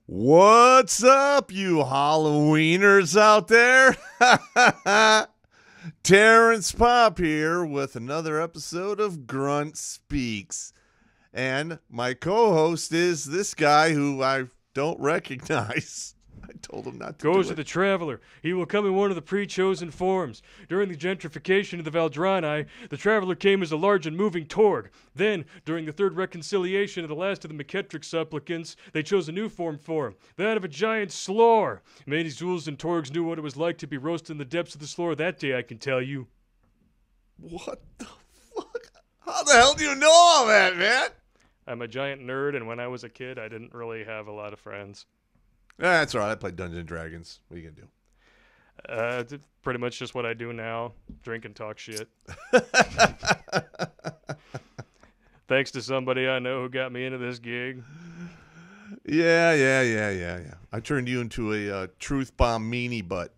What's up, you Halloweeners out there? Terrence Popp here with another episode of Grunt Speaks. And my co-host is this guy who I don't recognize. I told him not to Goes do to it. the traveler. He will come in one of the pre-chosen forms. During the gentrification of the Valdrani, the traveler came as a large and moving Torg. Then, during the third reconciliation of the last of the McKettrick supplicants, they chose a new form for him, that of a giant slore. Many Zools and Torgs knew what it was like to be roasted in the depths of the slore that day, I can tell you. What the fuck? How the hell do you know all that, man? I'm a giant nerd, and when I was a kid, I didn't really have a lot of friends. That's all right. I played Dungeons and Dragons. What are you going to do? It's pretty much just what I do now. Drink and talk shit. Thanks to somebody I know who got me into this gig. Yeah. I turned you into a truth bomb meanie butt.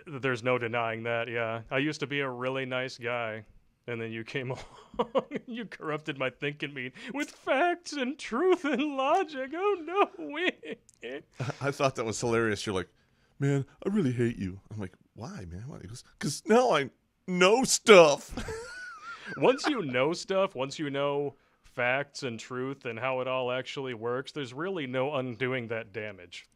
There's no denying that, yeah. I used to be a really nice guy, and then you came along and you corrupted my thinking meat with facts and truth and logic. Oh, no. I thought that was hilarious. You're like, man, I really hate you. I'm like, why, man? Why? He goes, because now I know stuff. Once you know stuff, once you know facts and truth and how it all actually works, there's really no undoing that damage.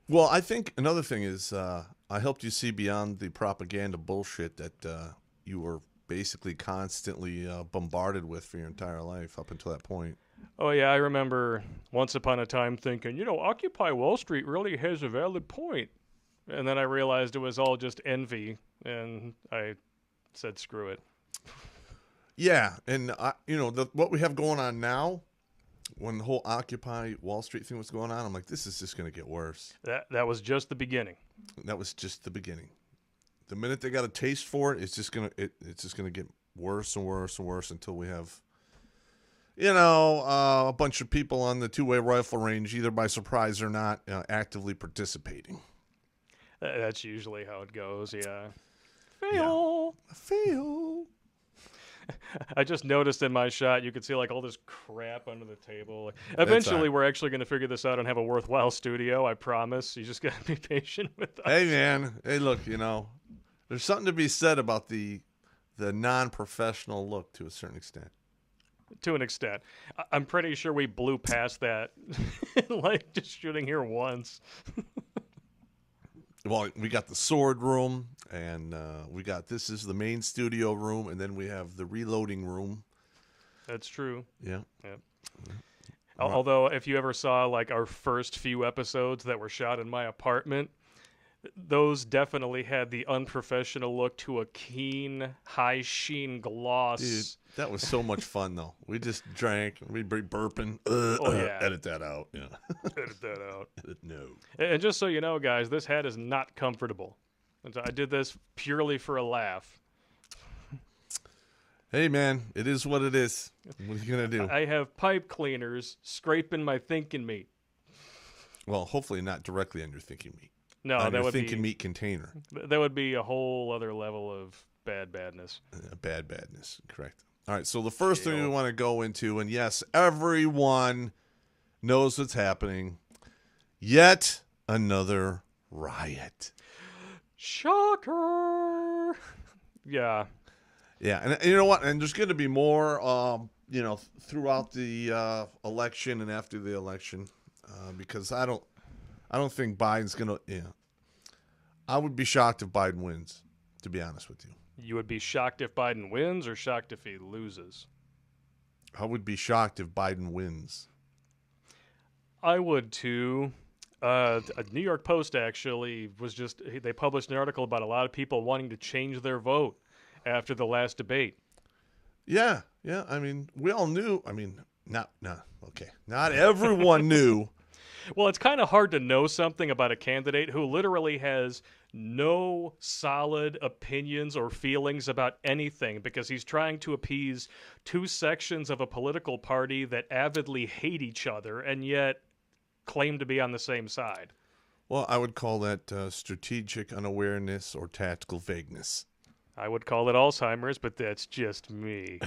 Well, I think another thing is I helped you see beyond the propaganda bullshit that you were basically constantly bombarded with for your entire life up until that point. Oh, yeah, I remember once upon a time thinking, Occupy Wall Street really has a valid point. And then I realized it was all just envy, and I said, screw it. Yeah, and what we have going on now, when the whole Occupy Wall Street thing was going on, I'm like, this is just going to get worse. That was just the beginning. That was just the beginning. The minute they got a taste for it, it's just gonna get worse and worse and worse until we have, a bunch of people on the two-way rifle range, either by surprise or not, actively participating. That's usually how it goes. Yeah. Fail. Yeah. Fail. I just noticed in my shot, you could see all this crap under the table. Eventually, we're actually going to figure this out and have a worthwhile studio. I promise. You just got to be patient with us. Hey, man. Hey, look. There's something to be said about the non-professional look to a certain extent. To an extent. I'm pretty sure we blew past that, just shooting here once. Well, we got the sword room, and this is the main studio room, and then we have the reloading room. That's true. Yeah. Although, if you ever saw our first few episodes that were shot in my apartment, those definitely had the unprofessional look to a keen, high sheen gloss. Dude, that was so much fun, though. We just drank, we'd be burping. Yeah. Edit that out. Yeah. Edit that out. No. And just so you know, guys, this hat is not comfortable. I did this purely for a laugh. Hey, man, it is what it is. What are you going to do? I have pipe cleaners scraping my thinking meat. Well, hopefully not directly on your thinking meat. No, on that your would thinking be meat container. That would be a whole other level of badness. Badness, correct. All right, so the first thing we want to go into, and yes, everyone knows what's happening. Yet another riot. Shocker! Yeah. Yeah, and you know what? And there's going to be more, throughout the election and after the election, because I don't think Biden's going to. Yeah, I would be shocked if Biden wins. To be honest with you, you would be shocked if Biden wins, or shocked if he loses. I would be shocked if Biden wins. I would too. A New York Post actually they published an article about a lot of people wanting to change their vote after the last debate. Yeah. I mean, we all knew. I mean, not everyone knew. Well, it's kind of hard to know something about a candidate who literally has no solid opinions or feelings about anything because he's trying to appease two sections of a political party that avidly hate each other and yet claim to be on the same side. Well, I would call that strategic unawareness or tactical vagueness. I would call it Alzheimer's, but that's just me.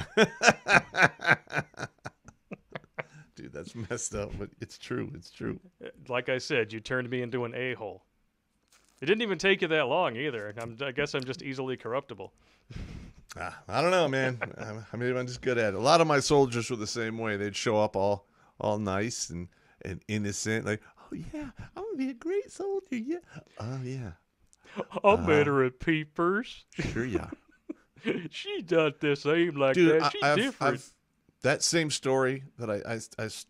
Dude, It's messed up, but it's true. It's true. Like I said, you turned me into an a-hole. It didn't even take you that long either. I guess I'm just easily corruptible. I don't know, man. I mean, I'm just good at it. A lot of my soldiers were the same way. They'd show up all nice and innocent, like, oh yeah, I'm gonna be a great soldier. Yeah. Oh yeah. I'm better at peepers. Sure, yeah. She does the same like Dude, that. She's different. That same story that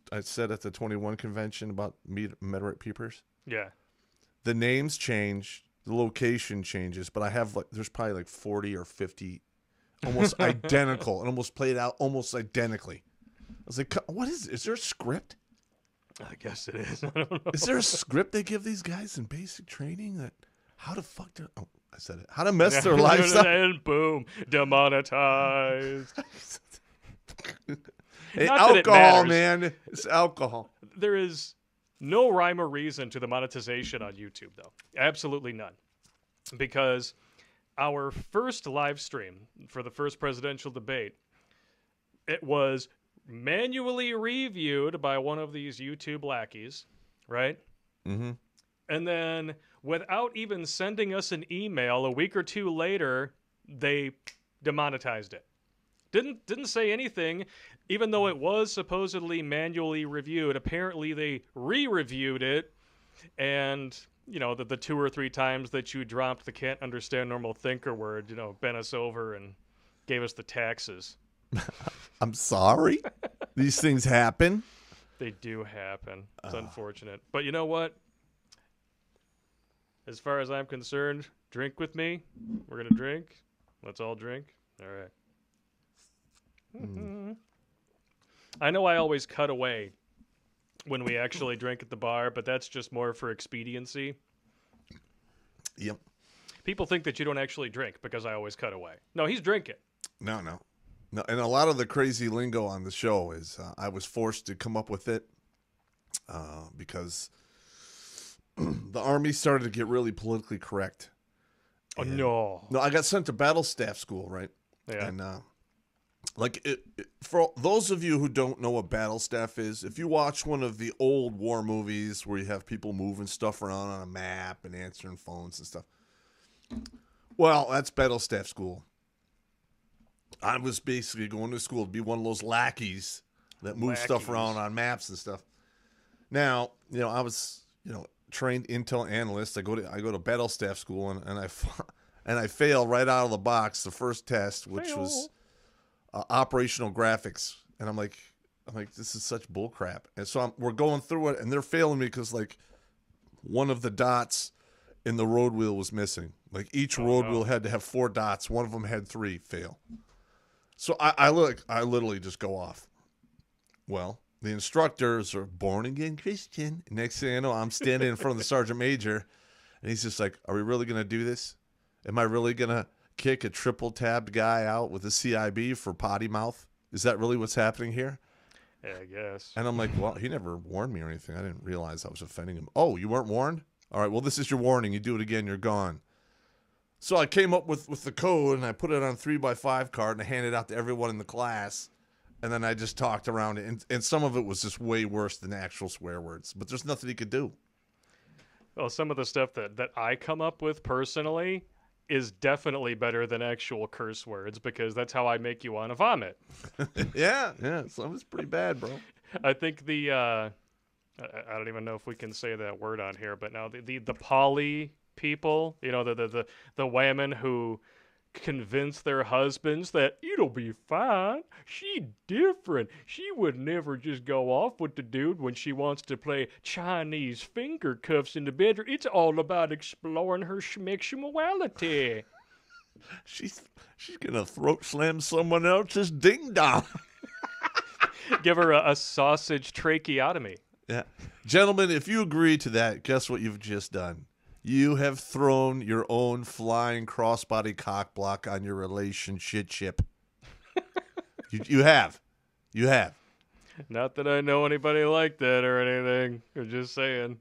I said at the 21 convention about Rhetoric peepers. Yeah. The names change, the location changes, but I have there's probably like 40 or 50 almost identical and almost played out almost identically. I was like, what is it? Is there a script? I guess it is. I don't know. Is there a script they give these guys in basic training that how to fuck their I said it. How to mess their lives up. And boom, demonetized. Hey, Not that it alcohol, matters. man. It's alcohol. There is no rhyme or reason to the monetization on YouTube, though. Absolutely none. Because our first live stream for the first presidential debate, it was manually reviewed by one of these YouTube lackeys, right? Mm-hmm. And then without even sending us an email, a week or two later, they demonetized it. Didn't say anything, even though it was supposedly manually reviewed. Apparently they re-reviewed it, and the 2 or 3 times that you dropped the can't understand normal thinker word, bent us over and gave us the taxes. I'm sorry. These things happen. They do happen. It's unfortunate. But you know what? As far as I'm concerned, drink with me. We're going to drink. Let's all drink. All right. Mm-hmm. I know I always cut away when we actually drink at the bar, but that's just more for expediency. Yep. People think that you don't actually drink because I always cut away. No, he's drinking. No. And a lot of the crazy lingo on the show is I was forced to come up with it because the Army started to get really politically correct. Oh, no. No, I got sent to battle staff school, right? Yeah. And for those of you who don't know what battle staff is, if you watch one of the old war movies where you have people moving stuff around on a map and answering phones and stuff, well, that's battle staff school. I was basically going to school to be one of those lackeys that move stuff around on maps and stuff. Now, I was, trained intel analyst. I go to battle staff school and I fail right out of the box the first test, which was operational graphics, and I'm like, this is such bull crap. And so we're going through it, and they're failing me because one of the dots in the road wheel was missing. Like each road wheel had to have 4 dots. One of them had 3. Fail. So I literally just go off. Well, the instructors are born again Christian. Next thing I know, I'm standing in front of the sergeant major, and he's just like, "Are we really gonna do this? Am I really gonna kick a triple tabbed guy out with a CIB for potty mouth? Is that really what's happening here?" Yeah, I guess. And I'm like, well, he never warned me or anything. I didn't realize I was offending him. Oh, you weren't warned? All right, well, this is your warning. You do it again, you're gone. So I came up with the code, and I put it on a 3x5 card, and I handed it out to everyone in the class. And then I just talked around it. And some of it was just way worse than actual swear words. But there's nothing he could do. Well, some of the stuff that I come up with personally is definitely better than actual curse words because that's how I make you want to vomit. Yeah, some of it's pretty bad, bro. I think I don't even know if we can say that word on here, but now the poly people, the women who convince their husbands that it'll be fine. She different. She would never just go off with the dude when she wants to play Chinese finger cuffs in the bedroom. It's all about exploring her sexuality. She's gonna throat slam someone else's ding dong. Give her a sausage tracheotomy. Yeah, gentlemen, if you agree to that, guess what you've just done? You have thrown your own flying crossbody cock block on your relationship ship. You have. Not that I know anybody like that or anything. I'm just saying.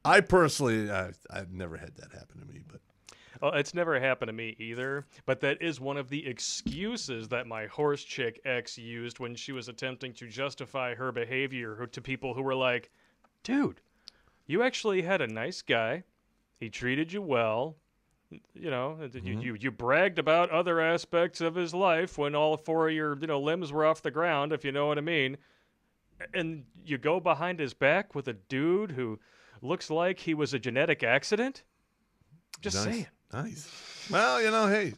I personally, I've never had that happen to me, but Well, it's never happened to me either, but that is one of the excuses that my horse chick ex used when she was attempting to justify her behavior to people who were like, dude, you actually had a nice guy. He treated you well. You know, you bragged about other aspects of his life when all four of your limbs were off the ground, if you know what I mean. And you go behind his back with a dude who looks like he was a genetic accident? Just Nice. saying. Nice. Well, hey,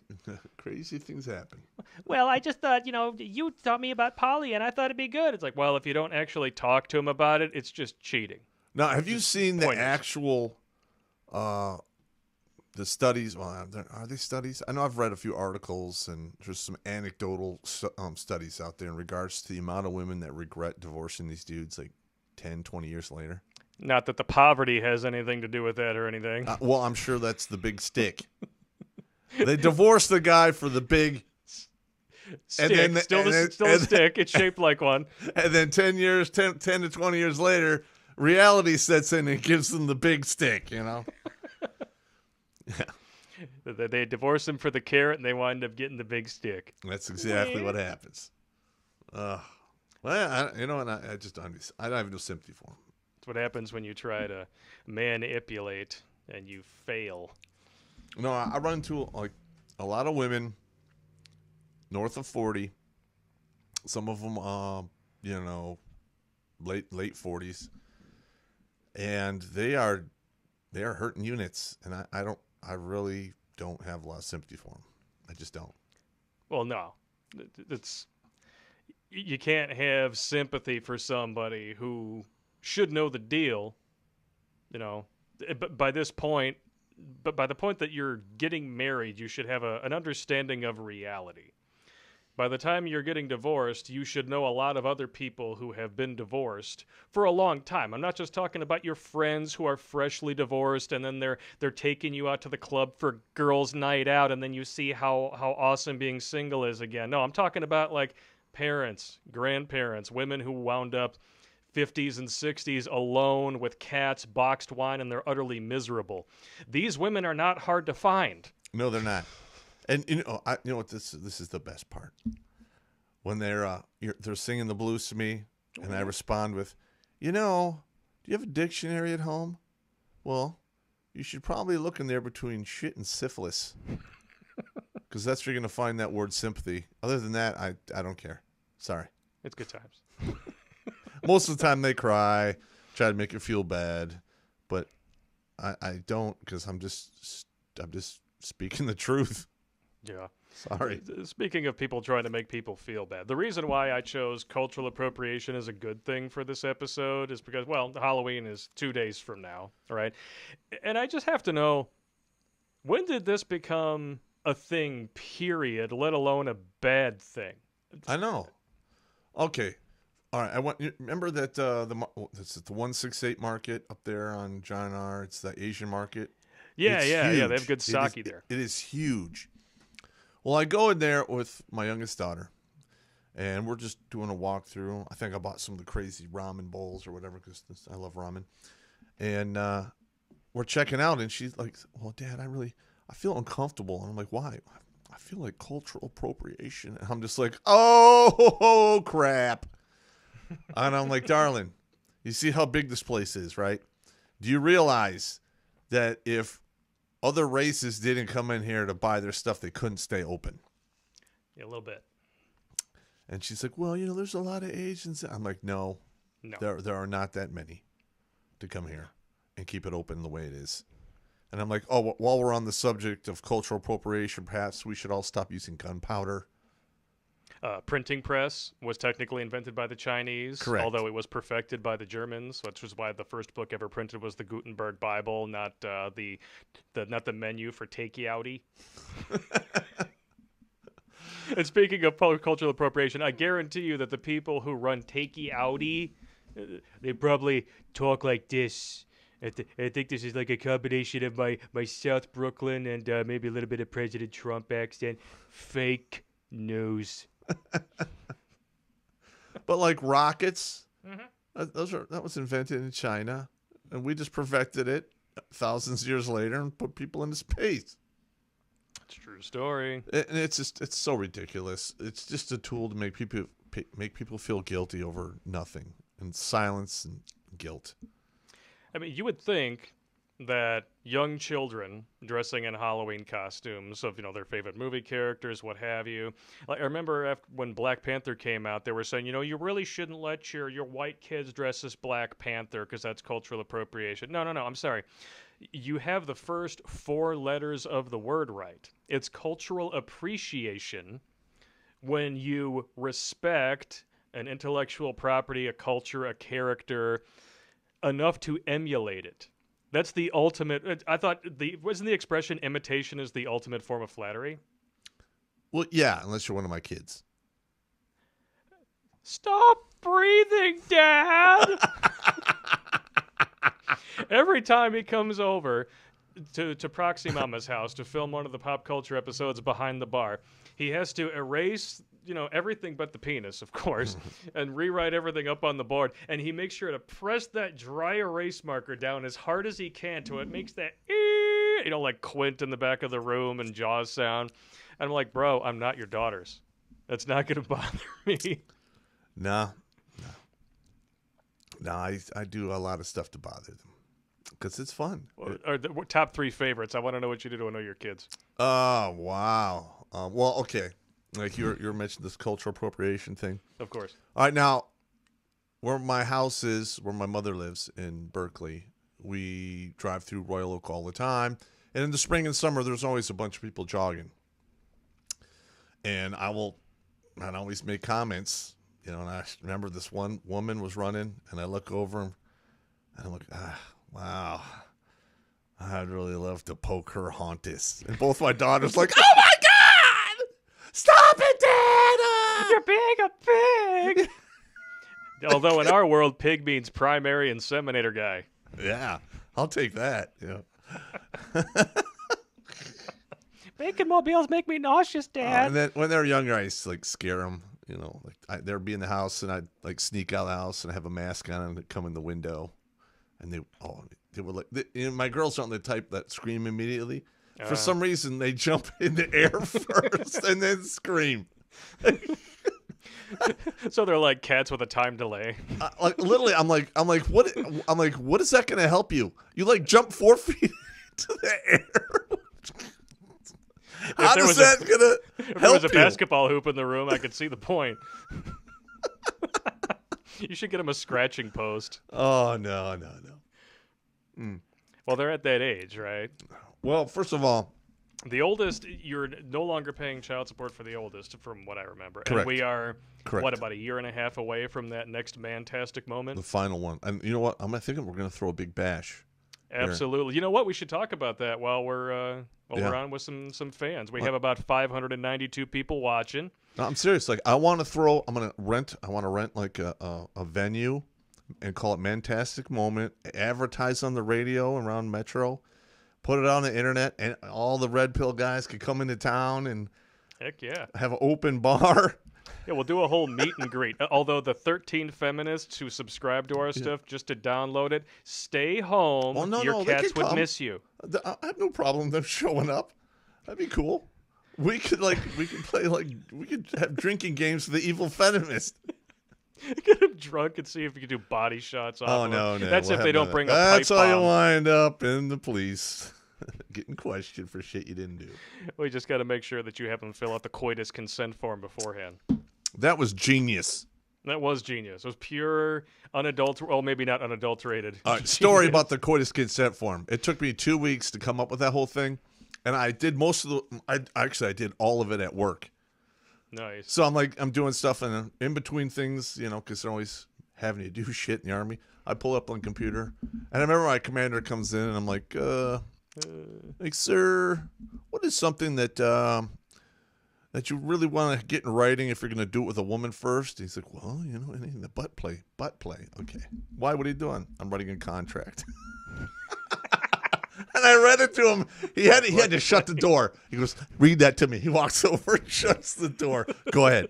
crazy things happen. Well, I just thought, you taught me about poly and I thought it'd be good. It's like, well, if you don't actually talk to him about it, it's just cheating. Now, have you seen the pointless. actual, the studies? Well, are they studies? I know I've read a few articles and there's some anecdotal studies out there in regards to the amount of women that regret divorcing these dudes like 10, 20 years later. Not that the poverty has anything to do with that or anything. Well, I'm sure that's the big stick. They divorced the guy for the big Stick, and then still a stick. It's shaped like one. And then 10 to 20 years later, reality sets in and gives them the big stick, Yeah. They divorce him for the carrot and they wind up getting the big stick. That's exactly what happens. Well, I just don't have no sympathy for him. That's what happens when you try to manipulate and you fail. No, I run into like a lot of women north of 40. Some of them, late 40s, and they are hurting units, and I really don't have a lot of sympathy for them. I just don't. Well, no, you can't have sympathy for somebody who should know the deal, But by this point, by the point that you're getting married, you should have an understanding of reality. By the time you're getting divorced, you should know a lot of other people who have been divorced for a long time. I'm not just talking about your friends who are freshly divorced and then they're taking you out to the club for girls' night out and then you see how awesome being single is again. No, I'm talking about like parents, grandparents, women who wound up 50s and 60s alone with cats, boxed wine, and they're utterly miserable. These women are not hard to find. No, they're not. And you know what? This is the best part. When they're singing the blues to me, and I respond with, do you have a dictionary at home? Well, you should probably look in there between shit and syphilis, because that's where you're gonna find that word sympathy. Other than that, I don't care. Sorry. It's good times. Most of the time they cry, try to make you feel bad, but I don't, because I'm just speaking the truth. Yeah. Sorry. Speaking of people trying to make people feel bad, the reason why I chose cultural appropriation as a good thing for this episode is because, well, Halloween is 2 days from now, all right? And I just have to know, when did this become a thing, period, let alone a bad thing? I know. Okay. All right. Remember that it's the 168 market up there on John R. It's the Asian market. Yeah. It's They huge. have good sake there. It is huge. Well, I go in there with my youngest daughter, and we're just doing a walkthrough. I think I bought some of the crazy ramen bowls or whatever because I love ramen. And we're checking out, and she's like, "Well, Dad, I feel uncomfortable." And I'm like, "Why?" I feel like cultural appropriation. And I'm just like, "Oh, crap." And I'm like, "Darling, you see how big this place is, right? Do you realize that if other races didn't come in here to buy their stuff, they couldn't stay open?" Yeah, a little bit. And she's like, "Well, there's a lot of Asians." I'm like, no. There are not that many to come here and keep it open the way it is. And I'm like, oh, while we're on the subject of cultural appropriation, perhaps we should all stop using gunpowder. Printing press was technically invented by the Chinese, Correct. Although it was perfected by the Germans, which was why the first book ever printed was the Gutenberg Bible, not the menu for takeouty. And speaking of cultural appropriation, I guarantee you that the people who run takeouty, they probably talk like this. I think this is like a combination of my South Brooklyn and maybe a little bit of President Trump accent. Fake news. But like rockets, that was invented in China, and we just perfected it thousands of years later and put people into space. It's a true story. And it's so ridiculous. It's just a tool to make people feel guilty over nothing, and silence and guilt. I mean, you would think that young children dressing in Halloween costumes of, their favorite movie characters, what have you. Like, I remember when Black Panther came out, they were saying, you really shouldn't let your white kids dress as Black Panther because that's cultural appropriation. No, I'm sorry. You have the first 4 letters of the word right. It's cultural appreciation when you respect an intellectual property, a culture, a character, enough to emulate it. That's the ultimate. I thought wasn't the expression imitation is the ultimate form of flattery? Well, yeah, unless you're one of my kids. Stop breathing, Dad. Every time he comes over to Proxy Mama's house to film one of the Popp Culture episodes behind the bar, he has to erase everything but the penis, of course, and rewrite everything up on the board. And he makes sure to press that dry erase marker down as hard as he can till it makes that, like Quint in the back of the room and Jaws sound. And I'm like, bro, I'm not your daughters. That's not going to bother me. No, I do a lot of stuff to bother them because it's fun. Or the top 3 favorites. I want to know what you do to annoy your kids. Oh, wow. Well, okay. Like you're mentioning this cultural appropriation thing. Of course. All right, now, where my house is, where my mother lives in Berkeley, we drive through Royal Oak all the time. And in the spring and summer, there's always a bunch of people jogging. And I'd always make comments, and I remember this one woman was running, and I look over and I'm like, wow, I'd really love to poke her hauntus. And both my daughters like, oh my God! Stop it, Dad! You're being a pig! Although in our world, pig means primary inseminator guy. Yeah, I'll take that. Yeah. Bacon mobiles make me nauseous, Dad. And then when they were younger, I used to scare them. They'd be in the house, and I'd sneak out of the house and have a mask on and they'd come in the window, and they were like, my girls aren't the type that scream immediately. For some reason, they jump in the air first and then scream. So they're like cats with a time delay. Literally, I'm like, what is that going to help you? You jump 4 feet into the air. How is that going to help you? If there was a basketball hoop in the room, I could see the point. You should get him a scratching post. Oh, no. Well, they're at that age, right? Well, first of all, the oldest, you're no longer paying child support for the oldest, from what I remember. Correct. And we are, Correct. About a year and a half away from that next mantastic moment? The final one. And you know what? I'm thinking we're going to throw a big bash. Absolutely. Here. You know what? We should talk about that while we're on with some fans. We have about 592 people watching. No, I'm serious. I want to rent a venue and call it Mantastic Moment, advertise on the radio around Metro, put it on the internet, and all the Red Pill guys could come into town and heck yeah, have an open bar. Yeah, we'll do a whole meet and greet. Although the 13 feminists who subscribe to our stuff just to download it, stay home. Oh, Your cats would miss you. I have no problem with them showing up. That'd be cool. We could have drinking games with the evil feminist. Get them drunk and see if you can do body shots off. Oh, no. That's if they don't bring a That's pipe how bomb. you wind up in the police. Getting questioned for shit you didn't do. We just got to make sure that you have them fill out the coitus consent form beforehand. That was genius. That was genius. It was pure, unadulterated. Well, maybe not unadulterated. All right, story about the coitus consent form. It took me 2 weeks to come up with that whole thing, and I did I did all of it at work. Nice. So I'm doing stuff in between things, because they're always having to do shit in the Army. I pull up on the computer, and I remember my commander comes in, and I'm like, sir, what is something that you really want to get in writing if you're going to do it with a woman first? He's like, well, anything, the butt play. Okay. Why? What are you doing? I'm writing a contract. And I read it to him. He had to shut the door. He goes, read that to me. He walks over and shuts the door. Go ahead.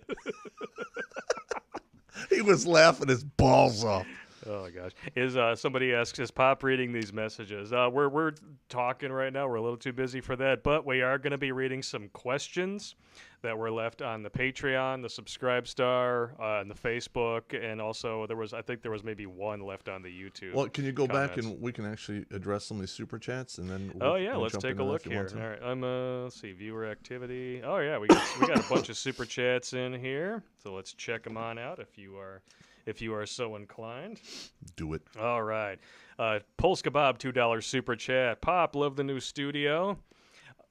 He was laughing his balls off. Oh my gosh! Is somebody asks, is Popp reading these messages? We're talking right now. We're a little too busy for that, but we are going to be reading some questions that were left on the Patreon, the Subscribe Star, and the Facebook, and also I think there was maybe one left on the YouTube. Well, can you go back comments. and we can actually address some of these super chats and then Let's jump take into a that look if you here. want All to. right, let's see, viewer activity. Oh yeah, we got a bunch of super chats in here, so let's check them on out if you are so inclined. Do it. All right. Pulse Kebab, $2 super chat. Popp, love the new studio.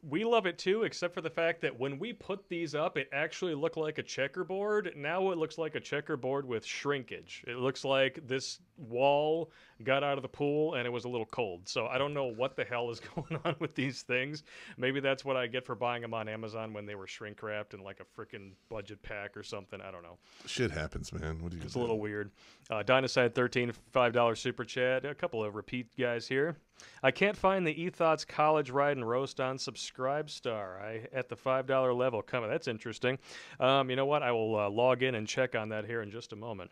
We love it too, except for the fact that when we put these up, it actually looked like a checkerboard. Now it looks like a checkerboard with shrinkage. It looks like this wall got out of the pool and it was a little cold. So I don't know what the hell is going on with these things. Maybe that's what I get for buying them on Amazon when they were shrink wrapped in like a freaking budget pack or something. I don't know. Shit happens, man. What do you? It's a little weird. Dynaside13, $5 super chat. A couple of repeat guys here. I can't find the Ethot's College Ride and Roast on Subscribe Star. At the $5 level coming. That's interesting. You know what? I will log in and check on that here in just a moment.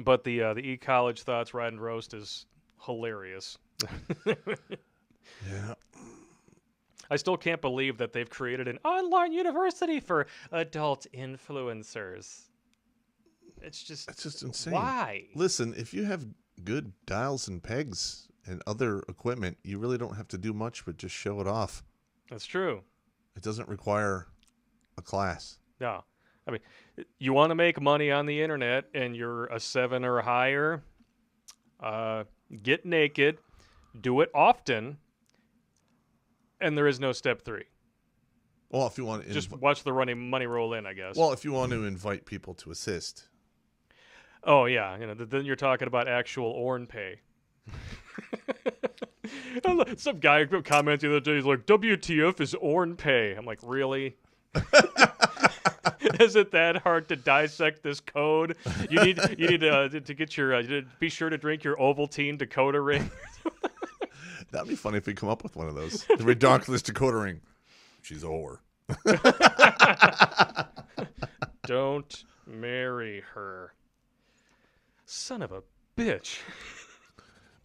But the E-College Thoughts Ride and Roast is hilarious. Yeah. I still can't believe that they've created an online university for adult influencers. It's just insane. Why? Listen, if you have good dials and pegs and other equipment, you really don't have to do much but just show it off. That's true. It doesn't require a class. No. I mean, you want to make money on the internet and you're a 7 or higher, get naked, do it often, and there is no step 3. Well, if you want to just watch the money roll in, I guess. Well, if you want to invite people to assist. Oh, yeah. Then you're talking about actual Orn pay. Some guy commented the other day, he's like, WTF is Orn pay. I'm like, really? Is it that hard to dissect this code? You need to get your be sure to drink your Ovaltine Dakota ring. That'd be funny if we come up with one of those. The Redonkulas Dakota ring. She's a whore. Don't marry her. Son of a bitch.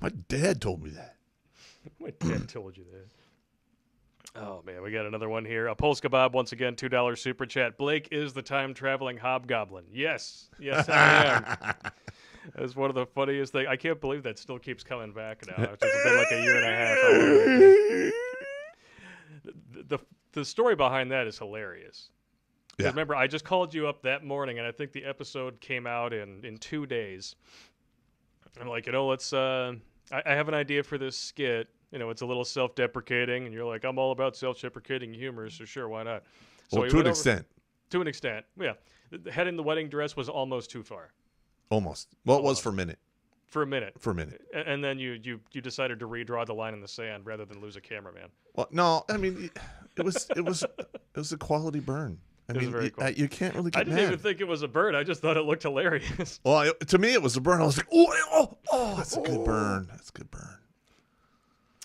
My dad told me that. My dad told you that. Oh, man, we got another one here. Pulse Kebab, once again, $2 super chat. Blake is the time-traveling hobgoblin. Yes. Yes, I am. That's one of the funniest things. I can't believe that still keeps coming back now. It's been like a year and a half. The story behind that is hilarious. Yeah. Remember, I just called you up that morning, and I think the episode came out in 2 days. I'm like, let's... I have an idea for this skit. It's a little self-deprecating, and you're like, I'm all about self-deprecating humor, so sure, why not? So well, to an extent. To an extent, yeah. Head in the wedding dress was almost too far. Almost. Well, it was for a minute. For a minute. For a minute. And then you decided to redraw the line in the sand rather than lose a cameraman. Well, no, I mean, it was a quality burn. I mean, you can't really get mad. I didn't even think it was a burn. I just thought it looked hilarious. Well, to me, it was a burn. I was like, oh, that's a good burn. That's a good burn.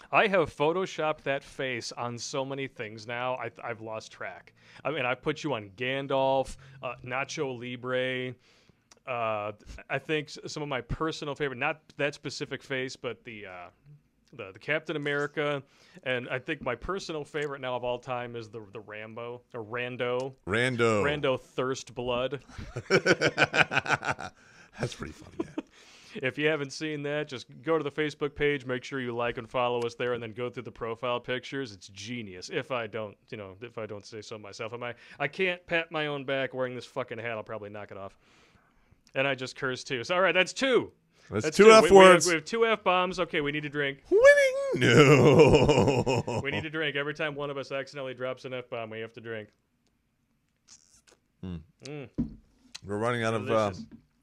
I have photoshopped that face on so many things now, I've lost track. I mean, I've put you on Gandalf, Nacho Libre. I think some of my personal favorite, not that specific face, but the Captain America, and I think my personal favorite now of all time is the Rambo or Rando Thirst Blood. That's pretty funny. Yeah. If you haven't seen that, just go to the Facebook page, make sure you like and follow us there, and then go through the profile pictures. It's genius. If I don't say so myself, I can't pat my own back wearing this fucking hat. I'll probably knock it off. And I just cursed too. So all right, that's 2. That's 2 F words. We have 2 F bombs. Okay, we need to drink. Winning? No. We need to drink. Every time one of us accidentally drops an F bomb, we have to drink. We're running out of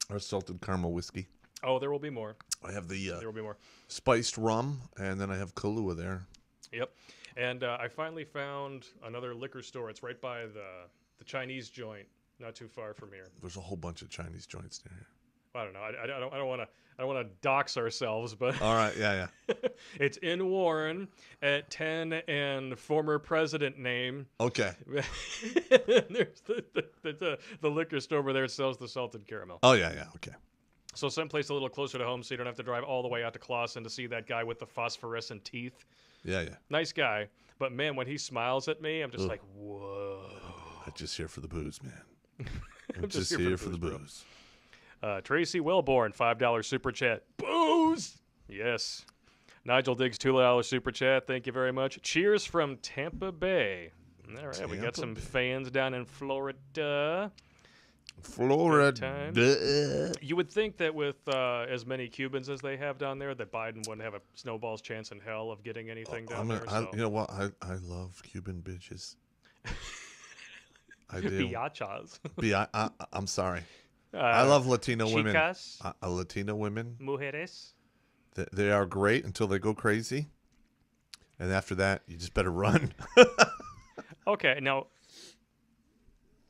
our salted caramel whiskey. Oh, there will be more. I have there will be more spiced rum, and then I have Kahlua there. Yep. And I finally found another liquor store. It's right by the Chinese joint, not too far from here. There's a whole bunch of Chinese joints there. I don't know. I don't want to dox ourselves, but all right, yeah. It's in Warren at 10 and former president name. Okay. There's the liquor store over there sells the salted caramel. Oh yeah, okay. So someplace a little closer to home so you don't have to drive all the way out to Clawson to see that guy with the phosphorescent teeth. Yeah, yeah. Nice guy. But, man, when he smiles at me, I'm just Ugh. like, whoa. I'm just here for the booze, man. I'm just here for the booze. Tracy Wellborn, $5 super chat. Booze! Yes. Nigel Diggs, $2 super chat. Thank you very much. Cheers from Tampa Bay. All right, we got some fans down in Florida. Florida. You would think that with as many Cubans as they have down there, that Biden wouldn't have a snowball's chance in hell of getting anything down there. You know what? I love Cuban bitches. I do. Biachas. I'm sorry. I love Latino women. Chicas. Latino women. Mujeres. They are great until they go crazy. And after that, you just better run. Okay, now,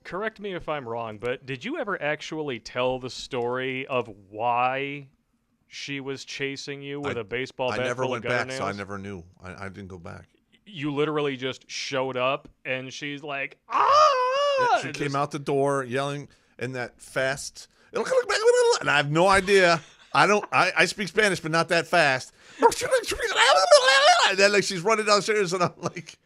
correct me if I'm wrong, but did you ever actually tell the story of why she was chasing you with a baseball bat? I never full went of gutter back, nails? so I never knew. I didn't go back. You literally just showed up, and she's like, ah! Yeah, she came out the door yelling in that fast, and I have no idea. I speak Spanish, but not that fast. And then like she's running downstairs, and I'm like,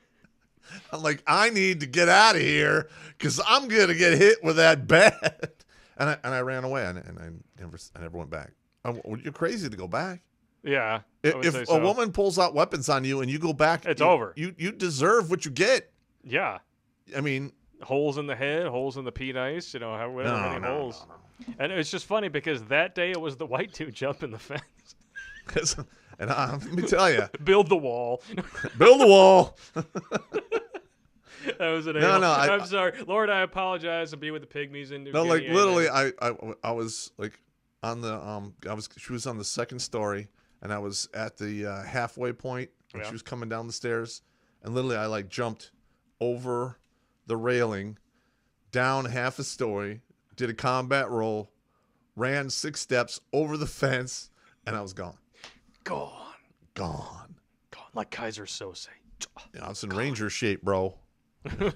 I need to get out of here because I'm gonna get hit with that bat. And I ran away, and I never went back. You're crazy to go back. Yeah. If a woman pulls out weapons on you and you go back, it's over. You deserve what you get. Yeah. I mean, holes in the head, holes in the penis, however many holes. No. And it's just funny because that day it was the white dude jumping the fence. And let me tell you. Build the wall. Build the wall. That was an No, I'm sorry. Lord, I apologize to be with the pygmies in New Guinea. No, like literally I was like on the she was on the second story and I was at the halfway point and she was coming down the stairs and literally I like jumped over the railing, down half a story, did a combat roll, ran 6 steps over the fence, and I was gone. Gone. Like Kaiser Sose. Yeah, I was in Ranger shape, bro.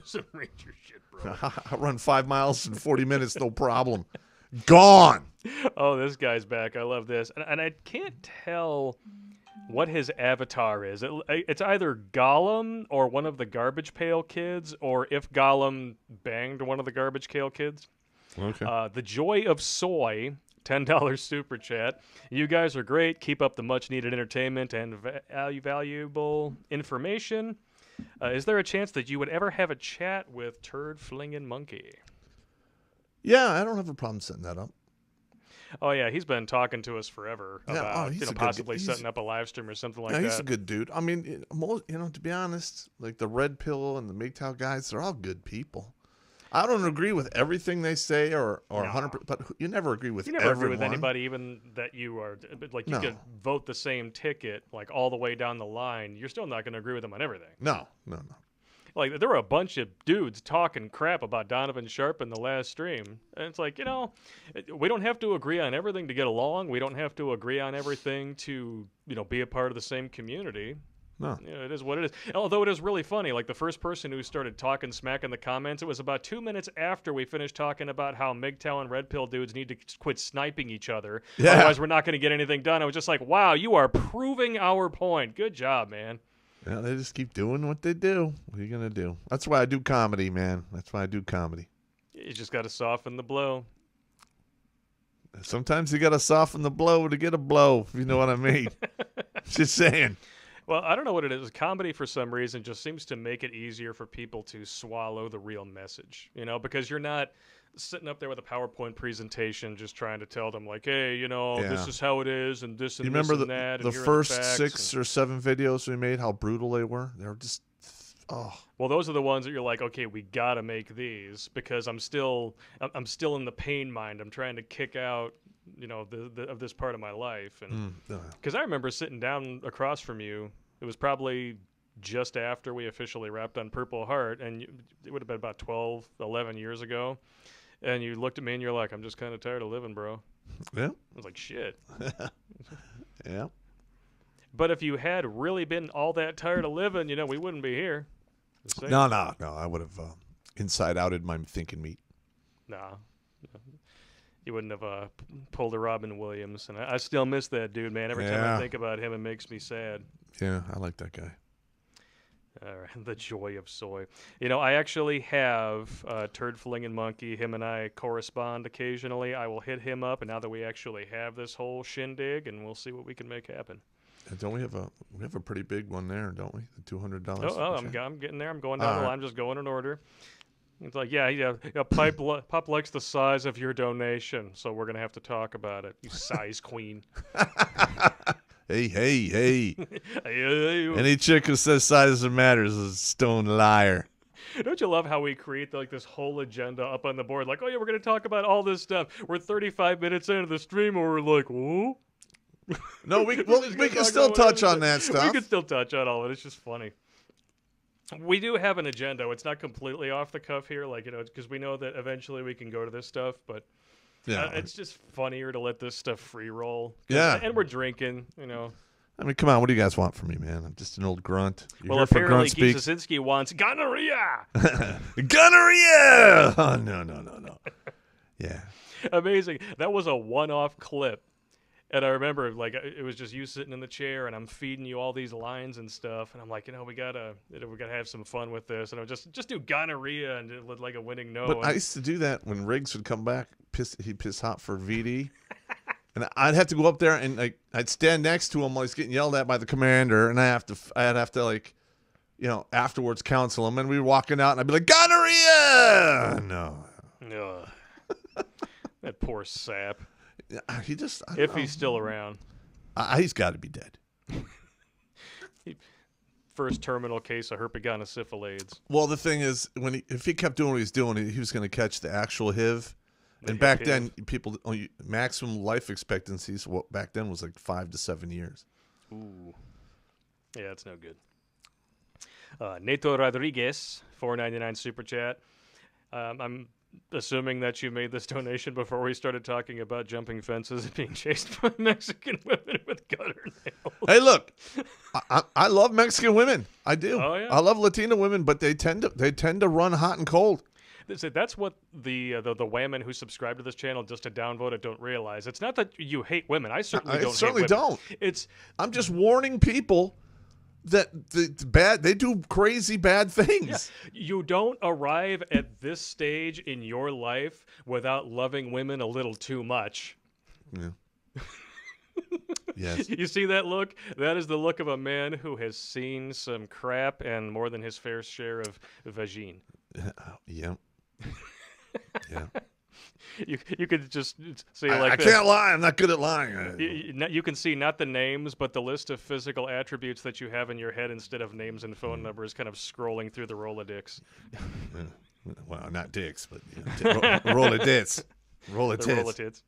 Some Ranger shit, bro. I run 5 miles in 40 minutes, no problem. Gone. Oh, this guy's back. I love this. And I can't tell what his avatar is. It's either Gollum or one of the Garbage Pail Kids, or if Gollum banged one of the Garbage Pail Kids. Okay. The Joy of Soy, $10 super chat. You guys are great. Keep up the much-needed entertainment and valuable information. Is there a chance that you would ever have a chat with Turd Flingin' Monkey? Yeah, I don't have a problem setting that up. Oh, yeah, he's been talking to us forever about possibly setting up a live stream or something like that. He's a good dude. I mean, to be honest, like the Red Pill and the MGTOW guys, they're all good people. I don't agree with everything they say or 100%, but you never agree with everyone. You never agree with anybody, even that you are, like you could vote the same ticket, like all the way down the line. You're still not going to agree with them on everything. No. Like, there were a bunch of dudes talking crap about Donovan Sharp in the last stream. And it's like, we don't have to agree on everything to get along. We don't have to agree on everything to, be a part of the same community. No. It is what it is. Although it is really funny. Like, the first person who started talking smack in the comments, it was about 2 minutes after we finished talking about how MGTOW and Red Pill dudes need to quit sniping each other. Yeah. Otherwise, we're not going to get anything done. I was just like, wow, you are proving our point. Good job, man. Yeah, they just keep doing what they do. What are you going to do? That's why I do comedy, man. That's why I do comedy. You just got to soften the blow. Sometimes you got to soften the blow to get a blow, if you know what I mean. Just saying. Well, I don't know what it is. Comedy, for some reason, just seems to make it easier for people to swallow the real message, because you're not sitting up there with a PowerPoint presentation just trying to tell them, like, hey, this is how it is, and this and this and that. You remember the first 6 or 7 videos we made, how brutal they were? They were just, oh. Well, those are the ones that you're like, okay, we got to make these because I'm still in the pain mind. I'm trying to kick out, of this part of my life. And because I remember sitting down across from you, it was probably just after we officially wrapped on Purple Heart, and it would have been about 12, 11 years ago. And you looked at me and you're like, I'm just kind of tired of living, bro. Yeah. I was like, shit. Yeah. But if you had really been all that tired of living, we wouldn't be here. No. I would have inside outed my thinking meat. Nah. You wouldn't have pulled a Robin Williams, and I still miss that dude, man. Every time I think about him, it makes me sad. Yeah, I like that guy. All right, the joy of soy. You know, I actually have Turd Flinging Monkey. Him and I correspond occasionally. I will hit him up, and now that we actually have this whole shindig, and we'll see what we can make happen. And don't we have a pretty big one there, don't we? The $200. Oh, I'm getting there. I'm going down the line. I'm just going in order. It's like, yeah, Pop likes the size of your donation, so we're gonna have to talk about it. You size queen. Hey. Any chick who says size doesn't matter is a stone liar. Don't you love how we create this whole agenda up on the board? Like, oh yeah, we're gonna talk about all this stuff. We're 35 minutes into the stream, and we're like, whoa. No, we can still touch on that stuff. We can still touch on all of it. It's just funny. We do have an agenda. It's not completely off the cuff here, because we know that eventually we can go to this stuff, but it's just funnier to let this stuff free roll. Yeah. And we're drinking, I mean, come on. What do you guys want from me, man? I'm just an old grunt. Well, apparently Keith Zasinski wants gonorrhea. Gonorrhea! Oh, no. Yeah. Amazing. That was a one-off clip. And I remember, it was just you sitting in the chair, and I'm feeding you all these lines and stuff, and I'm like, we gotta have some fun with this, and I just do gonorrhea and it looked like a winning no. But I used to do that when Riggs would come back. He'd piss hot for VD, and I'd have to go up there and I'd stand next to him while he's getting yelled at by the commander, and I'd have to afterwards counsel him, and we were walking out, and I'd be like, gonorrhea! No. That poor sap. He just if he's still around, he's got to be dead. First terminal case of herpetogonosyphilis. Well, the thing is, if he kept doing what he's doing, he was going to catch the actual HIV. And back then, people maximum life expectancies back then was like 5 to 7 years. Ooh, yeah, that's no good. Neto Rodriguez, $4.99 super chat. I'm assuming that you made this donation before we started talking about jumping fences and being chased by Mexican women with gutter nails. Hey, look, I love Mexican women. I do. Oh, yeah? I love Latina women, but they tend to run hot and cold. That's what the women who subscribe to this channel just to downvote it don't realize. It's not that you hate women. I certainly don't. I'm just warning people that they do crazy bad things. Yeah. You don't arrive at this stage in your life without loving women a little too much. Yeah. Yes. You see that look? That is the look of a man who has seen some crap and more than his fair share of vagine. Yeah. Yeah. You could just say I can't lie. I'm not good at lying. You can see not the names, but the list of physical attributes that you have in your head instead of names and phone numbers kind of scrolling through the Rolodex. Well, not dicks, but Rolodits. Rolodits.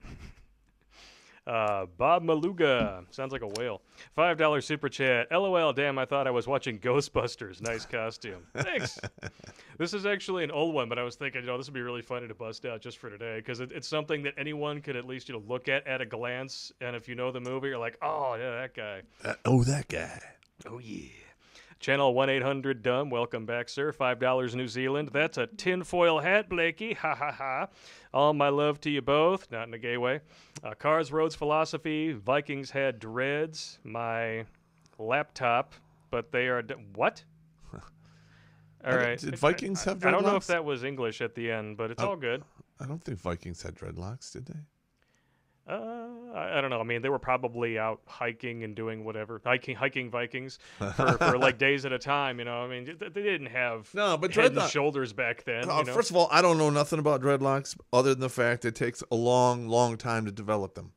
Bob Maluga. Sounds like a whale. $5 super chat. LOL, damn, I thought I was watching Ghostbusters. Nice costume. Thanks. This is actually an old one, but I was thinking, this would be really funny to bust out just for today, because it's something that anyone could at least look at a glance, and if you know the movie, you're like, oh, yeah, that guy. That guy. Oh, yeah. Channel 1-800-DUMB. Welcome back, sir. $5 New Zealand. That's a tinfoil hat, Blakey. Ha, ha, ha. All my love to you both. Not in a gay way. Cars, Roads, Philosophy. Vikings had dreads. My laptop. But they are... What? All right. Did Vikings have dreadlocks? I don't know if that was English at the end, but it's all good. I don't think Vikings had dreadlocks, did they? I don't know. I mean, they were probably out hiking and doing whatever. Hiking Vikings for like days at a time, I mean, they didn't have head and shoulders back then. First of all, I don't know nothing about dreadlocks other than the fact it takes a long, long time to develop them.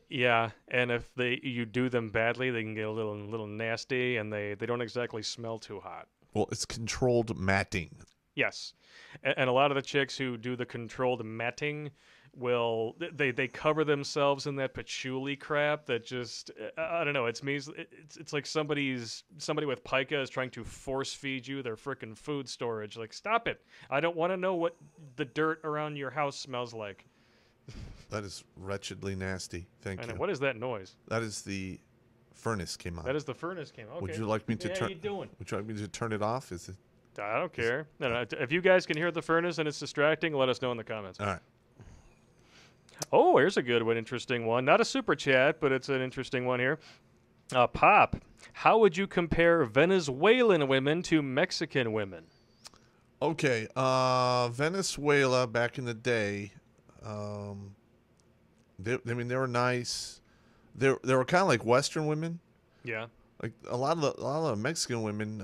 Yeah, and if you do them badly, they can get a little nasty, and they don't exactly smell too hot. Well, it's controlled matting. Yes, and a lot of the chicks who do the controlled matting they cover themselves in that patchouli crap that just I don't know. It's like somebody with pica is trying to force feed you their frickin' food storage. Like, stop it! I don't want to know what the dirt around your house smells like. That is wretchedly nasty. Thank you. What is that noise? That is the furnace came on. That is the furnace came on. Okay. Would you like me to turn? How you doing? Would you like me to turn it off? Is it? I don't care. No. If you guys can hear the furnace and it's distracting, let us know in the comments. All right. Oh, here's a good one, interesting one. Not a super chat, but it's an interesting one here. Pop, how would you compare Venezuelan women to Mexican women? Okay, Venezuela back in the day, I mean, they were nice. They were kind of like Western women. Yeah. Like a lot of the Mexican women,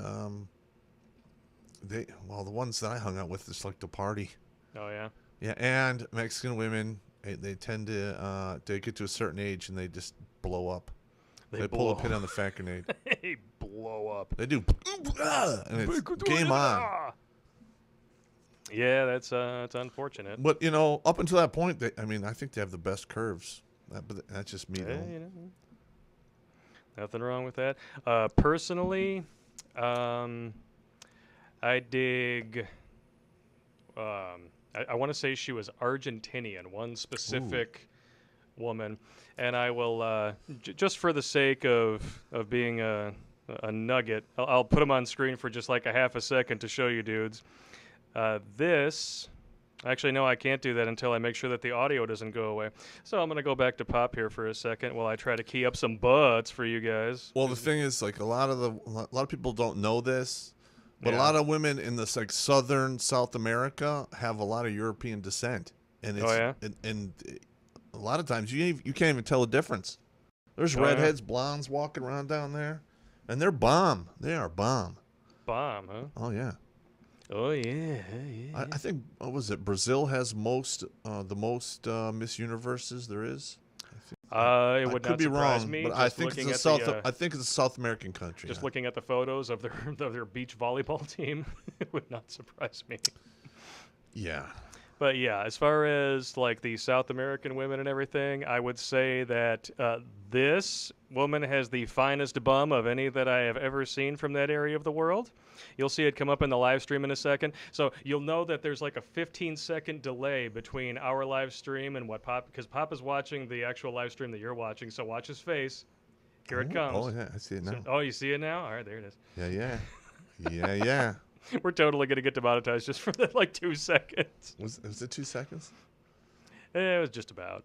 the ones that I hung out with just like to party. Oh yeah. Yeah, and Mexican women, they tend to they get to a certain age and they just blow up. They pull a pin on the fat grenade. They blow up. They do, and it's game on. Yeah, that's unfortunate. But up until that point, I think they have the best curves. But that's just me, though. Nothing wrong with that. Personally, I dig. I want to say she was Argentinian, one specific woman, and I will just for the sake of being a nugget, I'll put them on screen for just like a half a second to show you dudes. Actually, no, I can't do that until I make sure that the audio doesn't go away. So I'm going to go back to Pop here for a second while I try to key up some butts for you guys. Well, the thing is, like, a lot of people don't know this, but a lot of women in this, like, southern South America have a lot of European descent. And it's, and a lot of times you can't even tell the difference. There's redheads, blondes walking around down there, and they're bomb. They are bomb. Bomb, huh? Oh, yeah. Oh yeah, yeah. I think Brazil has the most Miss Universes there is. It would could not be surprise wrong, me. but I think it's I think it's a South American country. Just looking at the photos of their beach volleyball team, it would not surprise me. Yeah. But yeah, as far as like the South American women and everything, I would say that this woman has the finest bum of any that I have ever seen from that area of the world. You'll see it come up in the live stream in a second. So you'll know that there's like a 15-second delay between our live stream and what Pop, because Pop is watching the actual live stream that you're watching. So watch his face. Here it comes. Oh yeah, I see it now. So, you see it now? All right, there it is. Yeah. We're totally going to get demonetized just for that, like 2 seconds. Was it 2 seconds? It was just about.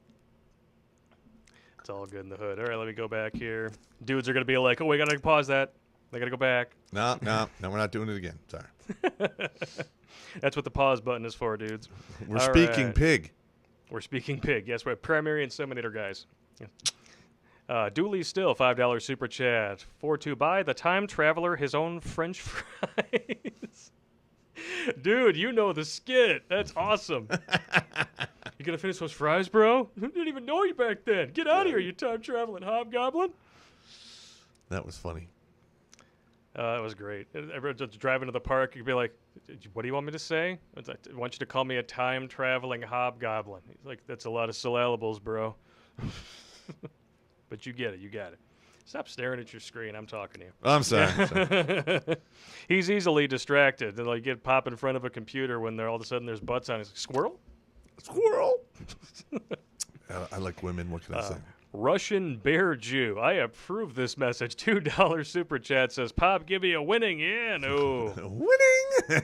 It's all good in the hood. All right, let me go back here. Dudes are going to be like, oh, we got to pause that. They got to go back. No, we're not doing it again. Sorry. That's what the pause button is for, dudes. We're speaking pig. We're speaking pig. Yes, we're primary inseminator guys. Dooley Still, $5 super chat. 4-2 buy the time traveler his own French fries. Dude, you know the skit. That's awesome. You gonna finish those fries, bro? I didn't even know you back then. Get out of here, you time traveling hobgoblin. That was funny. It was great. Everyone just driving to the park, you'd be like, what do you want me to say? I want you to call me a time traveling hobgoblin. He's like, that's a lot of syllables, bro. But you get it. You got it. Stop staring at your screen. I'm talking to you. I'm sorry. He's easily distracted. They'll like get pop in front of a computer when all of a sudden there's butts on his squirrel. Squirrel. I like women. What can I say? Russian Bear Jew. I approve this message. $2 super chat says, Pop, give me a winning. Yeah, no. Winning.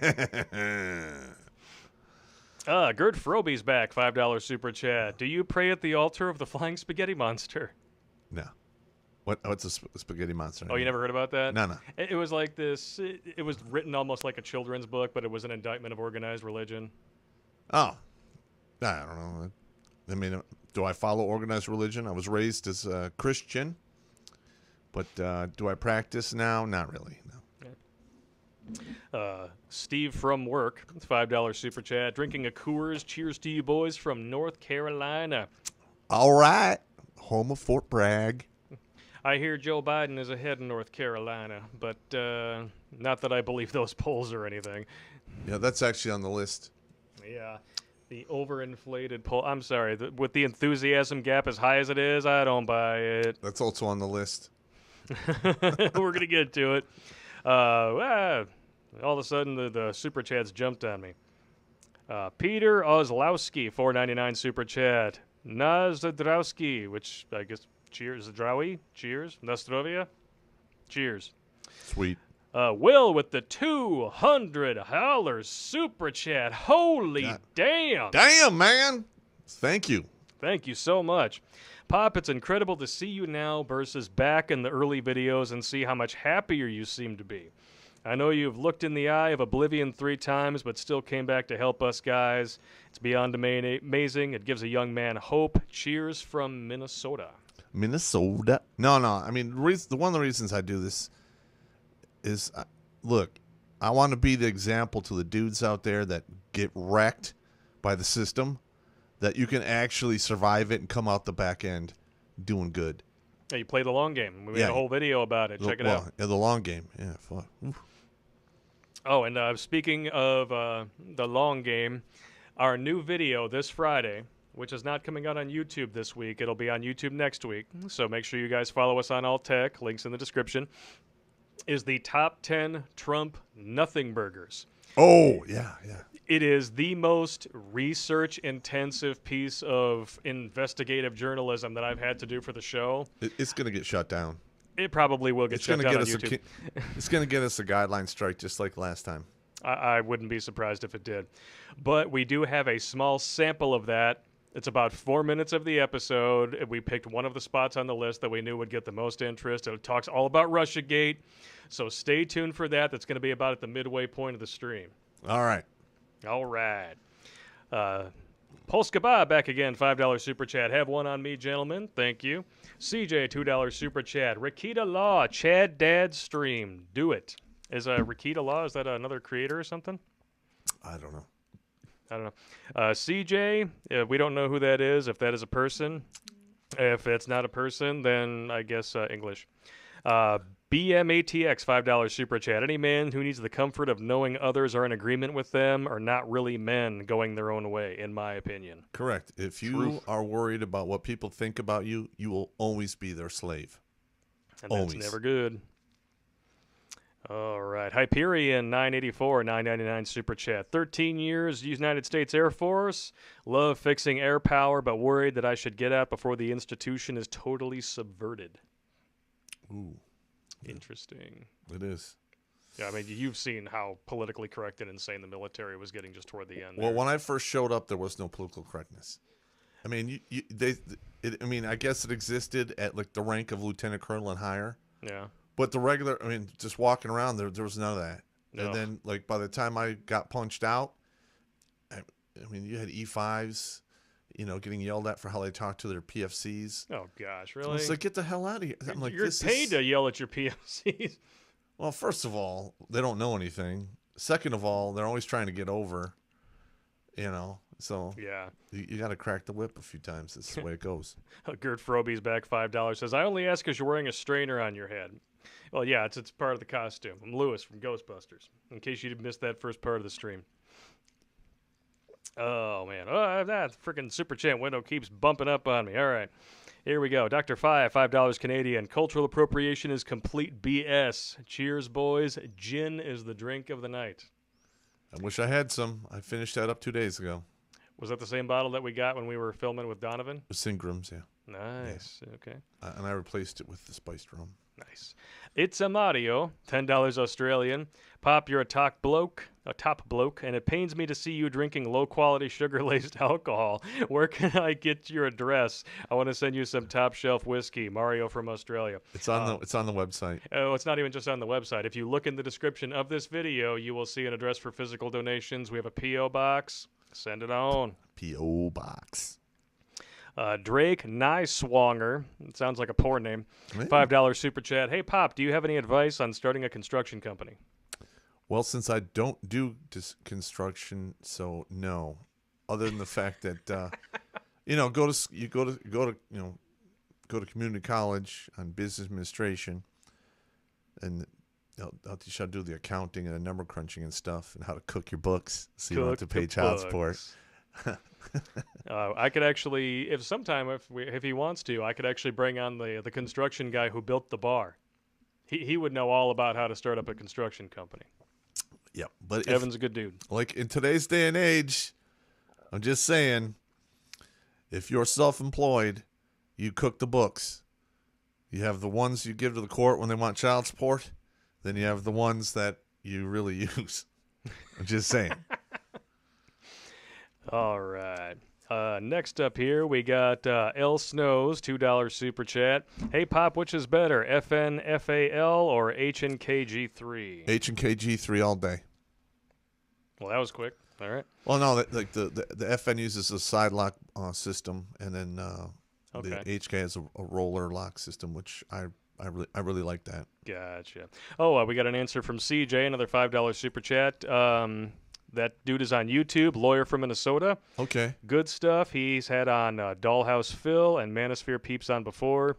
Gert Froby's back. $5 super chat. Do you pray at the altar of the flying spaghetti monster? No. What's a spaghetti monster? Oh, you never heard about that? No. It was like this. It was written almost like a children's book, but it was an indictment of organized religion. Oh. I don't know. I mean, do I follow organized religion? I was raised as a Christian. But do I practice now? Not really, no. Steve from work, $5 super chat. Drinking a Coors. Cheers to you boys from North Carolina. All right. Home of Fort Bragg. I hear Joe Biden is ahead in North Carolina, but not that I believe those polls or anything. Yeah, that's actually on the list. Yeah, the overinflated poll. I'm sorry, with the enthusiasm gap as high as it is, I don't buy it. That's also on the list. We're going to get to it. All of a sudden, the super chats jumped on me. Peter Ozlowski, $4.99 super chat. Nazdrowski, which I guess cheers, Zdrawi, cheers, Nastrovia, cheers. Sweet. Will with the $200 super chat. Holy damn. Damn, man. Thank you. Thank you so much. Popp, it's incredible to see you now versus back in the early videos and see how much happier you seem to be. I know you've looked in the eye of oblivion 3 times, but still came back to help us guys. It's beyond amazing. It gives a young man hope. Cheers from Minnesota. Minnesota. No. I mean, one of the reasons I do this is, look, I want to be the example to the dudes out there that get wrecked by the system, that you can actually survive it and come out the back end doing good. Yeah, you play the long game. We made a whole video about it. Check it out. Yeah, the long game. Yeah, fuck. Oof. Oh, and speaking of the long game, our new video this Friday, which is not coming out on YouTube this week. It'll be on YouTube next week. So make sure you guys follow us on Alt Tech. Links in the description. Is the top 10 Trump nothing burgers. Oh, yeah. It is the most research-intensive piece of investigative journalism that I've had to do for the show. It's going to get shut down. It probably will get shut down on YouTube. It's going to get us a guideline strike just like last time. I wouldn't be surprised if it did. But we do have a small sample of that. It's about 4 minutes of the episode. We picked one of the spots on the list that we knew would get the most interest. It talks all about Russiagate. So stay tuned for that. That's going to be about at the midway point of the stream. All right. Polska Bob back again, $5 super chat. Have one on me, gentlemen. Thank you. CJ, $2 super chat. Rakita Law, Chad Dad stream. Do it. Is Rakita Law, is that another creator or something? I don't know. CJ, we don't know who that is, if that is a person. If it's not a person, then I guess English. BMATX, $5 super chat. Any man who needs the comfort of knowing others are in agreement with them are not really men going their own way, in my opinion. Correct. If you are worried about what people think about you, you will always be their slave. And that's never good. All right. Hyperion, 984, 999 super chat. 13 years, United States Air Force. Love fixing air power, but worried that I should get out before the institution is totally subverted. Ooh. Interesting. It is. Yeah, I mean, you've seen how politically correct and insane the military was getting just toward the end. Well, when I first showed up, there was no political correctness. I mean, I guess it existed at like the rank of lieutenant colonel and higher. Yeah. But the regular, just walking around, there was none of that. No. And then, like, by the time I got punched out, you had E5s, getting yelled at for how they talk to their PFCs. Oh, gosh, really? I was like, get the hell out of here. I'm like, you're paid to yell at your PFCs. Well, first of all, they don't know anything. Second of all, they're always trying to get over, So yeah, you got to crack the whip a few times. That's the way it goes. Gert Froby's back $5 says, I only ask because you're wearing a strainer on your head. Well, yeah, it's part of the costume. I'm Lewis from Ghostbusters, in case you missed that first part of the stream. Oh, man. That freaking super chat window keeps bumping up on me. All right. Here we go. Dr. Five, $5 Canadian. Cultural appropriation is complete BS. Cheers, boys. Gin is the drink of the night. I wish I had some. I finished that up 2 days ago. Was that the same bottle that we got when we were filming with Donovan? Singram's, yeah. Nice. Yeah. Okay. And I replaced it with the spiced rum. Nice. It's a Mario, $10 Australian. Popp, you're a top bloke, and it pains me to see you drinking low-quality sugar-laced alcohol. Where can I get your address? I want to send you some top-shelf whiskey. Mario from Australia. It's on the website. Oh, it's not even just on the website. If you look in the description of this video, you will see an address for physical donations. We have a P.O. box. Send it on. P.O. box. Drake Nyswanger. It sounds like a porn name. $5 super chat. Hey, Popp, do you have any advice on starting a construction company? Well, since I don't do construction, so no. Other than the fact that go to community college on business administration, and they'll teach you how to do the accounting and the number crunching and stuff, and how to cook your books so you don't have to pay child support. I could actually, if he wants to, I could actually bring on the construction guy who built the bar. He would know all about how to start up a construction company. Yep, but Evan's a good dude. Like in today's day and age, I'm just saying, if you're self-employed, you cook the books. You have the ones you give to the court when they want child support, then you have the ones that you really use. I'm just saying. All right. Next up here, we got L Snows, $2 super chat. Hey, Pop, which is better, FNFAL or HNKG3? HNKG3 all day. Well, that was quick. All right. Well, no, like the FN uses a side lock system, and then the HK has a roller lock system, which I really like that. Gotcha. Oh, we got an answer from CJ, another $5 super chat. That dude is on YouTube, lawyer from Minnesota. Okay. Good stuff. He's had on Dollhouse Phil and Manosphere Peeps on before.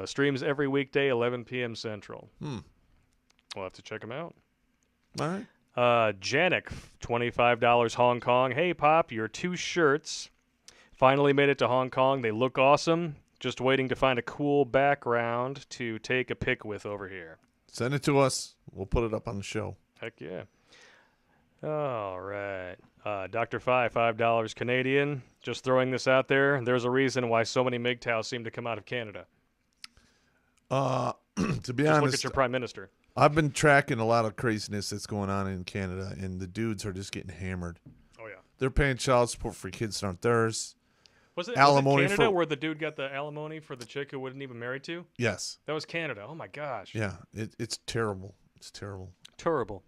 Streams every weekday, 11 p.m. Central. We'll have to check him out. All right. Janik, $25 Hong Kong. Hey, Pop, your 2 shirts finally made it to Hong Kong. They look awesome. Just waiting to find a cool background to take a pic with over here. Send it to us. We'll put it up on the show. Heck yeah. All right. Dr. Fi, $5 Canadian. Just throwing this out there. There's a reason why so many MGTOWs seem to come out of Canada. To be Just honest, look at your prime minister. I've been tracking a lot of craziness that's going on in Canada, and the dudes are just getting hammered. Oh, yeah. They're paying child support for kids that aren't theirs. Was it Alimony Canada for- where the dude got the alimony for the chick who wasn't even married to? Yes. That was Canada. Oh, my gosh. Yeah, it's terrible. It's terrible. Terrible.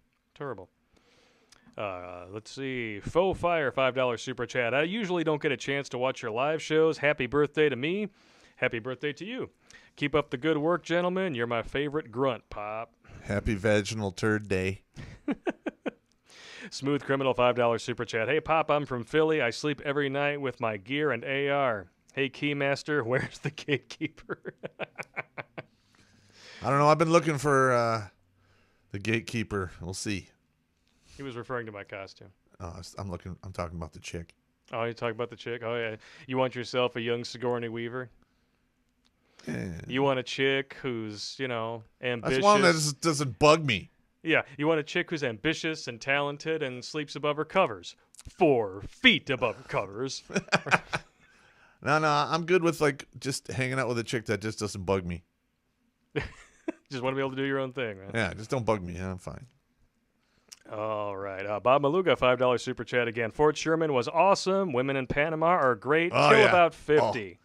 Let's see. Faux Fire, $5 super chat. I usually don't get a chance to watch your live shows. Happy birthday to me. Happy birthday to you. Keep up the good work, gentlemen. You're my favorite grunt, Pop. Happy Vaginal Turd Day. Smooth Criminal, $5 super chat. Hey, Pop, I'm from Philly. I sleep every night with my gear and AR. Hey, Keymaster, where's the gatekeeper? I don't know. I've been looking for the gatekeeper. We'll see. He was referring to my costume. I'm talking about the chick. Oh, you talking about the chick? Oh, yeah. You want yourself a young Sigourney Weaver? Yeah. You want a chick who's, ambitious. That's one that doesn't bug me. Yeah, you want a chick who's ambitious and talented and sleeps above her covers. 4 feet above her covers. No, I'm good with just hanging out with a chick that just doesn't bug me. Just want to be able to do your own thing, right? Yeah, just don't bug me. I'm fine. All right. Bob Maluga, $5 super chat again. Fort Sherman was awesome. Women in Panama are great. Oh, Kill yeah. about 50.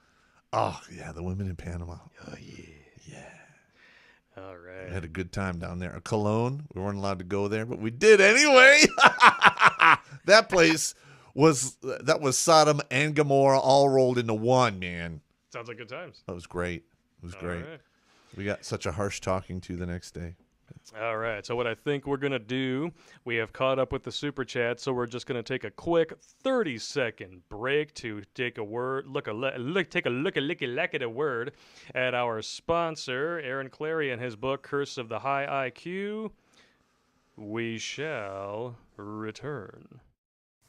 Oh, yeah, the women in Panama. Oh, yeah. All right. We had a good time down there. Cologne, we weren't allowed to go there, but we did anyway. That place was Sodom and Gomorrah all rolled into one, man. Sounds like good times. That was great. It was great. Right. We got such a harsh talking to the next day. All right. So what I think we're going to do, we have caught up with the super chat, so we're just going to take a quick 30-second break to take a word, take a look at a word at our sponsor, Aaron Clary, and his book, Curse of the High IQ. We shall return.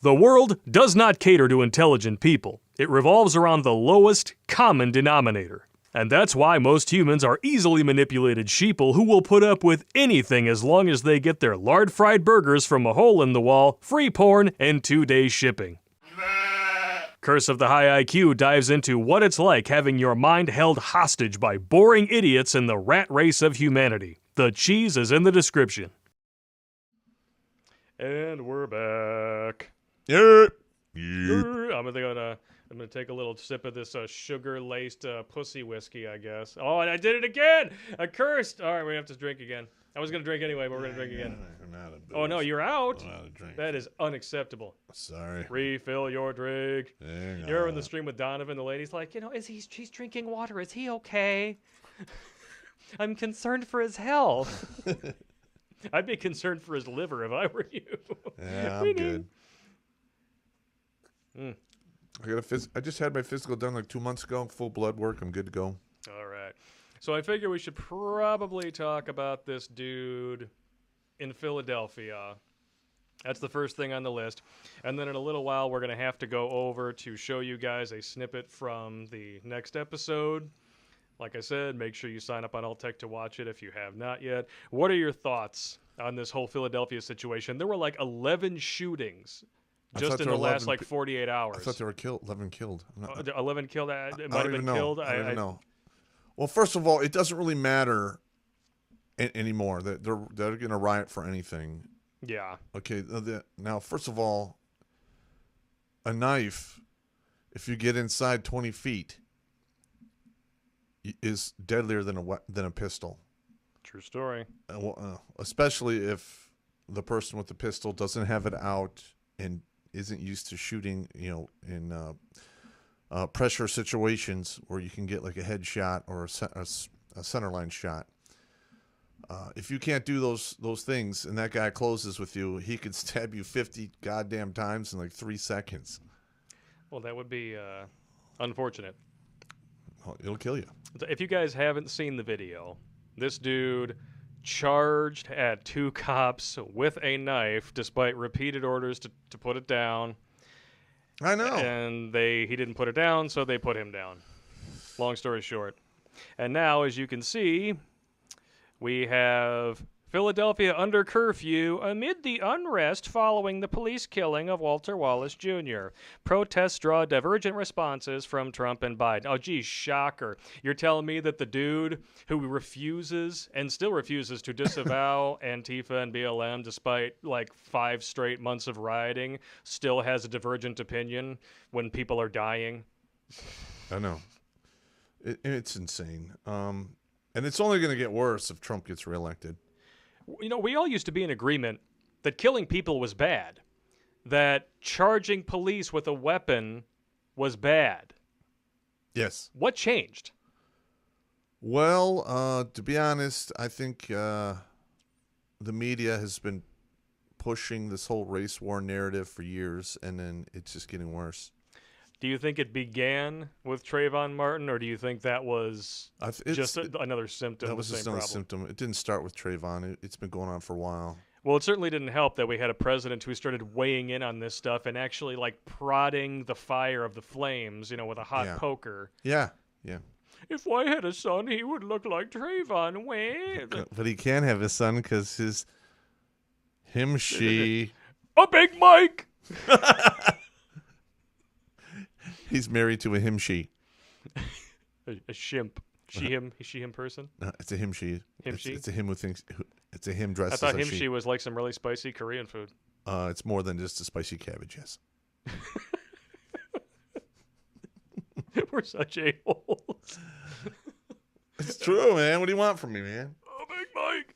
The world does not cater to intelligent people. It revolves around the lowest common denominator. And that's why most humans are easily manipulated sheeple who will put up with anything as long as they get their lard-fried burgers from a hole in the wall, free porn, and 2-day shipping. Curse of the High IQ dives into what it's like having your mind held hostage by boring idiots in the rat race of humanity. The cheese is in the description. And we're back. Yeah. I'm gonna take a little sip of this sugar-laced pussy whiskey, I guess. Oh, and I did it again! I cursed! All right, we have to drink again. I was gonna drink anyway, but we're gonna drink again. Oh no, you're out! That is unacceptable. Sorry. Refill your drink. Hang You're on. in the stream with Donovan. The lady's like, he's drinking water. Is he okay? I'm concerned for his health. I'd be concerned for his liver if I were you. Yeah, I'm good. I just had my physical done like 2 months ago. Full blood work. I'm good to go. All right. So I figure we should probably talk about this dude in Philadelphia. That's the first thing on the list. And then in a little while, we're going to have to go over to show you guys a snippet from the next episode. Like I said, make sure you sign up on Alltech to watch it if you have not yet. What are your thoughts on this whole Philadelphia situation? There were like 11 shootings just in the last 48 hours. I thought there were 11 killed. 11 killed? It might I have been killed. I don't even know. Well, first of all, it doesn't really matter anymore. They're going to riot for anything. Yeah. Okay. Now, first of all, a knife if you get inside 20 feet, is deadlier than a pistol. True story. Especially if the person with the pistol doesn't have it out and isn't used to shooting, in pressure situations where you can get like a headshot or a center line shot. If you can't do those things and that guy closes with you, he could stab you 50 goddamn times in like 3 seconds. Well, that would be unfortunate. Well, it'll kill you. If you guys haven't seen the video, this dude charged at 2 cops with a knife despite repeated orders to put it down. I know. And he didn't put it down, so they put him down. Long story short. And now, as you can see, we have Philadelphia under curfew amid the unrest following the police killing of Walter Wallace Jr. Protests draw divergent responses from Trump and Biden. Oh, geez, shocker. You're telling me that the dude who refuses and still refuses to disavow Antifa and BLM despite like 5 straight months of rioting still has a divergent opinion when people are dying? I know. It's insane. And it's only going to get worse if Trump gets reelected. We all used to be in agreement that killing people was bad, that charging police with a weapon was bad. Yes. What changed? Well, to be honest, I think the media has been pushing this whole race war narrative for years, and then it's just getting worse. Do you think it began with Trayvon Martin, or do you think that was just another symptom of the same problem? That was just another symptom. It didn't start with Trayvon. It's been going on for a while. Well, it certainly didn't help that we had a president who started weighing in on this stuff and actually like prodding the fire of the flames, with a hot poker. Yeah. If I had a son, he would look like Trayvon. But he can't have a son because she. A Big Mike! He's married to a him-she. A shimp. She-him person? No, it's a him-she. Him-she? It's a him who thinks... It's a him dressed as a she. I thought him-she was like some really spicy Korean food. It's more than just a spicy cabbage, yes. We're such a-holes. It's true, man. What do you want from me, man? Oh, Big Mike!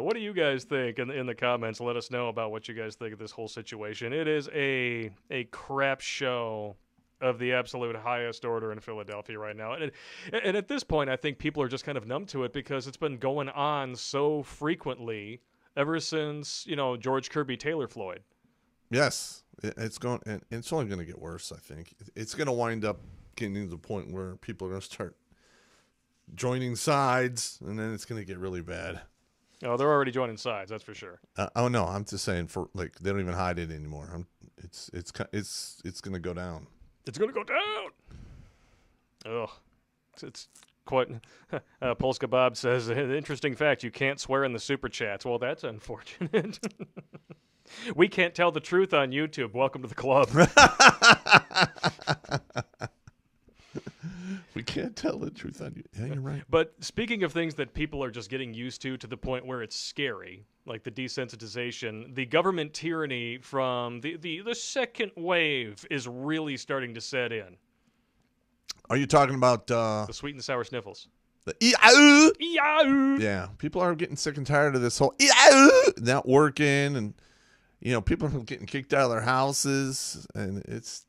What do you guys think? In the comments, let us know about what you guys think of this whole situation. It is a crap show of the absolute highest order in Philadelphia right now. And at this point, I think people are just kind of numb to it because it's been going on so frequently ever since, George Kirby Taylor Floyd. Yes. It's only going to get worse, I think. It's going to wind up getting to the point where people are going to start joining sides, and then it's going to get really bad. Oh, they're already joining sides, that's for sure. Oh no, I'm just saying they don't even hide it anymore. It's going to go down. It's going to go down. Ugh. It's quite... Polska Bob says, interesting fact, you can't swear in the super chats. Well, that's unfortunate. We can't tell the truth on YouTube. Welcome to the club. We can't tell the truth on you. Yeah, you're right. But speaking of things that people are just getting used to the point where it's scary, like the desensitization, the government tyranny from the second wave is really starting to set in. Are you talking about the sweet and sour sniffles? The ee-ah-oo? Ee-ah-oo. Yeah, people are getting sick and tired of this whole not working, and people are getting kicked out of their houses, and it's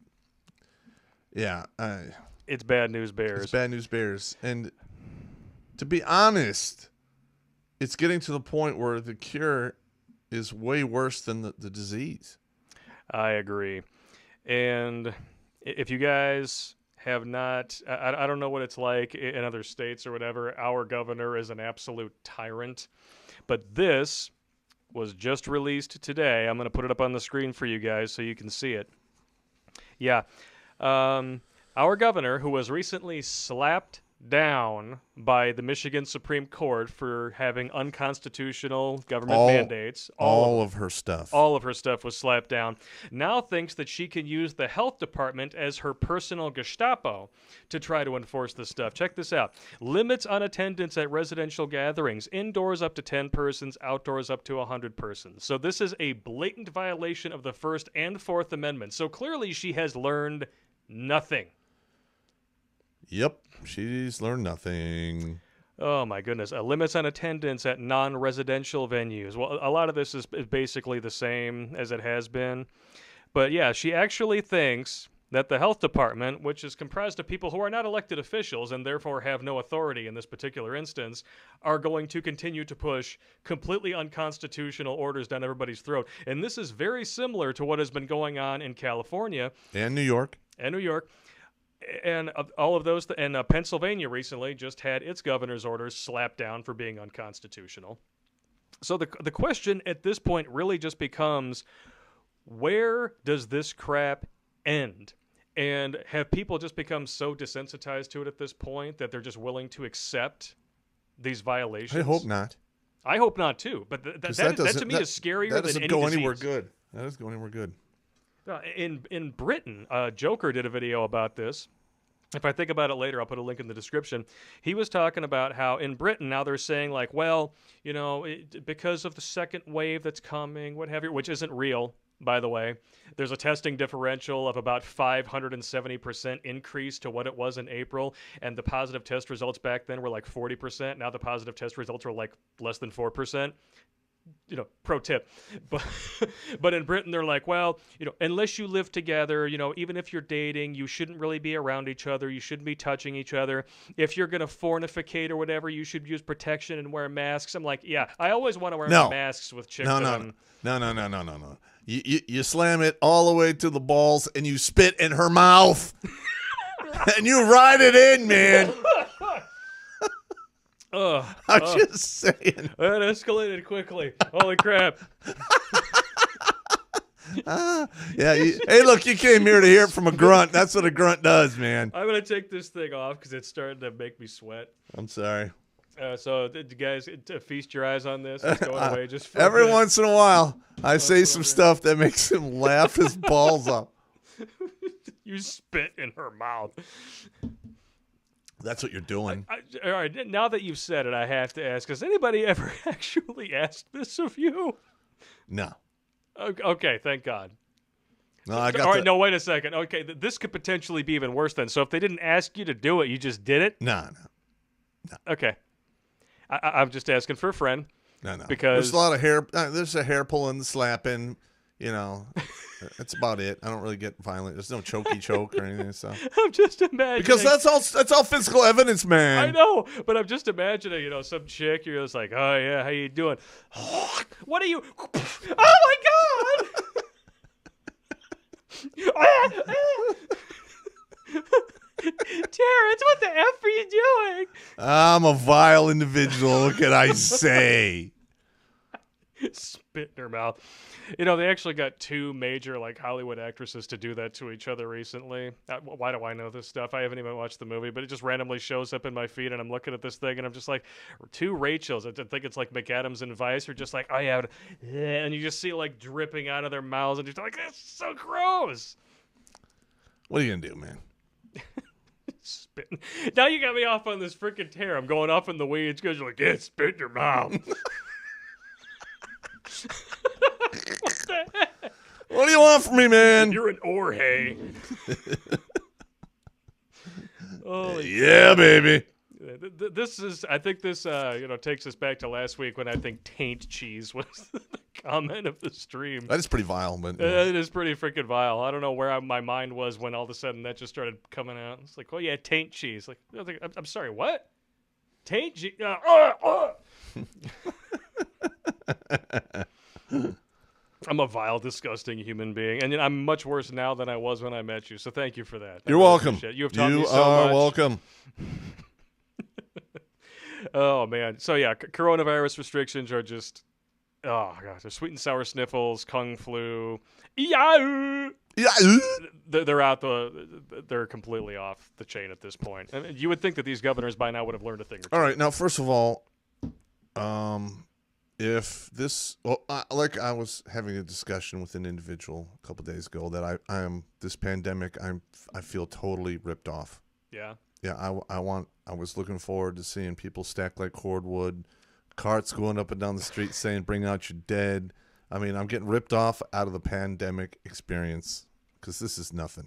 it's bad news bears. It's bad news bears. And to be honest, it's getting to the point where the cure is way worse than the disease. I agree. And if you guys have not, I don't know what it's like in other states or whatever, our governor is an absolute tyrant. But this was just released today. I'm going to put it up on the screen for you guys so you can see it. Yeah. Our governor, who was recently slapped down by the Michigan Supreme Court for having unconstitutional government mandates. All of her stuff. All of her stuff was slapped down. Now thinks that she can use the health department as her personal Gestapo to try to enforce this stuff. Check this out. Limits on attendance at residential gatherings. Indoors up to 10 persons, outdoors up to 100 persons. So this is a blatant violation of the First and Fourth Amendments. So clearly she has learned Nothing. Yep, she's learned nothing. Oh, my goodness. Limits on attendance at non-residential venues. Well, a lot of this is basically the same as it has been. But yeah, she actually thinks that the health department, which is comprised of people who are not elected officials and therefore have no authority in this particular instance, are going to continue to push completely unconstitutional orders down everybody's throat. And this is very similar to what has been going on in California. And New York. And New York. And all of those, and Pennsylvania recently just had its governor's orders slapped down for being unconstitutional. So the question at this point really just becomes, where does this crap end? And have people just become so desensitized to it at this point that they're just willing to accept these violations? I hope not. I hope not too. But that to me is scarier than any disease. That doesn't go anywhere good. That doesn't go anywhere good. In Britain, Joker did a video about this. If I think about it later, I'll put a link in the description. He was talking about how in Britain now they're saying like, well, you know, because of the second wave that's coming, what have you, which isn't real, by the way. There's a testing differential of about 570% increase to what it was in April, and the positive test results back then were like 40%. Now the positive test results are like less than 4%. You know, pro tip. But in Britain, they're like, well, you know, unless you live together, you know, even if you're dating, you shouldn't really be around each other. You shouldn't be touching each other. If you're going to fornificate or whatever, you should use protection and wear masks. I'm like, yeah, I always want to wear my masks with chicks. No. You slam it all the way to the balls and you spit in her mouth and you ride it in, man. I'm just saying. That escalated quickly. Holy crap. Yeah. Hey, look, you came here to hear it from a grunt. That's what a grunt does, man. I'm going to take this thing off because it's starting to make me sweat. I'm sorry. So, you guys, feast your eyes on this. It's going away just for every once in a while, I say some stuff that makes him laugh his balls up. You spit in her mouth. That's what you're doing. All right, now that you've said it, I have to ask, has anybody ever actually asked this of you? No. Okay, thank God. No, I got all right, no, wait a second. Okay, this could potentially be even worse then. So if they didn't ask you to do it, you just did it? No. Okay. I'm just asking for a friend. No. Because there's a lot of hair. There's a hair pulling, the slapping. You know, that's about it. I don't really get violent. There's no chokey choke or anything. So I'm just imagining, because that's all physical evidence, man. I know, but I'm just imagining, you know, some chick. You're just like, oh yeah, how you doing? What are you? Oh my God! Terrence, what the F are you doing? I'm a vile individual. What can I say? Spit in her mouth. You know, they actually got two major like Hollywood actresses to do that to each other recently. Why do I know this stuff? I haven't even watched the movie, but it just randomly shows up in my feed, and I'm looking at this thing, and I'm just like, two Rachels. I think it's like McAdams and Vice are just like, oh yeah, and you just see like dripping out of their mouths, and you're like, that's so gross. What are you gonna do, man? Spitting. Now you got me off on this freaking tear. I'm going off in the weeds because you're like, yeah, spit in your mouth. What the heck? What do you want from me, man? You're an Orhay. Yeah, baby. This is, I think this, takes us back to last week when I think taint cheese was the comment of the stream. That is pretty vile, but it is pretty freaking vile. I don't know where my mind was when all of a sudden that just started coming out. It's like, oh yeah, taint cheese. Like, I'm sorry, what? Taint cheese? I'm a vile, disgusting human being, and I'm much worse now than I was when I met you. So thank you for that. You're welcome. You have taught me so much. You are welcome. Oh man. So yeah, coronavirus restrictions are just, oh gosh, they're sweet and sour sniffles, kung flu. Yeah. They're out they're completely off the chain at this point. And you would think that these governors by now would have learned a thing or two. All right, now first of all, if this, like I was having a discussion with an individual a couple days ago that I am this pandemic, I feel totally ripped off. Yeah. Yeah, I was looking forward to seeing people stacked like cordwood, carts going up and down the street saying, "Bring out your dead." I mean, I'm getting ripped off out of the pandemic experience because this is nothing.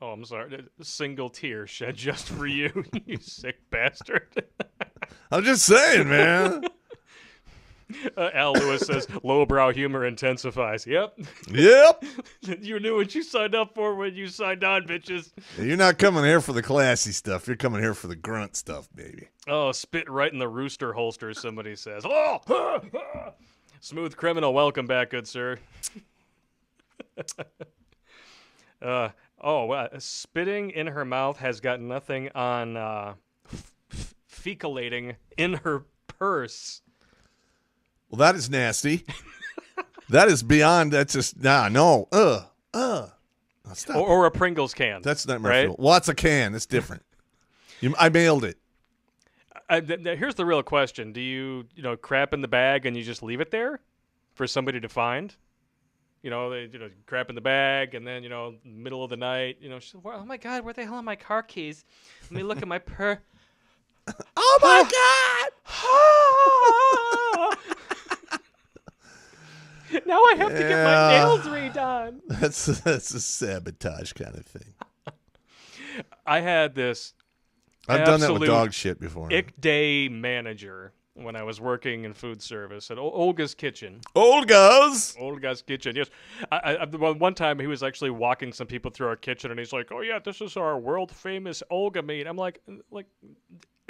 Oh, I'm sorry. A single tear shed just for you, you sick bastard. I'm just saying, man. Al Lewis says, lowbrow humor intensifies. Yep. Yep. You knew what you signed up for when you signed on, bitches. You're not coming here for the classy stuff. You're coming here for the grunt stuff, baby. Oh, spit right in the rooster holster, somebody says. Oh! Smooth criminal, welcome back, good sir. Spitting in her mouth has got nothing on fecalating in her purse. Well, that is nasty. That is beyond. That's just no. Stop. Or a Pringles can. That's not my right? fuel. Well, that's a can. It's different. I mailed it. Here's the real question: do you crap in the bag and you just leave it there for somebody to find? They crap in the bag, and then middle of the night, she's like, oh my God, where the hell are my car keys? Let me look at my Oh my God! Now I have to get my nails redone. That's a sabotage kind of thing. I had this. I've done that with dog shit before. Ick day manager when I was working in food service at Olga's Kitchen. Olga's Kitchen, yes. One time he was actually walking some people through our kitchen, and he's like, oh yeah, this is our world famous Olga meat. I'm like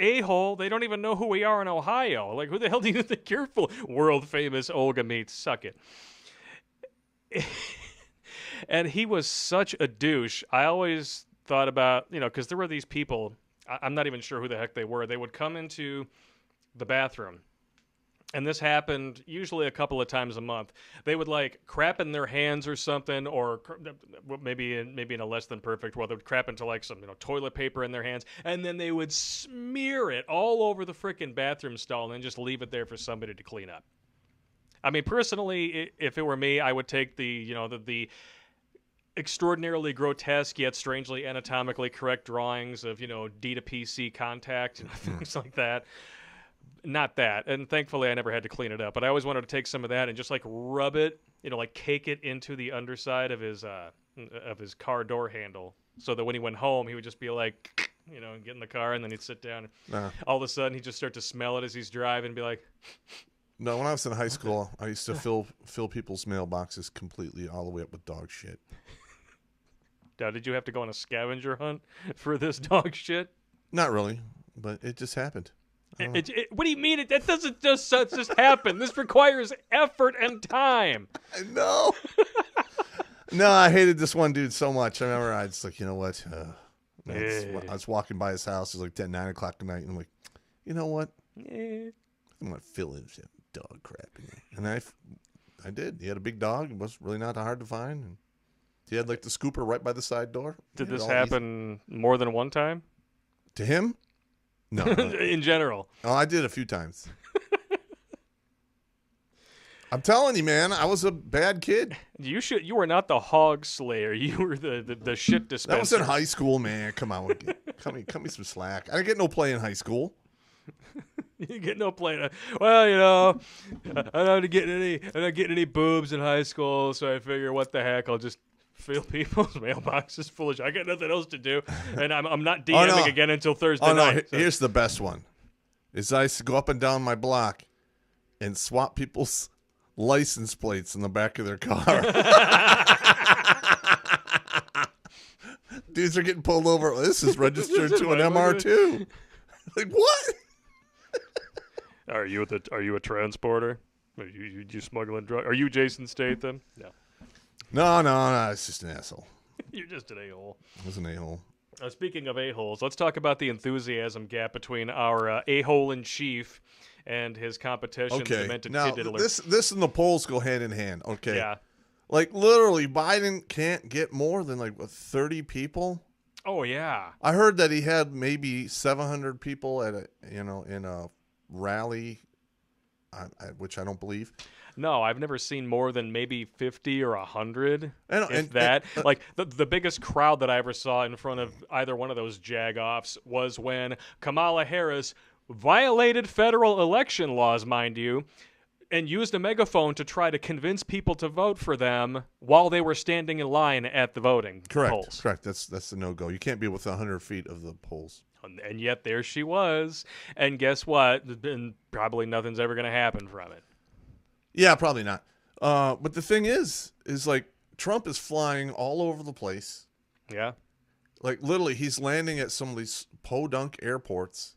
a-hole, they don't even know who we are in Ohio. Like, who the hell do you think you're for? World famous Olga meat, suck it. And he was such a douche. I always thought about, because there were these people, I'm not even sure who the heck they were. They would come into the bathroom, and this happened usually a couple of times a month. They would crap in their hands or something, or maybe in a less than perfect world, they would crap into some toilet paper in their hands, and then they would smear it all over the frickin' bathroom stall and then just leave it there for somebody to clean up. I mean, personally, if it were me, I would take the extraordinarily grotesque yet strangely anatomically correct drawings of D to PC contact and things like that. Not that, and thankfully I never had to clean it up, but I always wanted to take some of that and just rub it, cake it into the underside of his car door handle, so that when he went home he would just be get in the car, and then he'd sit down, and all of a sudden he'd just start to smell it as he's driving and be like. No, when I was in high school, I used to fill people's mailboxes completely all the way up with dog shit. Now, did you have to go on a scavenger hunt for this dog shit? Not really, but it just happened. What do you mean? That doesn't just happen. This requires effort and time. I know. No, I hated this one dude so much. I remember I was like, you know what? I was walking by his house. It was 9 o'clock at night. And I'm like, you know what? I'm going to fill in some dog crap in here. And I did. He had a big dog. It was really not hard to find. And he had the scooper right by the side door. Did this happen more than one time? To him? No. In general. Oh, I did a few times. I'm telling you, man, I was a bad kid. You were not the hog slayer. You were the shit dispenser. That was in high school, man. Come on, cut me some slack. I didn't get no play in high school. You get no play. Well, I'm not getting any boobs in high school, so I figure, what the heck? I'll just fill people's mailboxes full of shit. I got nothing else to do, and I'm not DMing again until Thursday night. So. Here's the best one: is I used to go up and down my block and swap people's license plates in the back of their car. Dudes are getting pulled over. This is registered to an MR2. Like, what? Are you a transporter? Are you smuggling drugs? Are you Jason Statham? No. No. It's just an asshole. You're just an a-hole. I was an a-hole. Speaking of a-holes, let's talk about the enthusiasm gap between our a-hole in chief and his competition, the demented kid diddler. This and the polls go hand in hand. Okay. Yeah. Literally, Biden can't get more than 30 people. Oh yeah. I heard that he had maybe 700 people at in a rally, which I don't believe. No, I've never seen more than maybe 50 or 100. The biggest crowd that I ever saw in front of either one of those jag-offs was when Kamala Harris violated federal election laws, mind you, and used a megaphone to try to convince people to vote for them while they were standing in line at the voting polls. Correct. That's the no-go. You can't be within 100 feet of the polls. And yet there she was. And guess what? And probably nothing's ever going to happen from it. Yeah, probably not. But the thing is like Trump is flying all over the place. Yeah. Like literally, he's landing at some of these podunk airports,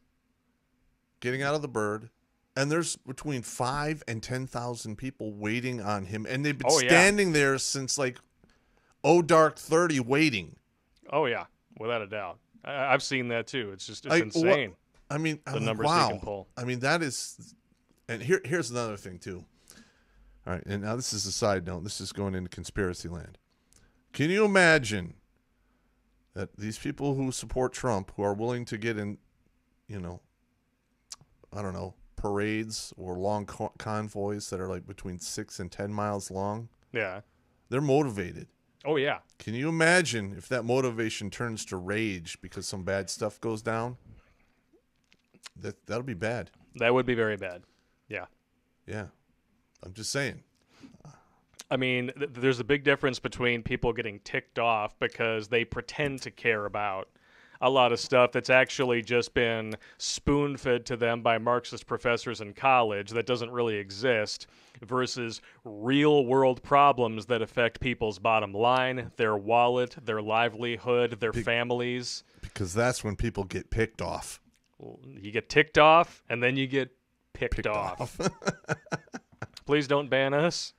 getting out of the bird, and there's between 5,000 and 10,000 people waiting on him, and they've been standing there since like dark 30 waiting. Oh yeah, without a doubt. I've seen that too. It's insane. The numbers he can pull. I mean, that is, and here's another thing too. All right, and now this is a side note. This is going into conspiracy land. Can you imagine that these people who support Trump, who are willing to get in, I don't know, parades or long convoys that are like between 6 and 10 miles long? Yeah. They're motivated. Oh, yeah. Can you imagine if that motivation turns to rage because some bad stuff goes down? That'll be bad. That would be very bad. Yeah. Yeah. I'm just saying. I mean, there's a big difference between people getting ticked off because they pretend to care about a lot of stuff that's actually just been spoon-fed to them by Marxist professors in college that doesn't really exist, versus real-world problems that affect people's bottom line, their wallet, their livelihood, their families. Because that's when people get picked off. You get ticked off, and then you get picked off. Please don't ban us.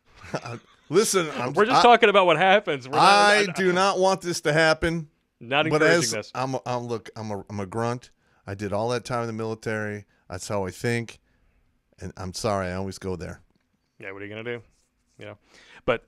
Listen, we're just talking about what happens. I do not want this to happen. Not encouraging this. I'm a grunt. I did all that time in the military. That's how I think. And I'm sorry, I always go there. Yeah, what are you gonna do? But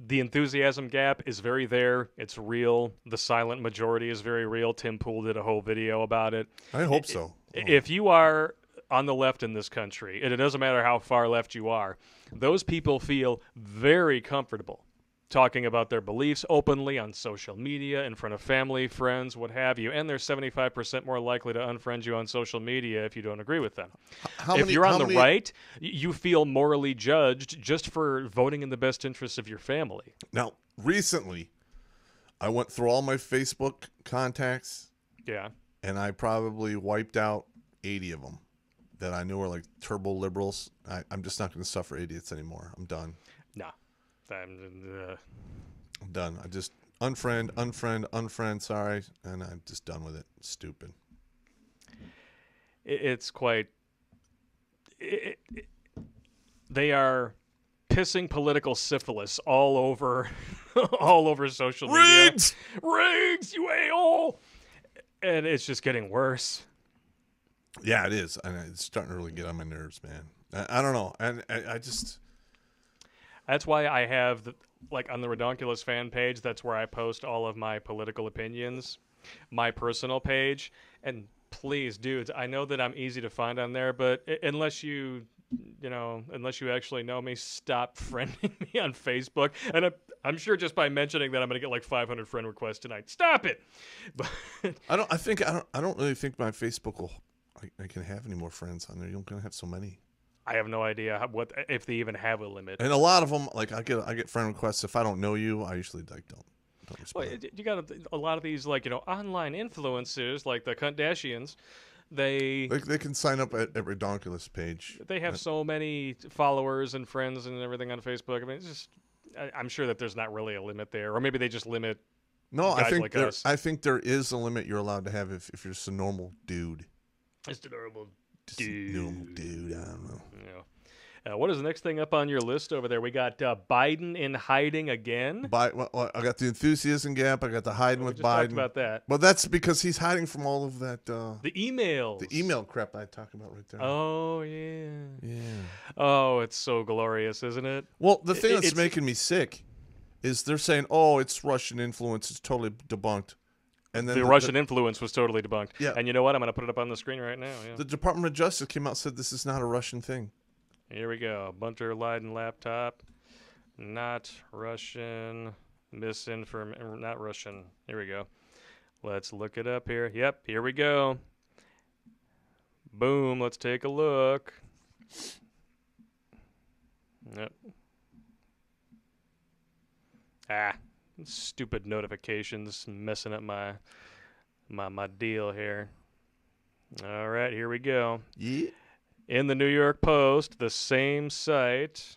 the enthusiasm gap is very there. It's real. The silent majority is very real. Tim Pool did a whole video about it. I hope so. If you are on the left in this country, and it doesn't matter how far left you are, those people feel very comfortable talking about their beliefs openly on social media, in front of family, friends, what have you, and they're 75% more likely to unfriend you on social media if you don't agree with them. If you're on the right, you feel morally judged just for voting in the best interests of your family. Now, recently, I went through all my Facebook contacts. Yeah. And I probably wiped out 80 of them that I knew were like turbo liberals. I'm just not going to suffer idiots anymore. I'm done. Nah. I'm done. I just unfriend, sorry, and I'm just done with it. Stupid. It's quite... they are pissing political syphilis all over social media. Riggs, you a-hole! And it's just getting worse. Yeah, it is. And it's starting to really get on my nerves, man. I don't know. And I just... That's why I have, on the Redonkulas fan page, that's where I post all of my political opinions, my personal page. And please, dudes, I know that I'm easy to find on there, but unless you actually know me, stop friending me on Facebook. And I'm sure just by mentioning that I'm going to get like 500 friend requests tonight. Stop it! But I don't really think my Facebook I can have any more friends on there. You're going to have so many. I have no idea if they even have a limit. And a lot of them, like I get friend requests. If I don't know you, I usually don't respond. Well, you got a lot of these online influencers like the Kardashians. They can sign up at Redonkulas page. They have so many followers and friends and everything on Facebook. I mean, it's just I'm sure that there's not really a limit there, or maybe they just limit. No, guys like us. I think there is a limit you're allowed to have if you're just a normal dude. Just a normal dude. I don't know. Yeah. What is the next thing up on your list over there? We got Biden in hiding again. I got the enthusiasm gap. I got the hiding with Biden. Talked about that. Well, that's because he's hiding from all of that. The emails. The email crap I talked about right there. Oh yeah. Yeah. Oh, it's so glorious, isn't it? Well, the thing that's making me sick is they're saying, "Oh, it's Russian influence. It's totally debunked." And then the Russian influence was totally debunked. Yeah. And you know what? I'm going to put it up on the screen right now. Yeah. The Department of Justice came out and said this is not a Russian thing. Here we go. Bunter Leiden laptop. Not Russian. Not Russian. Here we go. Let's look it up here. Yep, here we go. Boom. Let's take a look. Yep. Ah, stupid notifications messing up my deal here. All right, here we go. Yeah. In the New York Post, the same site,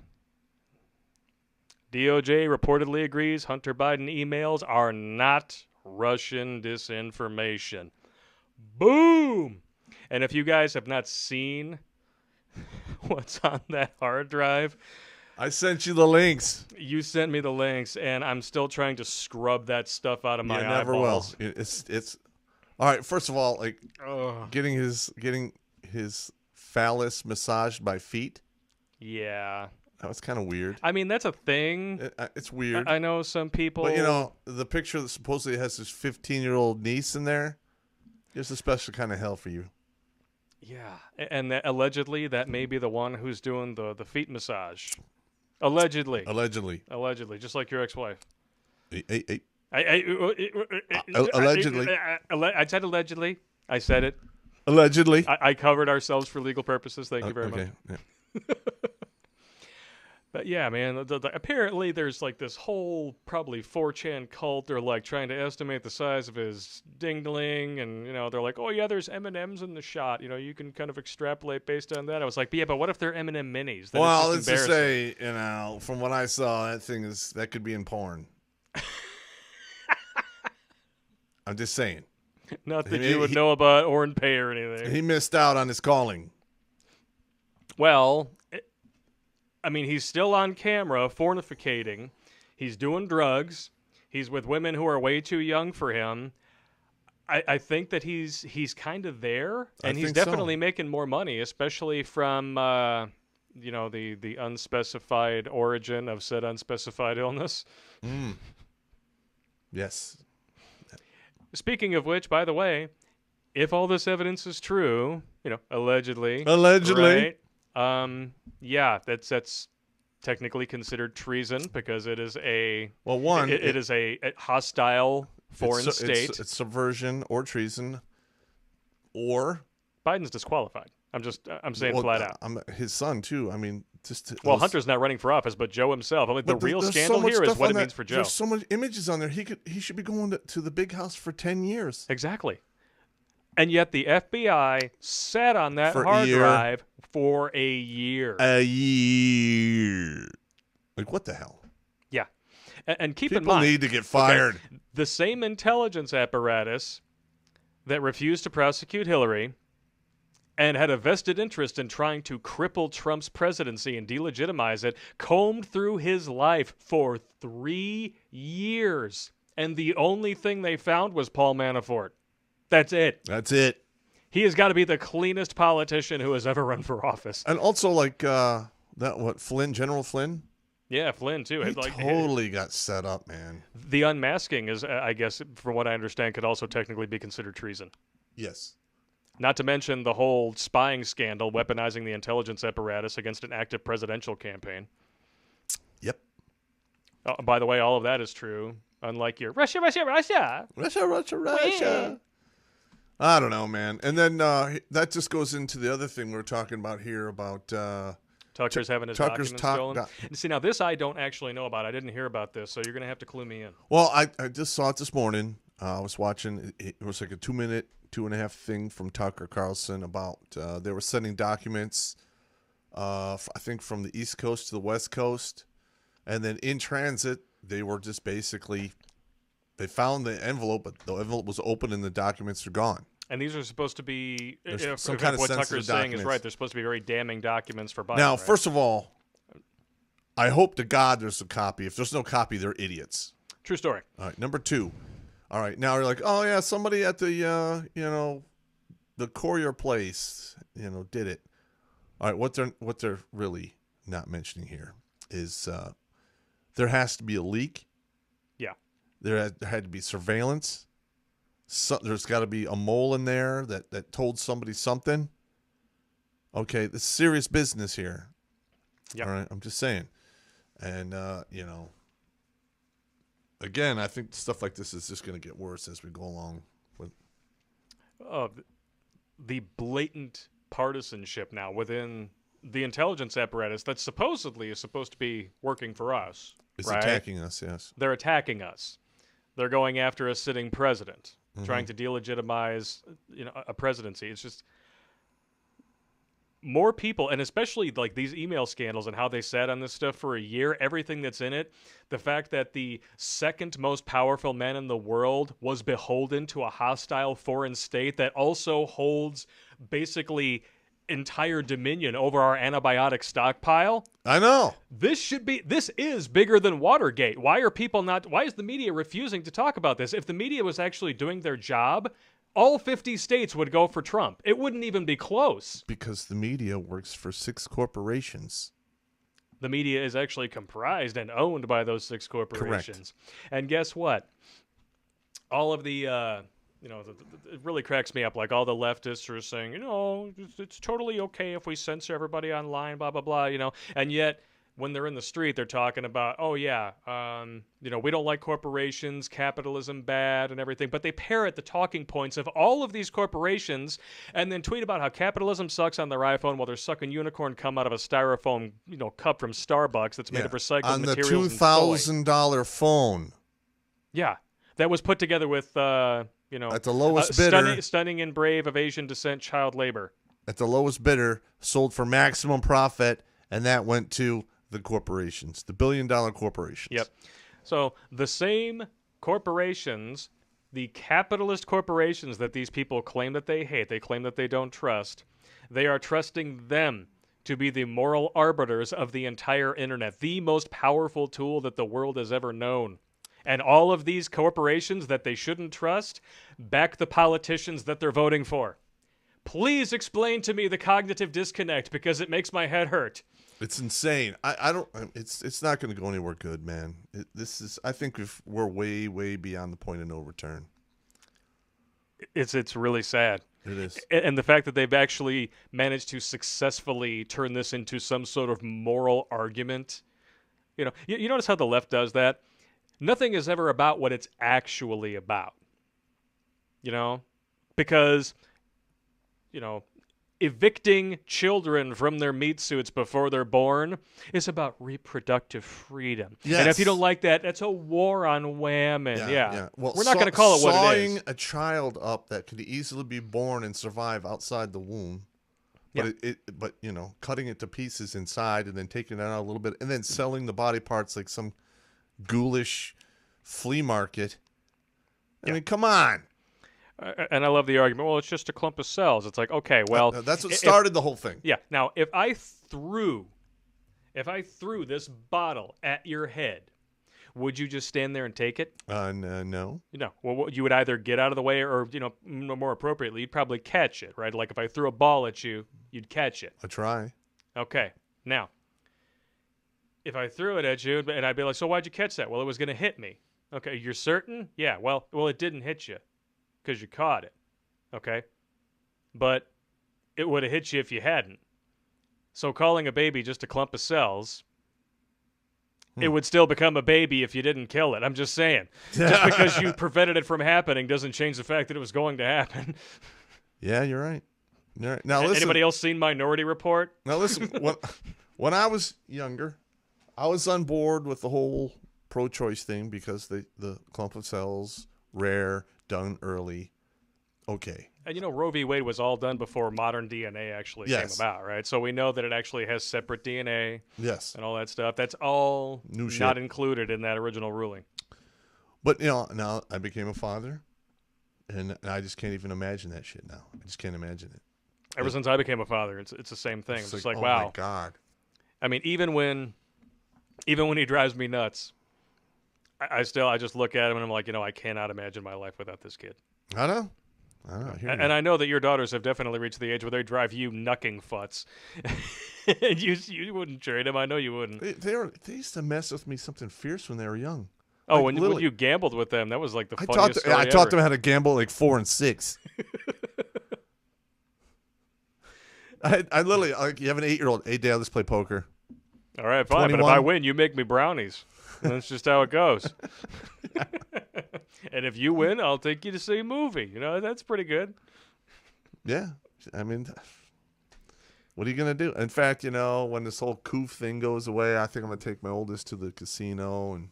DOJ reportedly agrees Hunter Biden emails are not Russian disinformation. Boom! And if you guys have not seen what's on that hard drive, I sent you the links. you sent me the links, and I'm still trying to scrub that stuff out of my never eyeballs. will. It's all right. First of all, like Ugh. getting his phallus massaged by feet. Yeah. That was kind of weird. I mean, that's a thing. It's weird. I know some people. But, you know, the picture that supposedly has his 15-year-old niece in there gives a special kind of hell for you. Yeah. And allegedly, that may be the one who's doing the feet massage. Allegedly. Allegedly. Just like your ex-wife. Hey. Allegedly. I said allegedly. I said it. Allegedly. I covered ourselves for legal purposes. Thank you very much. Yeah. But yeah, man, apparently there's like this whole probably 4chan cult. They're like trying to estimate the size of his ding-a-ling, and you know they're like, oh yeah, there's M&Ms in the shot. You know, you can kind of extrapolate based on that. I was like, yeah, but what if they're M&M minis? Then well, it's let's just say, you know, from what I saw, that could be in porn. I'm just saying. Not that you would know about or pay or anything. He missed out on his calling. Well, I mean, he's still on camera fornicating. He's doing drugs. He's with women who are way too young for him. I think that he's kind of there, and he's definitely making more money, especially from the unspecified origin of said unspecified illness. Yes. Speaking of which, by the way, if all this evidence is true, allegedly, right? Yeah, that's technically considered treason because it is it is a hostile foreign state. It's subversion or treason, or Biden's disqualified. I'm saying flat out. His son too. I mean, Hunter's not running for office, but Joe himself. I mean, the real scandal here is what it means for Joe. There's so much images on there. He should be going to the big house for 10 years. Exactly. And yet the FBI sat on that hard drive for a year. A year. Like, what the hell? Yeah. And keep in mind. People need to get fired. Okay, the same intelligence apparatus that refused to prosecute Hillary and had a vested interest in trying to cripple Trump's presidency and delegitimize it combed through his life for 3 years. And the only thing they found was Paul Manafort. That's it. He has got to be the cleanest politician who has ever run for office. And also, like, General Flynn? Yeah, Flynn, too. He totally got set up, man. The unmasking is, I guess, from what I understand, could also technically be considered treason. Yes. Not to mention the whole spying scandal, weaponizing the intelligence apparatus against an active presidential campaign. Yep. By the way, all of that is true. Unlike your Russia. I don't know, man. And then that just goes into the other thing we're talking about here about Tucker's having his documents stolen. See, now this I don't actually know about. I didn't hear about this, so you're going to have to clue me in. Well, I just saw it this morning. I was watching. It was like a 2.5 thing from Tucker Carlson about they were sending documents, I think from the East Coast to the West Coast. And then in transit, they were just basically, they found the envelope, but the envelope was open and the documents are gone. And these are supposed to be, some kind of what sensitive Tucker's saying is right, they're supposed to be very damning documents for Biden. Now, right? First of all, I hope to God there's a copy. If there's no copy, they're idiots. True story. All right, number 2. All right, now you're like, oh yeah, somebody at the the courier place, did it. All right, what they're really not mentioning here is there has to be a leak. Yeah. There had to be surveillance. There's got to be a mole in there that told somebody something. Okay, this is serious business here. Yeah. All right, I'm just saying. And, again, I think stuff like this is just going to get worse as we go along. The blatant partisanship now within the intelligence apparatus that supposedly is supposed to be working for us. It's right? attacking us, yes. They're attacking us. They're going after a sitting president, trying to delegitimize, a presidency. It's just more people, and especially like these email scandals and how they sat on this stuff for a year, everything that's in it, the fact that the second most powerful man in the world was beholden to a hostile foreign state that also holds basically entire dominion over our antibiotic stockpile. I know. This is bigger than Watergate. Why is the media refusing to talk about this? If the media was actually doing their job, all 50 states would go for Trump. It wouldn't even be close. Because the media works for 6 corporations. The media is actually comprised and owned by those 6 corporations. Correct. And guess what? All of the, it really cracks me up. Like all the leftists are saying, it's totally okay if we censor everybody online, blah, blah, blah, And yet, when they're in the street, they're talking about, we don't like corporations, capitalism bad and everything. But they parrot the talking points of all of these corporations and then tweet about how capitalism sucks on their iPhone while they're sucking unicorn cum out of a styrofoam, cup from Starbucks that's made of recycled materials. On the $2,000 phone. Yeah. That was put together with, at the lowest bidder. Stunning and brave of Asian descent child labor. At the lowest bidder, sold for maximum profit, and that went to the corporations, the billion-dollar corporations. Yep. So the same corporations, the capitalist corporations that these people claim that they hate, they claim that they don't trust, they are trusting them to be the moral arbiters of the entire internet, the most powerful tool that the world has ever known. And all of these corporations that they shouldn't trust back the politicians that they're voting for. Please explain to me the cognitive disconnect because it makes my head hurt. It's insane. I don't. It's not going to go anywhere good, man. I think we're way, way beyond the point of no return. It's really sad. It is. And the fact that they've actually managed to successfully turn this into some sort of moral argument. You notice how the left does that? Nothing is ever about what it's actually about. Because, evicting children from their meat suits before they're born is about reproductive freedom. Yes. And if you don't like that, that's a war on women. Yeah. Well, we're not going to call it what it is. Sawing a child up that could easily be born and survive outside the womb, but cutting it to pieces inside and then taking it out a little bit and then selling the body parts like some ghoulish flea market. I mean, come on. And I love the argument, well, it's just a clump of cells. It's like, okay, well... that's what started the whole thing. Yeah. Now, if I threw this bottle at your head, would you just stand there and take it? No. Well, you would either get out of the way or, more appropriately, you'd probably catch it, right? Like if I threw a ball at you, you'd catch it. I try. Okay. Now, if I threw it at you and I'd be like, so why'd you catch that? Well, it was going to hit me. Okay, you're certain? Yeah, well, it didn't hit you. Because you caught it, okay? But it would have hit you if you hadn't. So calling a baby just a clump of cells, it would still become a baby if you didn't kill it. I'm just saying. Just because you prevented it from happening doesn't change the fact that it was going to happen. Yeah, you're right. You're right. Now, listen. Anybody else seen Minority Report? Now, listen. When I was younger, I was on board with the whole pro-choice thing because the clump of cells, rare, done early. Okay. And Roe v. Wade was all done before modern DNA actually came about, right? So we know that it actually has separate DNA. Yes. And all that stuff. That's all not included in that original ruling. But, now I became a father, and I just can't even imagine that shit now. I just can't imagine it. Ever since I became a father, it's the same thing. It's just like, oh wow. My God. I mean, even when he drives me nuts, I just look at him and I'm like, I cannot imagine my life without this kid. I know. And I know that your daughters have definitely reached the age where they drive you knucking futs. And you wouldn't trade them. I know you wouldn't. They used to mess with me something fierce when they were young. Oh, when you gambled with them, that was like the funniest story I taught them how to gamble like 4 and 6. I literally, you have an 8-year-old. Hey, Dad, let's play poker. All right, fine. 21. But if I win, you make me brownies. That's just how it goes. And if you win, I'll take you to see a movie. That's pretty good. Yeah. I mean, What are you going to do? In fact, when this whole coof thing goes away, I think I'm going to take my oldest to the casino and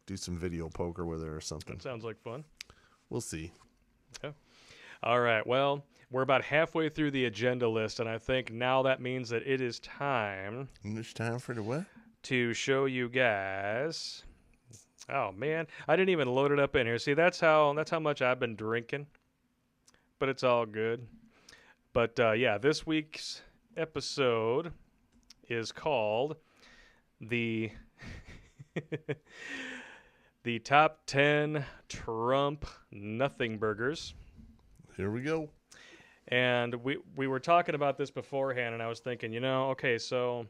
do some video poker with her or something. That sounds like fun. We'll see. Okay. All right. Well, we're about halfway through the agenda list, and I think now that means that it is time. It's time for the what? To show you guys. Oh man, I didn't even load it up in here. See, that's how much I've been drinking. But it's all good. But yeah, this week's episode is called the the top 10 Trump nothing burgers. Here we go. And we were talking about this beforehand, and I was thinking, okay, so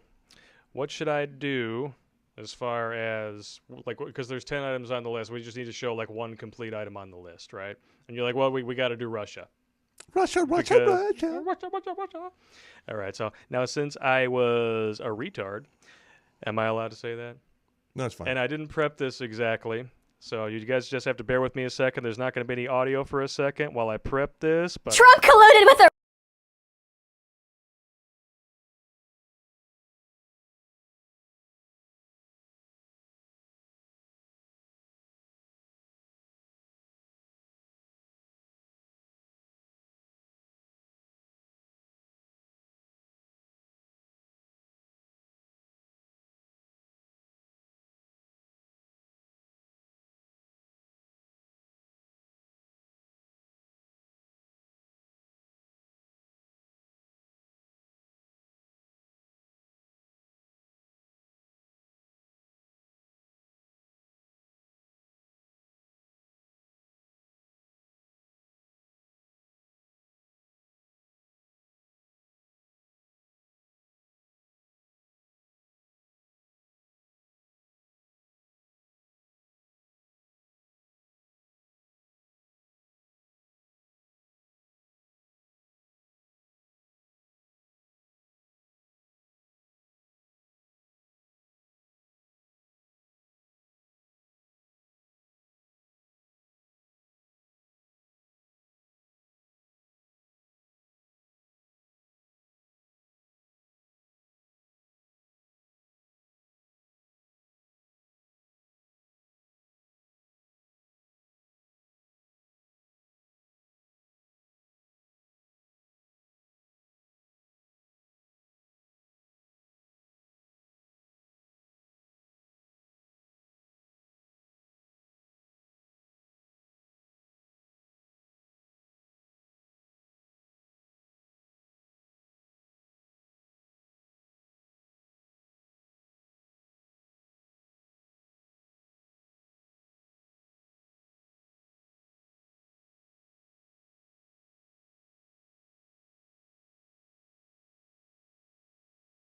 what should I do as far as, like, because there's 10 items on the list. We just need to show, like, one complete item on the list, right? And you're like, well, we got to do Russia. Russia. All right, so now since I was a retard, am I allowed to say that? No, it's fine. And I didn't prep this exactly. So you guys just have to bear with me a second. There's not going to be any audio for a second while I prep this. But Trump colluded with a...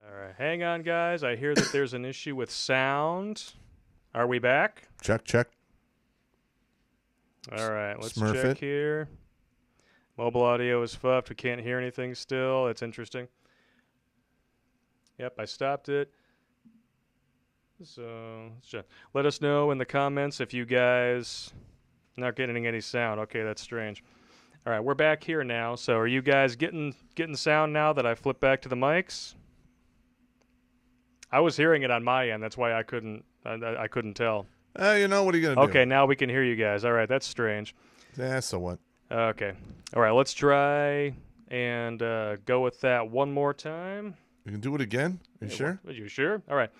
all right, hang on, guys. I hear that there's an issue with sound. Are we back? Check. All right, let's Smurf check it. here. Mobile audio is fucked. We can't hear anything still. That's interesting. Yep, I stopped it. So let's check. Let us know in the comments if you guys not getting any sound. Okay, that's strange. All right, we're back here now. So are you guys getting sound now that I flip back to the mics? I was hearing it on my end. That's why I couldn't tell. What are you going to do? Okay, now we can hear you guys. All right, that's strange. Yeah, so what? Okay. All right, let's try and go with that one more time. You can do it again? Are you sure? Are you sure? All right.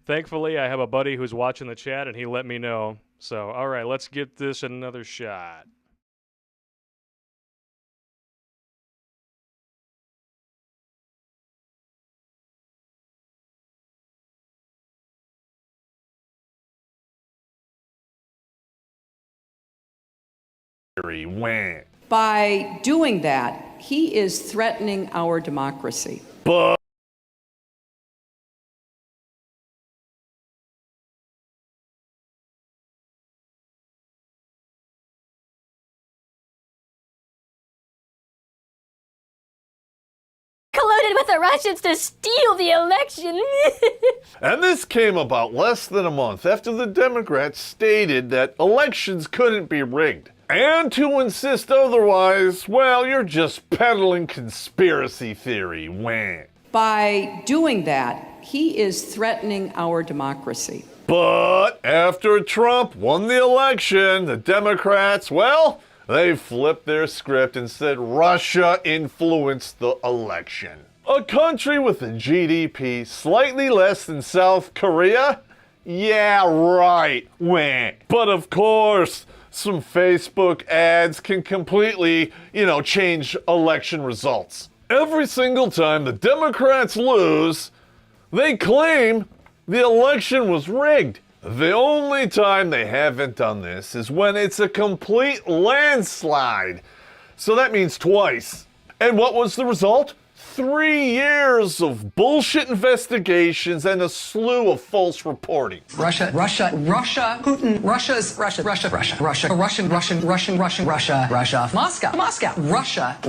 Thankfully, I have a buddy who's watching the chat, and he let me know. So, all right, let's get this another shot. By doing that, he is threatening our democracy. Colluded with the Russians to steal the election. And this came about less than a month after the Democrats stated that elections couldn't be rigged. And to insist otherwise, well, you're just peddling conspiracy theory. Wah. By doing that, he is threatening our democracy. But after Trump won the election, the Democrats, well, they flipped their script and said Russia influenced the election. A country with a GDP slightly less than South Korea? Yeah, right. Wah. But of course, some Facebook ads can completely, change election results. Every single time the Democrats lose, they claim the election was rigged. The only time they haven't done this is when it's a complete landslide. So that means twice. And what was the result? 3 years of bullshit investigations and a slew of false reporting. Russia, Putin, Russian, Moscow,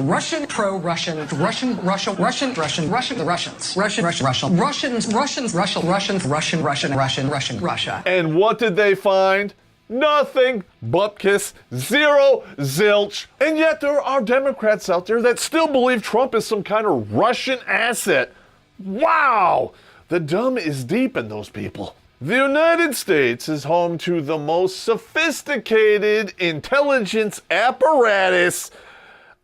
Russian, pro-Russian, the Russians, Russia. And what did they find? Nothing. Bupkis. Zero. Zilch. And yet there are Democrats out there that still believe Trump is some kind of Russian asset. Wow! The dumb is deep in those people. The United States is home to the most sophisticated intelligence apparatus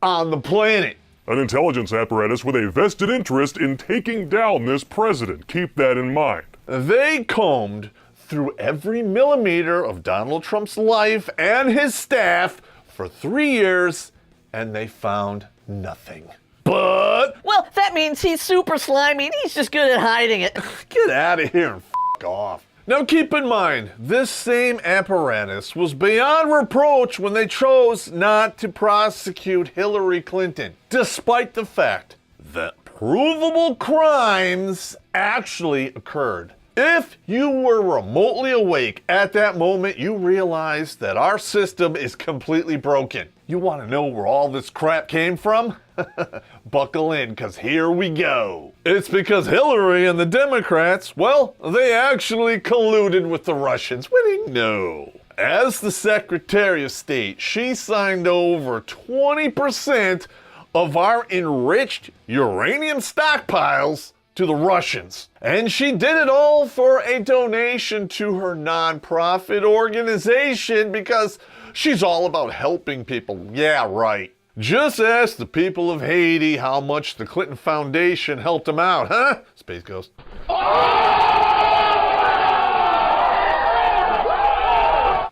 on the planet. An intelligence apparatus with a vested interest in taking down this president. Keep that in mind. They combed through every millimeter of Donald Trump's life and his staff for 3 years, and they found nothing. But Well, that means he's super slimy and he's just good at hiding it. get out of here and f*** off. Now keep in mind, this same apparatus was beyond reproach when they chose not to prosecute Hillary Clinton, despite the fact that provable crimes actually occurred. If you were remotely awake at that moment, you realized that our system is completely broken. You want to know where all this crap came from? Buckle in, because here we go. It's because Hillary and the Democrats, well, they actually colluded with the Russians. We didn't know. As the Secretary of State, she signed over 20% of our enriched uranium stockpiles to the Russians. And she did it all for a donation to her nonprofit organization because she's all about helping people. Yeah, right. Just ask the people of Haiti how much the Clinton Foundation helped them out, huh? Space Ghost.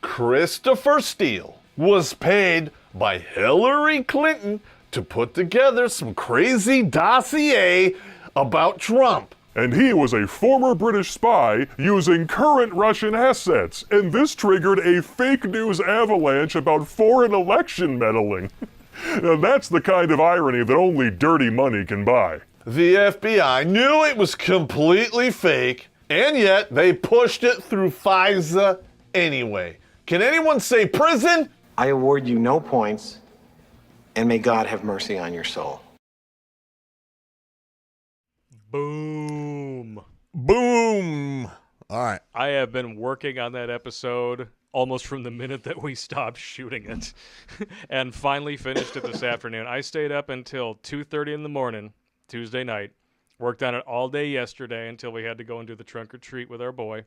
Christopher Steele was paid by Hillary Clinton to put together some crazy dossier about Trump. And he was a former British spy using current Russian assets. And this triggered a fake news avalanche about foreign election meddling. Now that's the kind of irony that only dirty money can buy. The FBI knew it was completely fake, and yet they pushed it through FISA anyway. Can anyone say prison? I award you no points, and may God have mercy on your soul. Boom. Boom. All right. I have been working on that episode almost from the minute that we stopped shooting it and finally finished it this afternoon. I stayed up until 2:30 in the morning, Tuesday night, worked on it all day yesterday until we had to go and do the trunk or treat with our boy.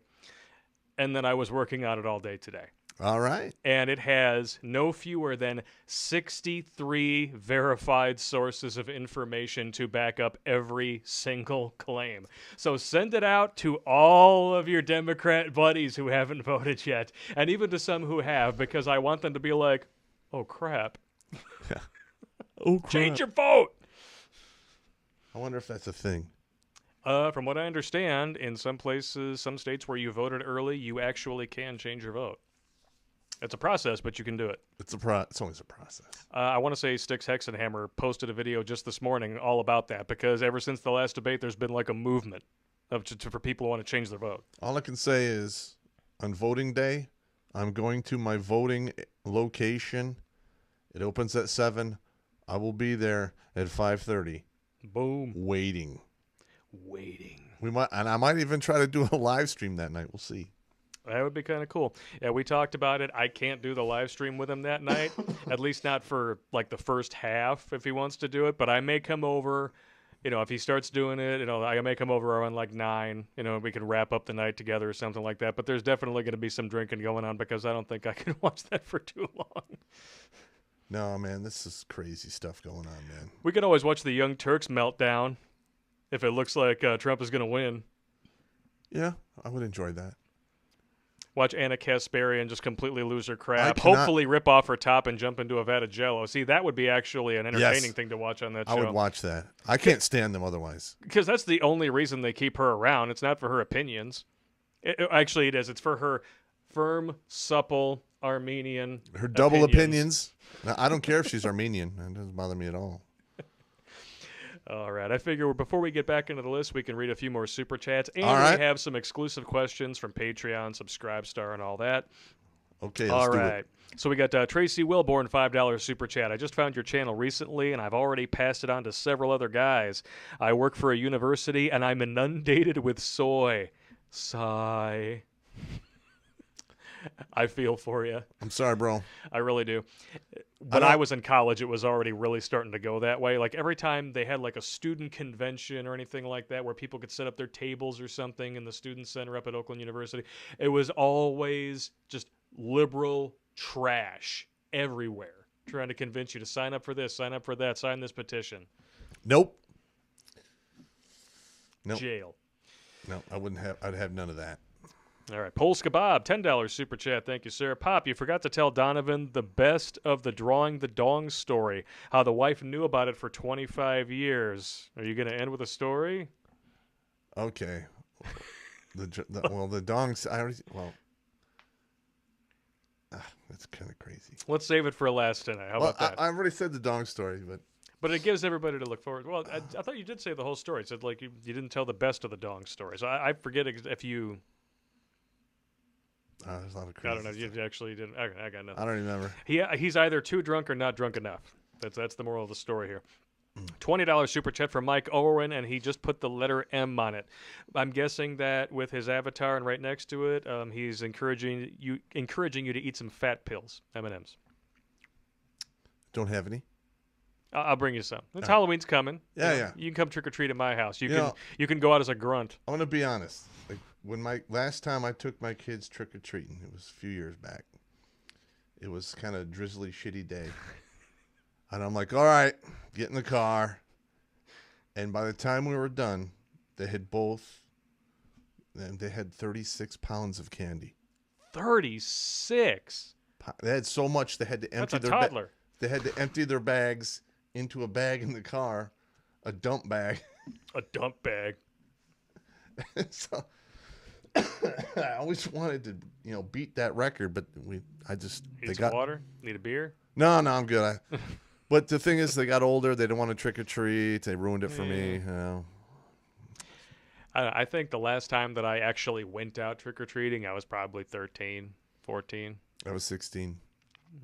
And then I was working on it all day today. All right. And it has no fewer than 63 verified sources of information to back up every single claim. So send it out to all of your Democrat buddies who haven't voted yet, and even to some who have, because I want them to be like, oh, crap. Oh, crap. Change your vote. I wonder if that's a thing. From what I understand, in some places, some states where you voted early, you actually can change your vote. It's a process, but you can do it. It's always a process. I want to say Styx Hexenhammer posted a video just this morning all about that, because ever since the last debate, there's been like a movement for people who want to change their vote. All I can say is, on voting day, I'm going to my voting location. It opens at 7. I will be there at 5:30. Boom. Waiting. Waiting. I might even try to do a live stream that night. We'll see. That would be kind of cool. Yeah, we talked about it. I can't do the live stream with him that night, at least not for like the first half if he wants to do it. But I may come over, if he starts doing it, I may come over around like 9, we can wrap up the night together or something like that. But there's definitely going to be some drinking going on because I don't think I can watch that for too long. No, man, this is crazy stuff going on, man. We could always watch the Young Turks meltdown if it looks like Trump is going to win. Yeah, I would enjoy that. Watch Anna Kasparian just completely lose her crap. Hopefully rip off her top and jump into a vat of Jell-O. See, that would be actually an entertaining thing to watch on that show. I would watch that. I can't stand them otherwise. Because that's the only reason they keep her around. It's not for her opinions. Actually, it is. It's for her firm, supple, Armenian Her double opinions. Now, I don't care if she's Armenian. That doesn't bother me at all. All right. I figure before we get back into the list, we can read a few more super chats. And we have some exclusive questions from Patreon, Subscribestar, and all that. Okay, all let's do right. it. So we got Tracy Wilborn, $5 super chat. I just found your channel recently, and I've already passed it on to several other guys. I work for a university, and I'm inundated with soy. Sigh. I feel for you. I'm sorry, bro. I really do. When I was in college, it was already really starting to go that way. Like every time they had like a student convention or anything like that where people could set up their tables or something in the student center up at Oakland University, it was always just liberal trash everywhere trying to convince you to sign up for this, sign up for that, sign this petition. Nope. Jail. No, I'd have none of that. All right. Polska Bob, $10 super chat. Thank you, sir. Pop, you forgot to tell Donovan the best of the drawing the dong story, how the wife knew about it for 25 years. Are you going to end with a story? Okay. The dongs, that's kind of crazy. Let's save it for last tonight. How about that? I already said the dong story, but it gives everybody to look forward. Well, I thought you did say the whole story. It said like you didn't tell the best of the dong story. So I forget if you... there's a lot of crazy I don't know. You actually didn't. Okay, I got nothing. I don't remember. He's either too drunk or not drunk enough. That's the moral of the story here. $20 super chat from Mike Owen, and he just put the letter M on it. I'm guessing that with his avatar and right next to it, he's encouraging you to eat some fat pills, M&Ms. Don't have any. I'll bring you some. Halloween's coming. Yeah. You can come trick or treat at my house. You can go out as a grunt. I'm gonna be honest. Like when last time I took my kids trick or treating, it was a few years back. It was kind of a drizzly, shitty day, and I'm like, all right, get in the car. And by the time we were done, they had 36 pounds of candy. 36. They had so much they had to empty That's a toddler. They had to empty their bags into a bag in the car, a dump bag. A dump bag. So I always wanted to, beat that record, but Need some water? Need a beer? No, I'm good. But the thing is, they got older. They didn't want to trick or treat. They ruined it for me. I think the last time that I actually went out trick or treating, I was probably 13, 14. I was 16.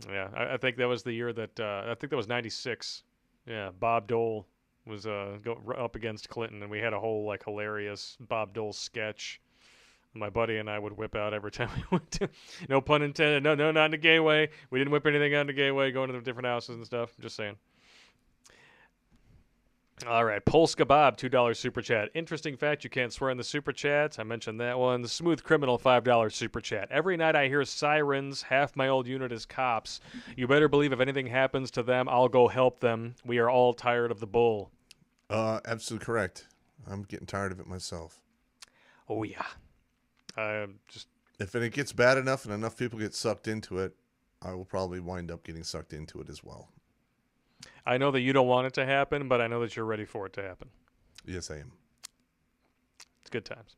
Yeah, I think that was the year that I think that was 96. Yeah, Bob Dole was up against Clinton, and we had a whole hilarious Bob Dole sketch. My buddy and I would whip out every time we went to. No pun intended. No, not in the gay way. We didn't whip anything out in the gay way, going to the different houses and stuff. Just saying. All right, Polska Bob, $2 super chat. Interesting fact, you can't swear in the super chats. I mentioned that one. The Smooth Criminal, $5 super chat. Every night I hear sirens. Half my old unit is cops. You better believe if anything happens to them, I'll go help them. We are all tired of the bull. Absolutely correct. I'm getting tired of it myself. Oh, yeah. If it gets bad enough and enough people get sucked into it, I will probably wind up getting sucked into it as well. I know that you don't want it to happen, but I know that you're ready for it to happen. Yes, I am. It's good times.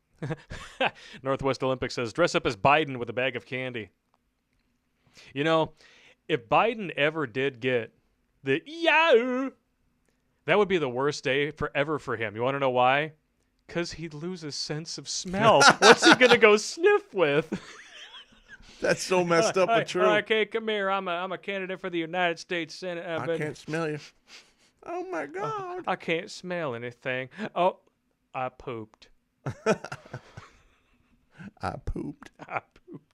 Northwest Olympic says, dress up as Biden with a bag of candy. If Biden ever did get the Yahoo, that would be the worst day forever for him. You want to know why? Because he'd lose his sense of smell. What's he going to go sniff with? That's so messed up but true. Okay, come here. I'm a candidate for the United States Senate. I can't smell you. Oh, my God. I can't smell anything. Oh, I pooped. I pooped. I pooped.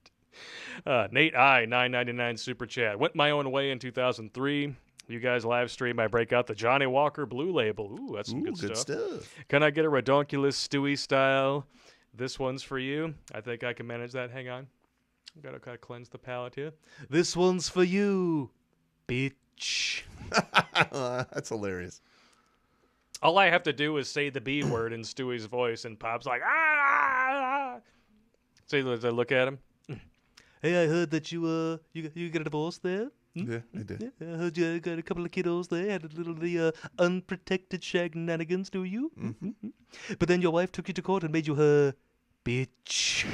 Nate I, 9.99 super chat. Went my own way in 2003. You guys live stream. I break out the Johnny Walker Blue Label. Ooh, that's some good stuff. Can I get a Redonkulas Stewie style? This one's for you. I think I can manage that. Hang on. I've got to kind of cleanse the palate here. This one's for you, bitch. That's hilarious. All I have to do is say the B word in Stewie's voice, and Pop's like, ah. So I look at him. Hey, I heard that you got a divorce there. Yeah, I did. Yeah, I heard you got a couple of kiddos there. Had a little unprotected shenanigans, do you? Mm-hmm. But then your wife took you to court and made you her bitch.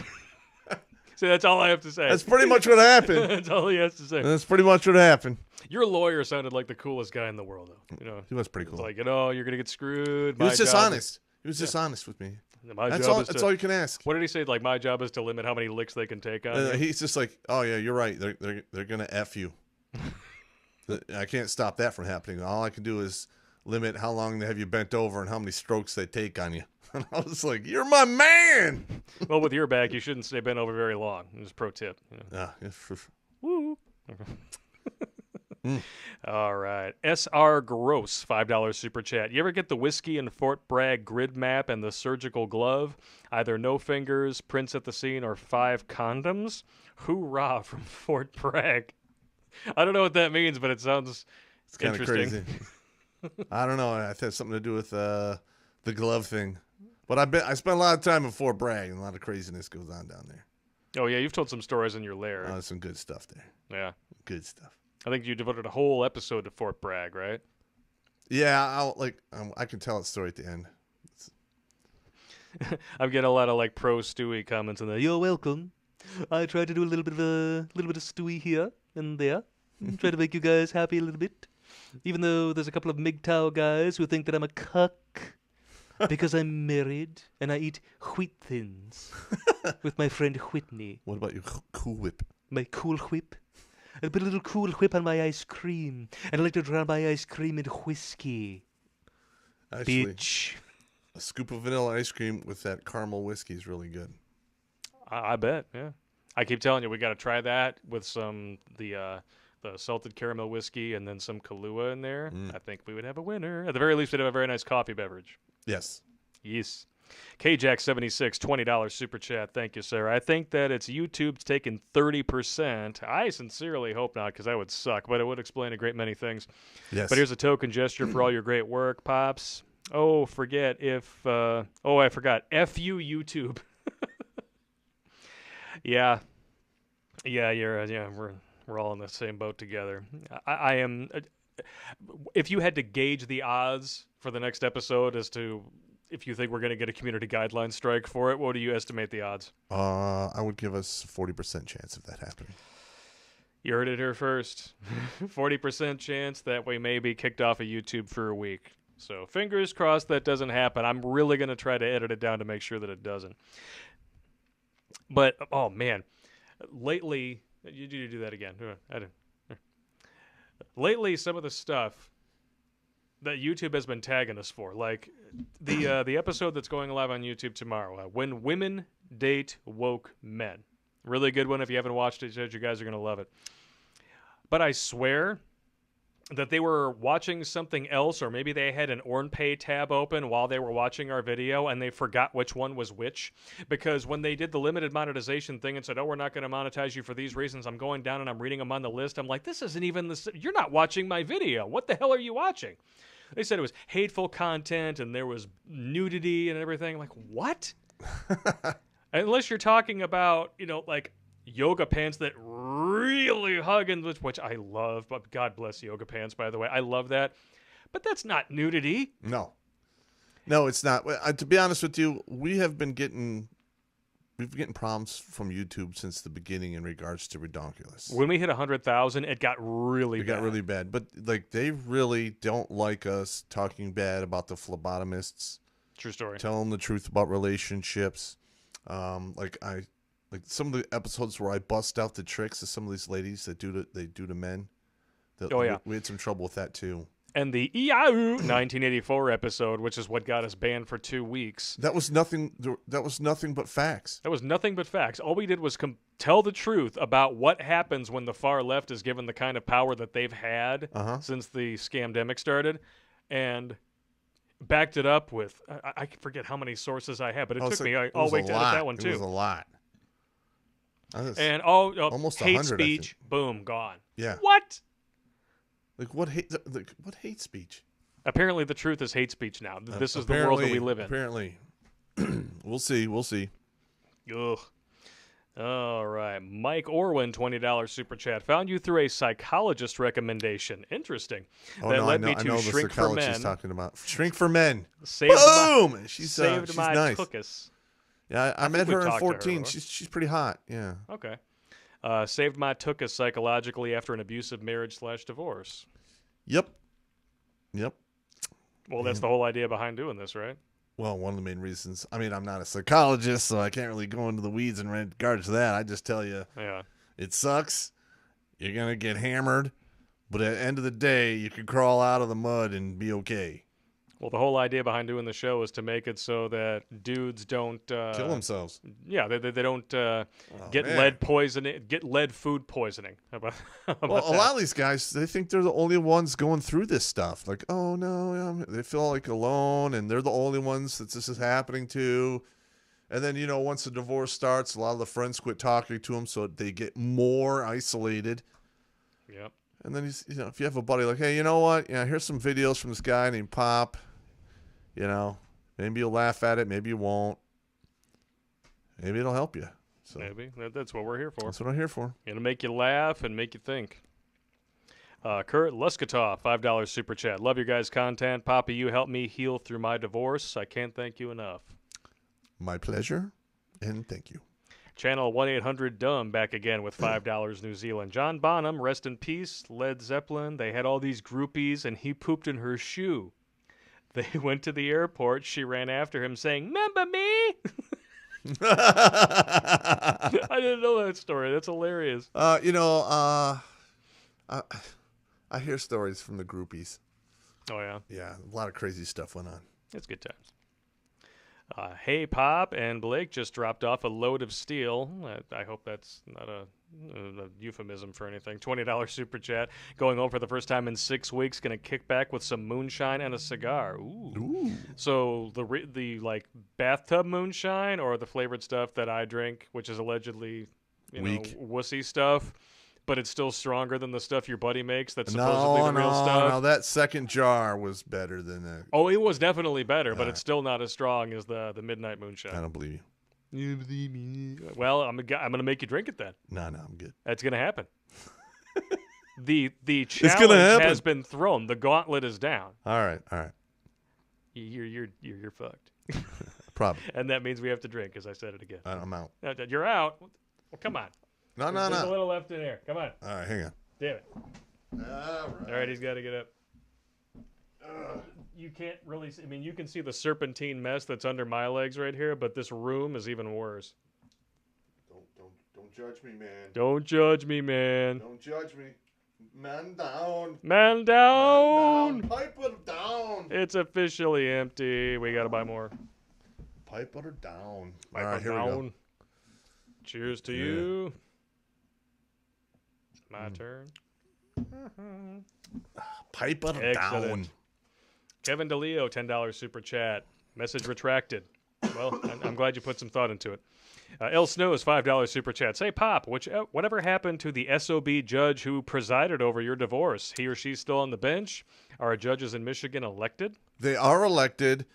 So that's all I have to say. That's pretty much what happened. That's all he has to say. That's pretty much what happened. Your lawyer sounded like the coolest guy in the world, though. You know, He was pretty cool. it's like, you're gonna get screwed. He was just job honest. He was just honest with me. That's That's all you can ask. What did he say? Like, my job is to limit how many licks they can take on you? He's just like, oh yeah, you're right. They're gonna F you. I can't stop that from happening. All I can do is limit how long they have you bent over and how many strokes they take on you. And I was like, you're my man. Well, with your back, you shouldn't stay bent over very long. Just pro tip. You know. Woo. All right. SR Gross, $5 super chat. You ever get the Whiskey and Fort Bragg grid map and the surgical glove? Either no fingers, prints at the scene, or 5 condoms? Hoorah from Fort Bragg. I don't know what that means, but it sounds kind of interesting. crazy. I don't know. It has something to do with the glove thing. But I spent a lot of time in Fort Bragg, and a lot of craziness goes on down there. Oh, yeah, you've told some stories in your lair. Some good stuff there. Yeah. Good stuff. I think you devoted a whole episode to Fort Bragg, right? Yeah, I can tell its story at the end. I'm getting a lot of like pro Stewie comments in there. You're welcome. I tried to do a little bit of Stewie here and there. Try to make you guys happy a little bit. Even though there's a couple of MGTOW guys who think that I'm a cuck because I'm married and I eat wheat thins with my friend Whitney. What about your Cool Whip? My Cool Whip. I put a little Cool Whip on my ice cream, and I like to drown my ice cream in whiskey. Actually, Bitch. A scoop of vanilla ice cream with that caramel whiskey is really good. I bet, yeah. I keep telling you, we got to try that with some the salted caramel whiskey and then some Kahlua in there. I think we would have a winner. At the very least, we'd have a very nice coffee beverage. Yes. Yes. KJack76, $20 super chat. Thank you, sir. I think that it's YouTube's taken 30%. I sincerely hope not, because that would suck, but it would explain a great many things. Yes. But here's a token gesture for all your great work, Pops. Oh, I forgot. F you, YouTube. Yeah. We're all in the same boat together. I am. If you had to gauge the odds for the next episode as to if you think we're going to get a community guideline strike for it, what do you estimate the odds? I would give us a 40% chance of that happening. You heard it here first. 40% chance that we may be kicked off of YouTube for a week. So fingers crossed that doesn't happen. I'm really going to try to edit it down to make sure that it doesn't. But, oh, man. Lately, you do that again. I didn't. Lately, some of the stuff that YouTube has been tagging us for, like the episode that's going live on YouTube tomorrow, When Women Date Woke Men. Really good one. If you haven't watched it, you guys are going to love it. But I swear that they were watching something else, or maybe they had an OrnPay tab open while they were watching our video, and they forgot which one was which. Because when they did the limited monetization thing and said, oh, we're not going to monetize you for these reasons, I'm going down and I'm reading them on the list. I'm like, this isn't even you're not watching my video. What the hell are you watching? They said it was hateful content and there was nudity and everything. I'm like, what? Unless you're talking about, like yoga pants that really hug, and which I love, but God bless yoga pants, by the way. I love that. But that's not nudity. No, it's not. To be honest with you, we've been getting problems from YouTube since the beginning in regards to Redonkulas. When we hit 100,000, it got really bad. But like, they really don't like us talking bad about the phlebotomists. True story. Telling the truth about relationships. Like some of the episodes where I bust out the tricks of some of these ladies that do to men. We had some trouble with that too. And the EIU 1984 episode, which is what got us banned for 2 weeks. That was nothing. That was nothing but facts. That was nothing but facts. All we did was tell the truth about what happens when the far left is given the kind of power that they've had since the scamdemic started, and backed it up with I forget how many sources I had, but it took me all week to edit that one too. It was a lot. And almost hate 100, speech, boom, gone. Yeah. What? Like what hate speech? Apparently, the truth is hate speech now. This is the world that we live in. Apparently, we'll see. We'll see. Ugh. All right, Mike Orwin, $20 super chat. Found you through a psychologist recommendation. Interesting. Oh, that no, led I know, me to I know the Shrink for psychologist Men. talking about Shrink for Men. Boom! She's Saved my nice. tuchus. Yeah, I met we her in talked to her 14. before. She's pretty hot. Yeah. Okay. Saved my tuchus psychologically after an abusive marriage/divorce. Yep. Well, that's the whole idea behind doing this, right? Well, one of the main reasons. I mean, I'm not a psychologist, so I can't really go into the weeds in regards to that. I just tell you, it sucks. You're gonna get hammered, but at the end of the day, you can crawl out of the mud and be okay. Well, the whole idea behind doing the show is to make it so that dudes don't kill themselves. Yeah, they don't get man. lead poisoning, get lead food poisoning. How about Well, a that? lot of these guys, they think they're the only ones going through this stuff. Like, oh no, they feel like alone, and they're the only ones that this is happening to. And then, once the divorce starts, a lot of the friends quit talking to them, so they get more isolated. Yep. And then if you have a buddy like, hey, you know what? Yeah, here's some videos from this guy named Popp. Maybe you'll laugh at it, maybe you won't. Maybe it'll help you. So maybe that's what we're here for. That's what I'm here for. It'll make you laugh and make you think. Kurt Luskatov, $5 super chat. Love your guys' content. Poppy, you helped me heal through my divorce. I can't thank you enough. My pleasure, and thank you. Channel 1-800-DUMB back again with $5 New Zealand. John Bonham, rest in peace. Led Zeppelin, they had all these groupies, and he pooped in her shoe. They went to the airport. She ran after him saying, "Remember me?" I didn't know that story. That's hilarious. I hear stories from the groupies. Oh, yeah? Yeah, a lot of crazy stuff went on. It's good times. Hey, Pop and Blake just dropped off a load of steel. I hope that's not a euphemism for anything. $20 super chat. Going home for the first time in 6 weeks. Going to kick back with some moonshine and a cigar. Ooh. So the like bathtub moonshine or the flavored stuff that I drink, which is allegedly wussy stuff, but it's still stronger than the stuff your buddy makes that's supposedly the real stuff. No, that second jar was better than that. Oh, it was definitely better, but it's still not as strong as the midnight moonshine. I don't believe you. You believe me? Well, I'm gonna make you drink it then. No, I'm good. That's gonna happen. The challenge has been thrown. The gauntlet is down. All right. You're fucked. Probably. And that means we have to drink, as I said it again. I'm out. You're out. Well, come on. No. There's a little left in here. Come on. All right, hang on. Damn it. All right, he's got to get up. You can't really see. I mean, you can see the serpentine mess that's under my legs right here, but this room is even worse. Don't judge me, man. Don't judge me, man. Don't judge me. Man down. Man down. Pipe it down. It's officially empty. We got to buy more. Pipe her down. Pipe All right, here we go. Cheers to you. My turn. Pipe her down. Kevin DeLeo, $10 super chat. Message retracted. Well, I'm glad you put some thought into it. L Snows, $5 super chat. Say, Pop, whatever happened to the SOB judge who presided over your divorce? He or she's still on the bench? Are judges in Michigan elected? They are elected.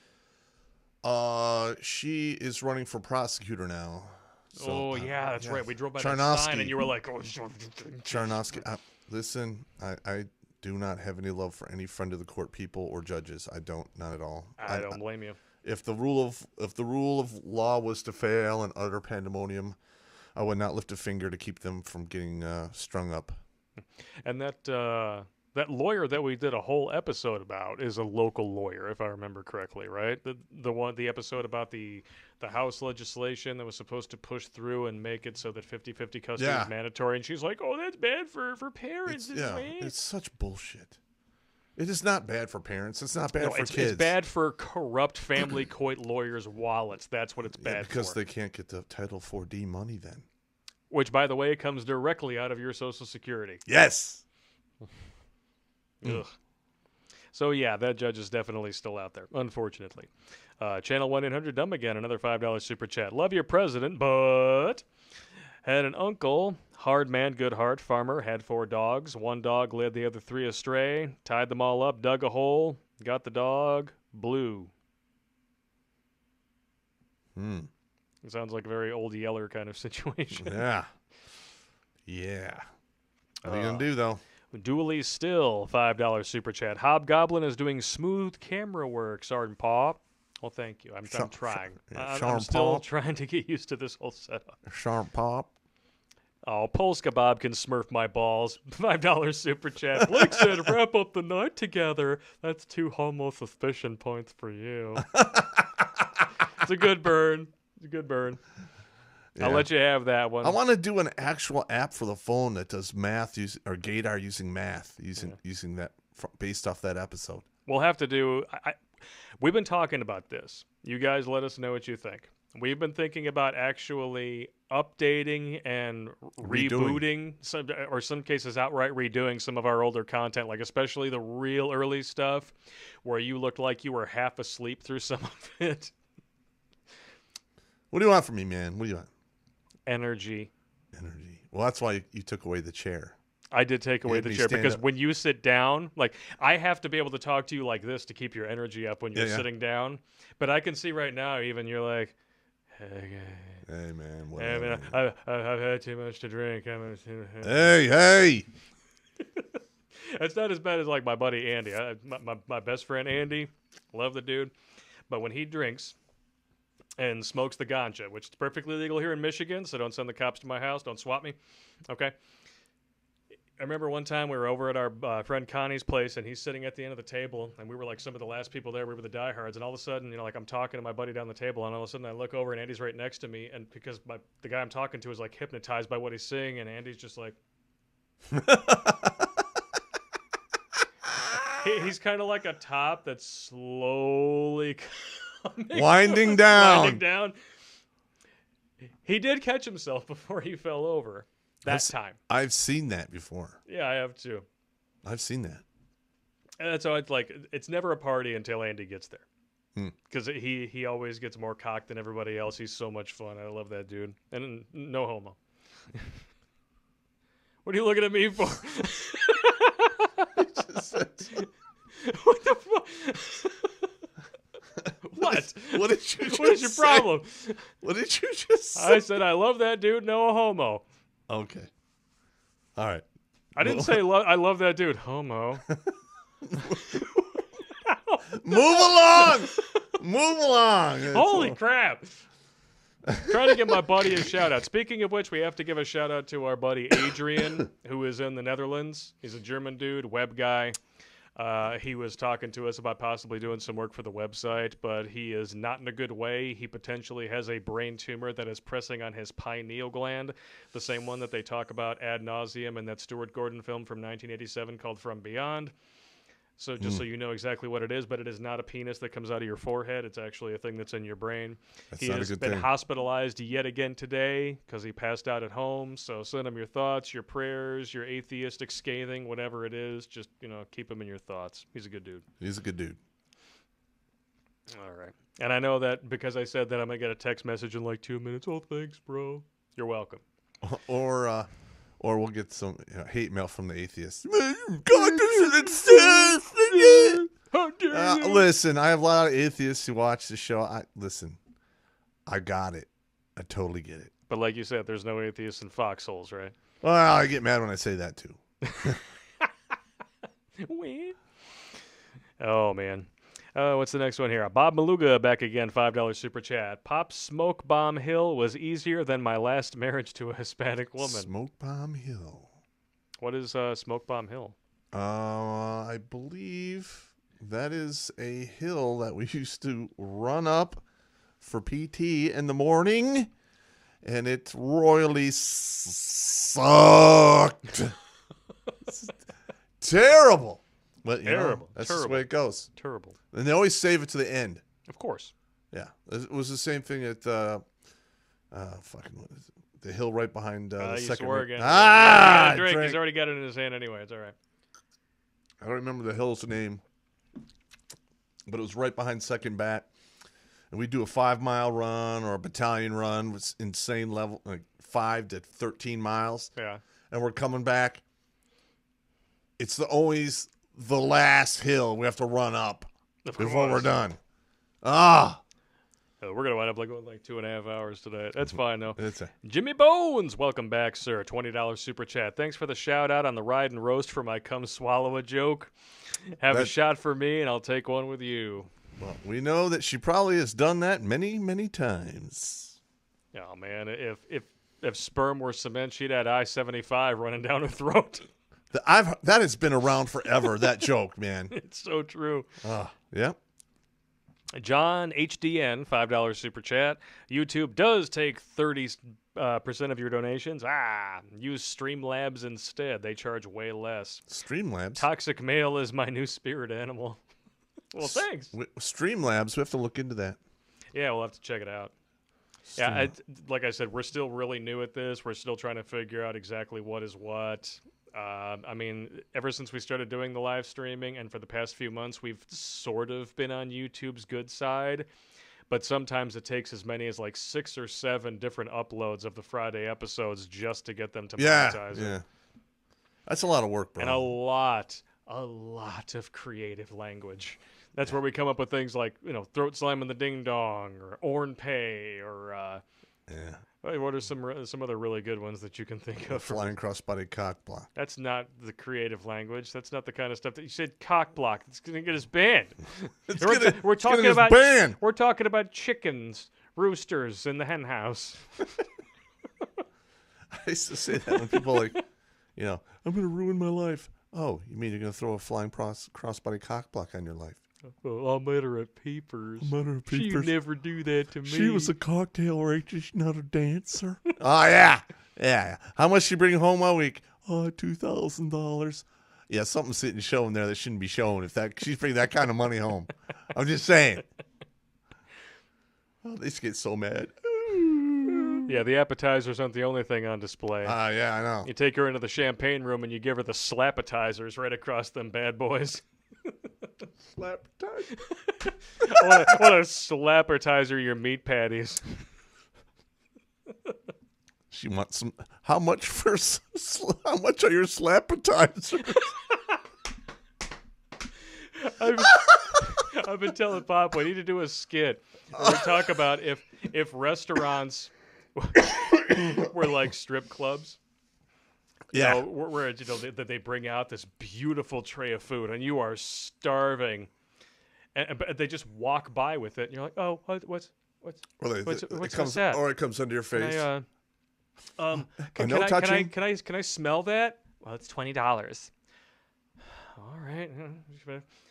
She is running for prosecutor now. So, that's right. We drove by that sign and you were like, oh, Charnovsky. Listen, I do not have any love for any friend of the court people or judges. I don't, not at all. I don't blame you. If the rule of law was to fail and utter pandemonium, I would not lift a finger to keep them from getting strung up. And that lawyer that we did a whole episode about is a local lawyer, if I remember correctly, right? The episode about the House legislation that was supposed to push through and make it so that 50-50 custody is mandatory, and she's like, "Oh, that's bad for parents." It's such bullshit. It is not bad for parents. It's not bad for it's, kids. It's bad for corrupt family coit lawyers' wallets. That's what it's bad because for. they can't get the Title 4D money then. Which, by the way, comes directly out of your Social Security. Yes. Ugh. So, yeah, that judge is definitely still out there, unfortunately. Channel 1-800-DUMB again, another $5 super chat. Love your president, but had an uncle, hard man, good heart, farmer, had 4 dogs. 1 dog led the other 3 astray, tied them all up, dug a hole, got the dog, blue. It sounds like a very old Yeller kind of situation. Yeah. Yeah. What are you going to do, though? Dooley Still, $5 super chat. Hobgoblin is doing smooth camera work, Sergeant Popp. Well, thank you. I'm trying. I'm still trying to get used to this whole setup. Sharp Pop. Oh, Polska Bob can smurf my balls. $5 super chat. Blake said, wrap up the night together. That's 2 homo suspicion points for you. It's a good burn. It's a good burn. Yeah. I'll let you have that one. I want to do an actual app for the phone that does math or gaydar using math, using that based off that episode. We'll have to do. We've been talking about this. You guys let us know what you think. We've been thinking about actually updating and rebooting, or some cases outright redoing some of our older content, like especially the real early stuff where you looked like you were half asleep through some of it. What do you want from me, man? What do you want? Energy. Well, that's why you took away the chair. I did take away the chair because when you sit down, like I have to be able to talk to you like this to keep your energy up when you're sitting down. But I can see right now, even you're like, hey man, whatever. Hey, man, I've had too much to drink. Hey. It's not as bad as like my buddy Andy. My best friend Andy, love the dude. But when he drinks and smokes the ganja, which is perfectly legal here in Michigan, so don't send the cops to my house. Don't swat me. Okay? I remember one time we were over at our friend Connie's place, and he's sitting at the end of the table, and we were like some of the last people there. We were the diehards, and all of a sudden, like I'm talking to my buddy down the table, and all of a sudden I look over, and Andy's right next to me, and because the guy I'm talking to is like hypnotized by what he's saying, and Andy's just like... he's kind of like a top that's slowly... Winding down. He did catch himself before he fell over time. I've seen that before. Yeah, I have too. I've seen that. And that's how it's like. It's never a party until Andy gets there. Because he always gets more cocked than everybody else. He's so much fun. I love that dude. And no homo. What are you looking at me for? What the fuck? What? What did you just What is your say? problem? What did you just say? I said I love that dude, no homo. Okay. All right. I didn't say I love that dude, homo. Move along. Move along. Holy crap. Trying to give my buddy a shout out. Speaking of which, we have to give a shout out to our buddy Adrian, who is in the Netherlands. He's a German dude, web guy. He was talking to us about possibly doing some work for the website, but he is not in a good way. He potentially has a brain tumor that is pressing on his pineal gland, the same one that they talk about ad nauseum in that Stuart Gordon film from 1987 called From Beyond. So just so you know exactly what it is, but it is not a penis that comes out of your forehead. It's actually a thing that's in your brain. He has been hospitalized yet again today because he passed out at home. So send him your thoughts, your prayers, your atheistic scathing, whatever it is. Just, keep him in your thoughts. He's a good dude. He's a good dude. All right. And I know that because I said that, I'm going to get a text message in like 2 minutes. Oh, thanks, bro. You're welcome. Or we'll get some hate mail from the atheists. God doesn't exist. How dare you? Listen, I have a lot of atheists who watch the show. I got it. I totally get it. But like you said, there's no atheists in foxholes, right? Well, I get mad when I say that too. Oh, man. What's the next one here? Bob Maluga back again, $5 super chat. Pop Smoke Bomb Hill was easier than my last marriage to a Hispanic woman. Smoke Bomb Hill. What is Smoke Bomb Hill? I believe that is a hill that we used to run up for PT in the morning, and it royally sucked. Terrible. But you know, Terrible. that's Terrible. just the way it goes. Terrible. And they always save it to the end. Of course. Yeah, it was the same thing at fucking what is it? The hill right behind the You second. swore again. Ah, He got a drink. drank. He's already got it in his hand anyway. It's all right. I don't remember the hill's name, but it was right behind Second Bat. And we do a 5-mile run or a battalion run with insane level, like 5 to 13 miles. Yeah. And we're coming back. It's always the last hill we have to run up before we're done. Ah. We're going to wind up going like 2.5 hours today. That's fine, though. It's a- Jimmy Bones, welcome back, sir. $20 super chat. Thanks for the shout out on the ride and roast for my come swallow a joke. Have a shot for me, and I'll take one with you. Well, we know that she probably has done that many, many times. Oh, man. If sperm were cement, she'd had I-75 running down her throat. That has been around forever, that joke, man. It's so true. Yeah. John HDN, $5 super chat. YouTube does take 30% of your donations. Use Streamlabs instead. They charge way less. Streamlabs? Toxic male is my new spirit animal. Well, thanks. Streamlabs, we have to look into that. Yeah, we'll have to check it out. Yeah, like I said, we're still really new at this. We're still trying to figure out exactly what is what. I mean, ever since we started doing the live streaming and for the past few months, we've sort of been on YouTube's good side. But sometimes it takes as many as like 6 or 7 different uploads of the Friday episodes just to get them to monetize it. Yeah. That's a lot of work, bro. And a lot of creative lange. That's where we come up with things like, throat slamming the ding dong or Orn Pay or what are some other really good ones that you can think of? Flying cross-body cock block. That's not the creative language. That's not the kind of stuff that you said. Cock block. It's gonna get us banned. We're talking about chickens, roosters in the hen house. I used to say that when people I'm gonna ruin my life. Oh, you mean you're gonna throw a flying cross-body cock block on your life? Well, I met her at Peepers. She'd never do that to me. She was a cocktail waitress, not a dancer. Oh, yeah. How much she bring home a week? $2,000. Yeah, something's sitting showing there that shouldn't be shown if she's bringing that kind of money home. I'm just saying. Oh, they just get so mad. Yeah, the appetizers aren't the only thing on display. Yeah, I know. You take her into the champagne room and you give her the slappetizers right across them bad boys. Slappetizer. I want to slappertizer your meat patties. She wants some. How much how much are your slappetizers? I've been telling Popp we need to do a skit where we talk about if restaurants were like strip clubs. Yeah, where that they bring out this beautiful tray of food and you are starving, but they just walk by with it and you're like, oh, what's that? Or it comes under your face. Can I smell that? Well, it's $20. All right,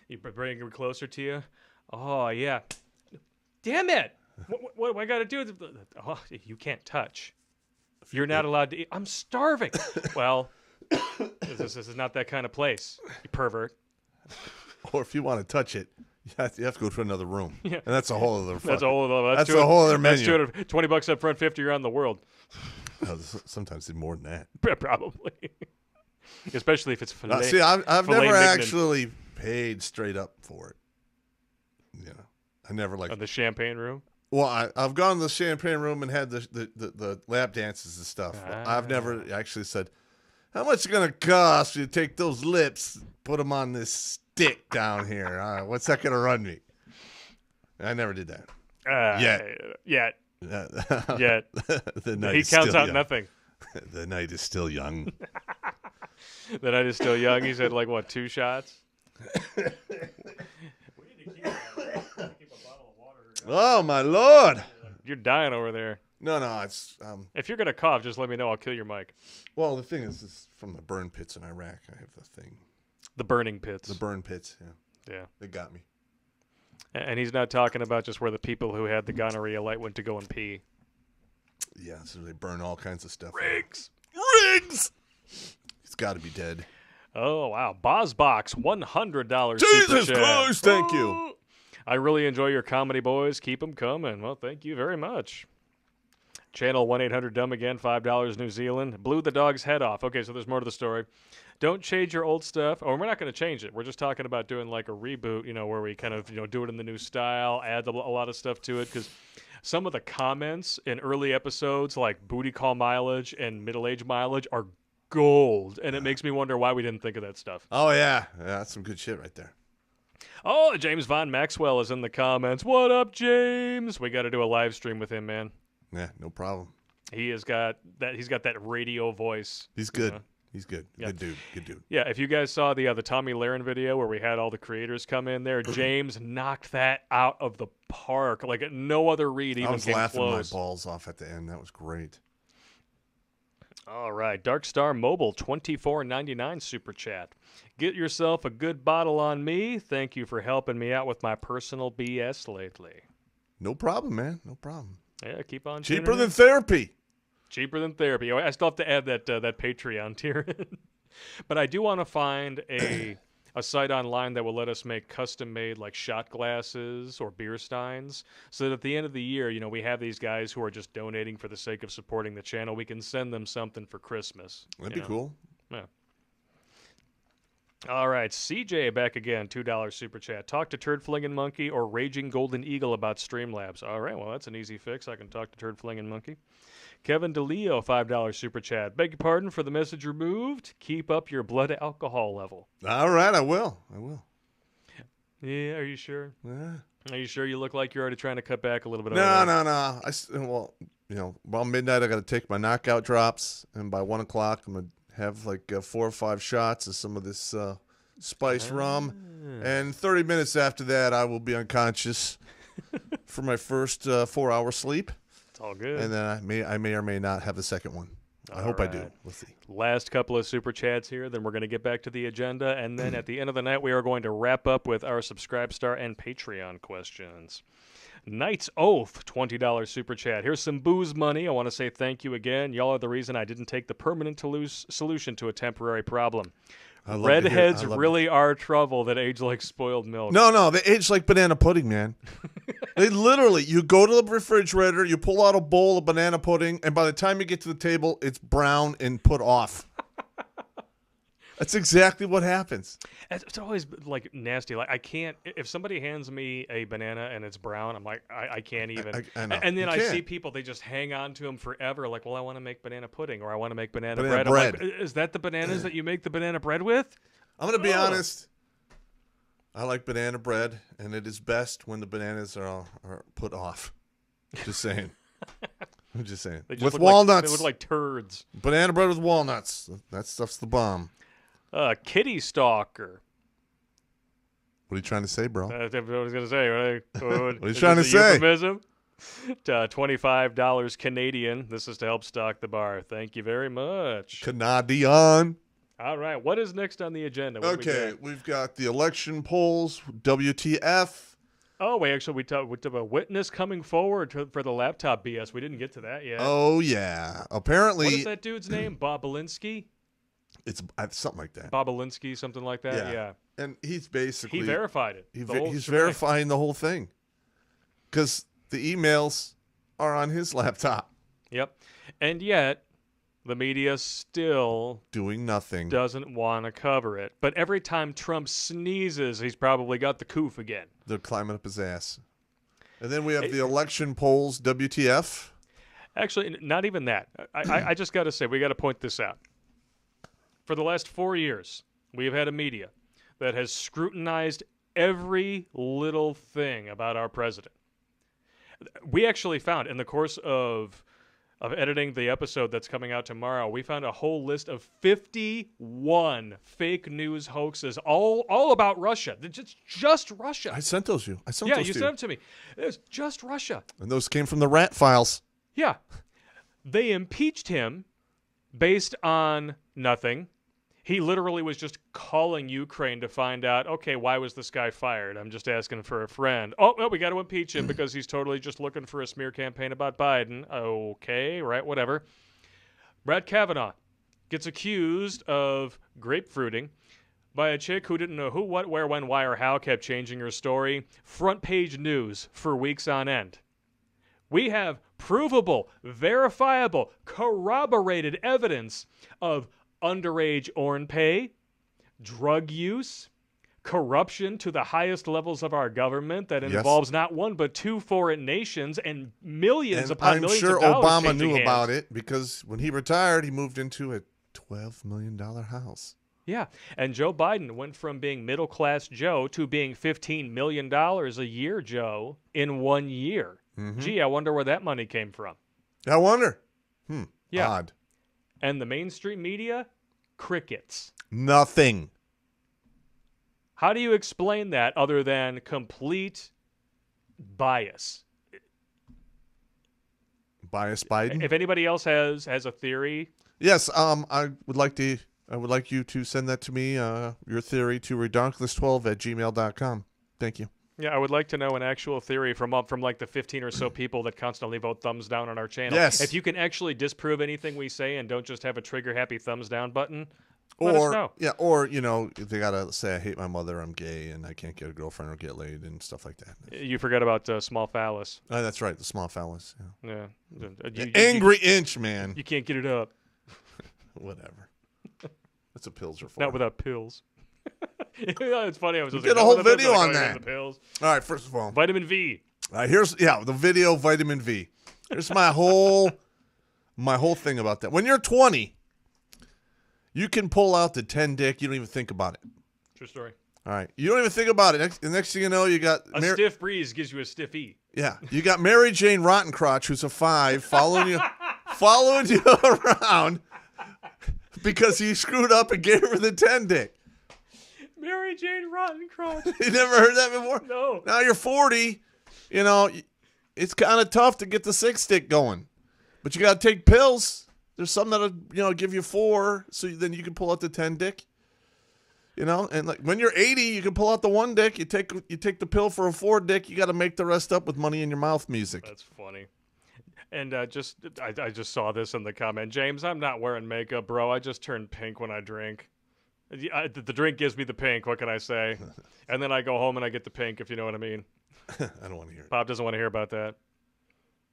you bring it closer to you. Oh yeah, damn it! What do I got to do? Oh, you can't touch. You're not allowed to eat. I'm starving. Well, this is not that kind of place, you pervert. Or if you want to touch it, you have to go to another room. Yeah. And that's a whole other That's a whole other menu. That's $20 up front, 50 around the world. Sometimes it's more than that. Probably. Especially if it's filet. See, I've never actually paid straight up for it. I never the champagne room? Well, I've gone to the champagne room and had the lap dances and stuff. I've never actually said, how much is it going to cost you to take those lips, put them on this stick down here? What's that going to run me? I never did that. Yet. The night he is counts still out young. nothing. The night is still young. The night is still young. He's had 2 shots? Oh, my Lord. You're dying over there. No, it's... if you're going to cough, just let me know. I'll kill your mic. Well, the thing is, it's from the burn pits in Iraq. I have the thing. The burning pits. The burn pits, yeah. Yeah. They got me. And he's not talking about just where the people who had the gonorrhea light went to go and pee. Yeah, so they burn all kinds of stuff. Riggs! He's got to be dead. Oh, wow. Bozbox, $100 Jesus super chat. Christ, thank you. I really enjoy your comedy, boys. Keep them coming. Well, thank you very much. Channel 1-800-DUMB again, $5 New Zealand. Blew the dog's head off. Okay, so there's more to the story. Don't change your old stuff. Or we're not going to change it. We're just talking about doing like a reboot, where we kind of, do it in the new style, add a lot of stuff to it. Because some of the comments in early episodes, like booty call mileage and middle-age mileage, are gold. And it makes me wonder why we didn't think of that stuff. Oh, yeah. That's some good shit right there. Oh, James Von Maxwell is in the comments. What up, James? We got to do a live stream with him, man. Yeah, no problem. He's got that radio voice. He's good. He's good. Yeah. Good dude. Yeah, if you guys saw the Tommy Lahren video where we had all the creators come in there, James knocked that out of the park. Like no other read even came close. I was laughing my balls off at the end. That was great. All right, Darkstar Mobile, $24.99 super chat. Get yourself a good bottle on me. Thank you for helping me out with my personal BS lately. No problem, man. No problem. Yeah, keep on. Cheaper than therapy. Cheaper than therapy. I still have to add that Patreon tier. But I do want to find a site online that will let us make custom-made like shot glasses or beer steins, so that at the end of the year, we have these guys who are just donating for the sake of supporting the channel. We can send them something for Christmas. That'd be cool. Yeah. All right, CJ back again, $2 super chat. Talk to Turd Flingin' Monkey or Raging Golden Eagle about Streamlabs. All right, well, that's an easy fix. I can talk to Turd Flingin' Monkey. Kevin DeLeo, $5 super chat. Beg your pardon for the message removed. Keep up your blood alcohol level. All right, I will. Yeah, are you sure? Yeah. Are you sure you look like you're already trying to cut back a little bit? No. Around midnight, I got to take my knockout drops, and by 1 o'clock, I'm going to have like 4 or 5 shots of some of this spiced rum. And 30 minutes after that, I will be unconscious for my first 4-hour sleep. It's all good. And then I may or may not have the second one. I hope I do. We'll see. Last couple of super chats here, then we're going to get back to the agenda. And then at the end of the night, we are going to wrap up with our Subscribe Star and Patreon questions. Knight's Oath, $20 super chat. Here's some booze money. I want to say thank you again. Y'all are the reason I didn't take the permanent solution to a temporary problem. Redheads really are trouble that age like spoiled milk. No, they age like banana pudding, man. They literally, you go to the refrigerator, you pull out a bowl of banana pudding, and by the time you get to the table, it's brown and put off. That's exactly what happens. It's always like nasty. Like I can't. If somebody hands me a banana and it's brown, I'm like, I can't even. I know. And then I can't. see people, they just hang on to them forever. Like, well, I want to make banana pudding or I want to make banana bread. I'm like, is that the bananas that you make the banana bread with? I'm gonna be honest. I like banana bread, and it is best when the bananas are put off. Just saying. I'm just saying. With walnuts. They look like turds. Banana bread with walnuts. That stuff's the bomb. Kitty Stalker. What are you trying to say, bro? That's what I was going to say. Right? What are you trying to say? Euphemism? $25 Canadian. This is to help stock the bar. Thank you very much. Canadian. All right. What is next on the agenda? We've got the election polls, WTF. Oh, we talked about witness coming forward for the laptop BS. We didn't get to that yet. Oh, yeah. Apparently. What is that dude's name? Bobolinsky? It's something like that. Bobolinsky, something like that? Yeah. And he's basically... He verified it. He's verifying the whole thing. Because the emails are on his laptop. Yep. And yet, the media still... doing nothing. Doesn't want to cover it. But every time Trump sneezes, he's probably got the coof again. They're climbing up his ass. And then we have the election polls, WTF. Actually, not even that. I just got to say, we got to point this out. For the last 4 years, we have had a media that has scrutinized every little thing about our president. We actually found, in the course of editing the episode that's coming out tomorrow, we found a whole list of 51 fake news hoaxes, all about Russia. Just Russia. I sent those you. You sent them to me. It's just Russia. And those came from the rat files. Yeah. They impeached him based on nothing. He literally was just calling Ukraine to find out, okay, why was this guy fired? I'm just asking for a friend. Oh, well, we got to impeach him because he's totally just looking for a smear campaign about Biden. Okay, right, whatever. Brett Kavanaugh gets accused of grapefruiting by a chick who didn't know who, what, where, when, why, or how, kept changing her story. Front page news for weeks on end. We have provable, verifiable, corroborated evidence of underage orn pay, drug use, corruption to the highest levels of our government that involves not one but two foreign nations and millions upon millions of dollars. I'm sure Obama knew hands. about it because when he retired, he moved into a $12 million house. Yeah, and Joe Biden went from being middle-class Joe to being $15 million a year Joe in 1 year. Mm-hmm. Gee, I wonder where that money came from. I wonder. Yeah. Odd. And the mainstream media? Crickets. Nothing. How do you explain that other than complete bias? Bias Biden? If anybody else has a theory. Yes, I would like you to send that to me, your theory, to redonkulas12@gmail.com. Thank you. Yeah, I would like to know an actual theory from like the 15 or so people that constantly vote thumbs down on our channel. Yes. If you can actually disprove anything we say and don't just have a trigger-happy thumbs down button, let us know. Yeah, or, they got to say, I hate my mother, I'm gay, and I can't get a girlfriend or get laid and stuff like that. You forgot about small phallus. Oh, that's right, the small phallus. Yeah. Angry inch, man. You can't get it up. Whatever. That's what pills are for. Not without pills. It's funny. I was just did a whole video on that. The pills. All right, first of all, Vitamin V. Here's the video vitamin V. Here's my whole thing about that. When you're 20, you can pull out the 10 dick. You don't even think about it. True story. All right, you don't even think about it. The next thing you know, you got a stiff breeze gives you a stiff E. Yeah, you got Mary Jane Rottencrotch, who's a 5, following you around because he screwed up and gave her the 10 dick. Mary Jane Rottencrotch. You never heard that before? No. Now you're 40, it's kind of tough to get the 6 stick going. But you got to take pills. There's some that'll, give you 4, so then you can pull out the 10 dick. And like when you're 80, you can pull out the 1 dick. You take the pill for a 4 dick. You got to make the rest up with money in your mouth music. That's funny. And I just saw this in the comment. James, I'm not wearing makeup, bro. I just turn pink when I drink. The drink gives me the pink. What can I say? And then I go home and I get the pink, if you know what I mean. I don't want to hear it. Pop doesn't want to hear about that.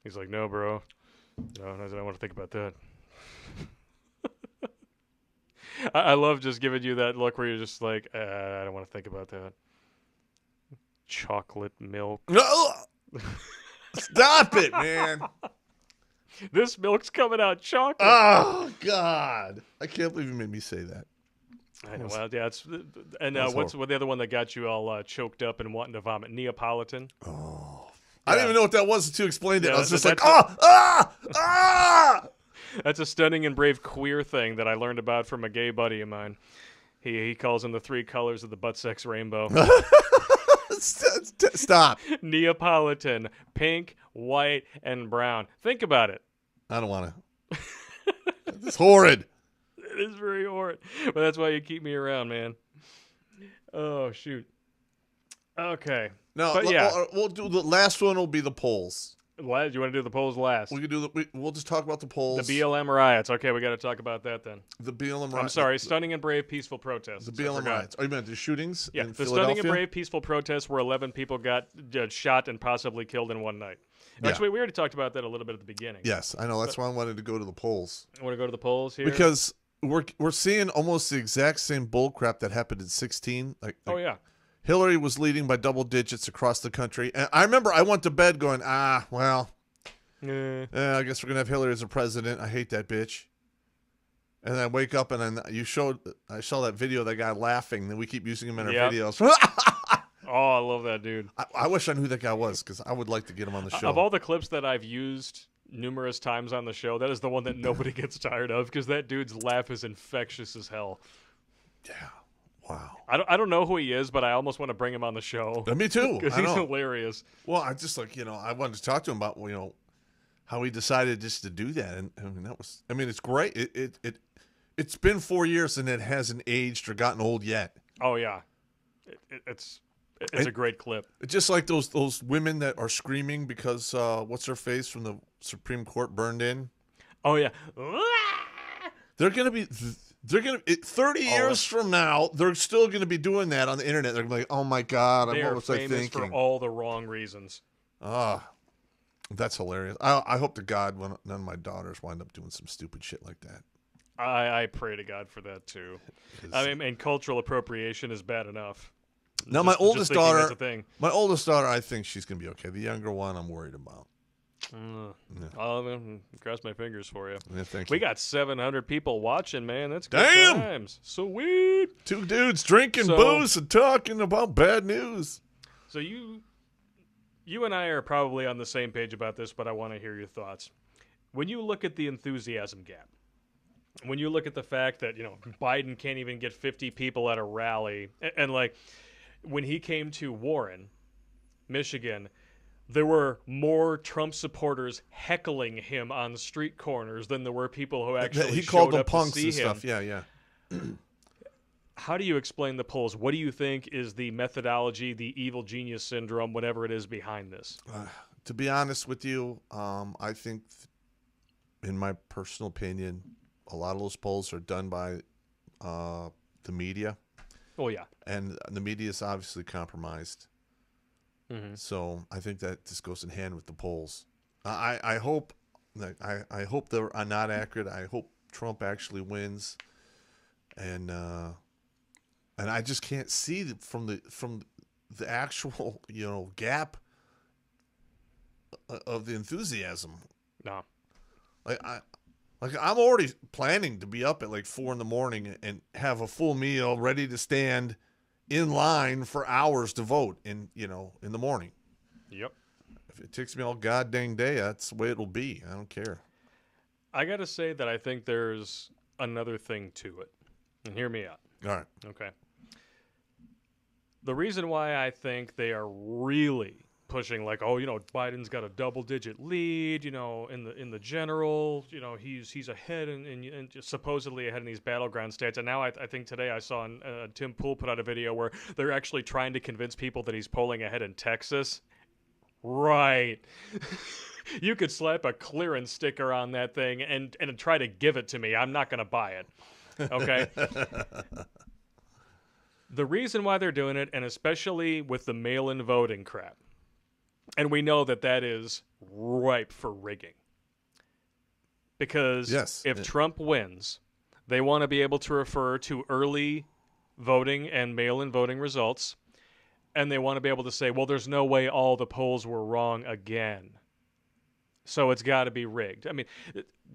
He's like, no, bro. No, I don't want to think about that. I love just giving you that look where you're just like, I don't want to think about that. Chocolate milk. Stop it, man. This milk's coming out chocolate. Oh, God. I can't believe you made me say that. I know. Well, yeah. What's the other one that got you all choked up and wanting to vomit? Neapolitan. Oh. I didn't even know what that was until you explained it. Yeah, I was just that's like, That's a stunning and brave queer thing that I learned about from a gay buddy of mine. He calls them the 3 colors of the butt sex rainbow. Stop. Neapolitan, pink, white, and brown. Think about it. I don't want to. It's horrid. It is very horrid. But that's why you keep me around, man. Oh, shoot. Okay. No, but yeah. We'll do the last one. Will be the polls. You want to do the polls last? We can do we'll just talk about the polls. The BLM riots. Okay, we got to talk about that then. The BLM riots. I'm sorry. Stunning and brave peaceful protests. The BLM riots. Oh, you meant the shootings? Yeah, in the Philadelphia? stunning and brave peaceful protests where 11 people got shot and possibly killed in one night. Actually, we already talked about that a little bit at the beginning. Yes, I know. That's why I wanted to go to the polls. I want to go to the polls here because we're seeing almost the exact same bullcrap that happened in 16. Oh yeah. Hillary was leading by double digits across the country. And I remember I went to bed going, I guess we're going to have Hillary as a president. I hate that bitch. And then I wake up and I saw that video of that guy laughing. Then we keep using him in our videos. Oh, I love that dude. I wish I knew who that guy was because I would like to get him on the show. Of all the clips that I've used numerous times on the show, that is the one that nobody gets tired of because that dude's laugh is infectious as hell. Yeah. Wow. I don't know who he is, but I almost want to bring him on the show. Me too. Because he's hilarious. Well, I just I wanted to talk to him about how he decided just to do that, and it's great. It's been 4 years and it hasn't aged or gotten old yet. Oh yeah, it's a great clip. It's just like those women that are screaming because what's her face from the Supreme Court burned in. Oh yeah. They're gonna be. They're gonna 30 years from now. They're still gonna be doing that on the internet. They're gonna be like, "Oh my God, They what are was I famous thinking?" for all the wrong reasons. That's hilarious. I hope to God when none of my daughters wind up doing some stupid shit like that. I pray to God for that too. I mean, and cultural appropriation is bad enough. Now, my oldest thinking daughter, that's a thing. I think she's gonna be okay. The younger one, I'm worried about. I'll cross my fingers for you. Yeah, thank We you. got 700 people watching, man. That's good Damn! times. Sweet. 2 dudes drinking booze and talking about bad news. So you and I are probably on the same page about this, but I want to hear your thoughts. When you look at the enthusiasm gap, when you look at the fact that, Biden can't even get 50 people at a rally, and like when he came to Warren, Michigan, there were more Trump supporters heckling him on street corners than there were people who actually he called showed them up punks to see and him. stuff. Yeah. How do you explain the polls? What do you think is the methodology, the evil genius syndrome, whatever it is behind this? To be honest with you, I think, in my personal opinion, a lot of those polls are done by the media. Oh, yeah. And the media is obviously compromised. Mm-hmm. So I think that this goes in hand with the polls. I hope I hope they're not accurate. I hope Trump actually wins. And I just can't see from the actual gap of the enthusiasm. No. I'm already planning to be up at like 4 a.m. and have a full meal ready to stand in line for hours to vote in the morning. Yep. If it takes me all goddamn day, that's the way it'll be. I don't care. I got to say that I think there's another thing to it. And hear me out. All right. Okay. The reason why I think they are really pushing Biden's got a double-digit lead, in the general, he's ahead and supposedly ahead in these battleground states. And now I think today I saw Tim Pool put out a video where they're actually trying to convince people that he's polling ahead in Texas. Right. You could slap a clearance sticker on that thing and try to give it to me. I'm not going to buy it. Okay? The reason why they're doing it, and especially with the mail-in voting crap, and we know that is ripe for rigging. Because if Trump wins, they want to be able to refer to early voting and mail-in voting results, and they want to be able to say, well, there's no way all the polls were wrong again. So it's got to be rigged. I mean,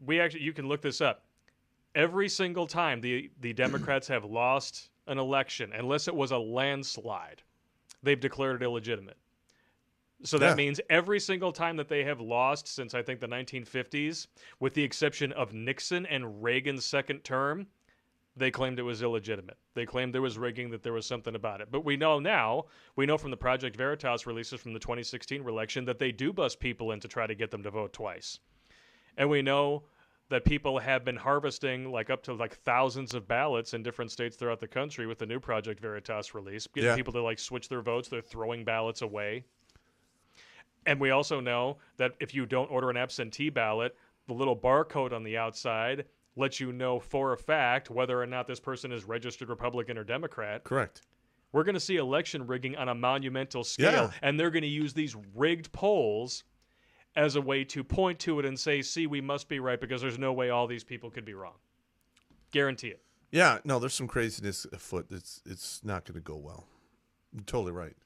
you can look this up. Every single time the Democrats have lost an election, unless it was a landslide, they've declared it illegitimate. So that means every single time that they have lost since, I think, the 1950s, with the exception of Nixon and Reagan's second term, they claimed it was illegitimate. They claimed there was rigging, that there was something about it. But we know from the Project Veritas releases from the 2016 election that they do bust people in to try to get them to vote twice. And we know that people have been harvesting up to thousands of ballots in different states throughout the country with the new Project Veritas release, getting people to switch their votes. They're throwing ballots away. And we also know that if you don't order an absentee ballot, the little barcode on the outside lets you know for a fact whether or not this person is registered Republican or Democrat. Correct. We're going to see election rigging on a monumental scale, and they're going to use these rigged polls as a way to point to it and say, see, we must be right because there's no way all these people could be wrong. Guarantee it. Yeah, no, there's some craziness afoot. It's not going to go well. You're totally right.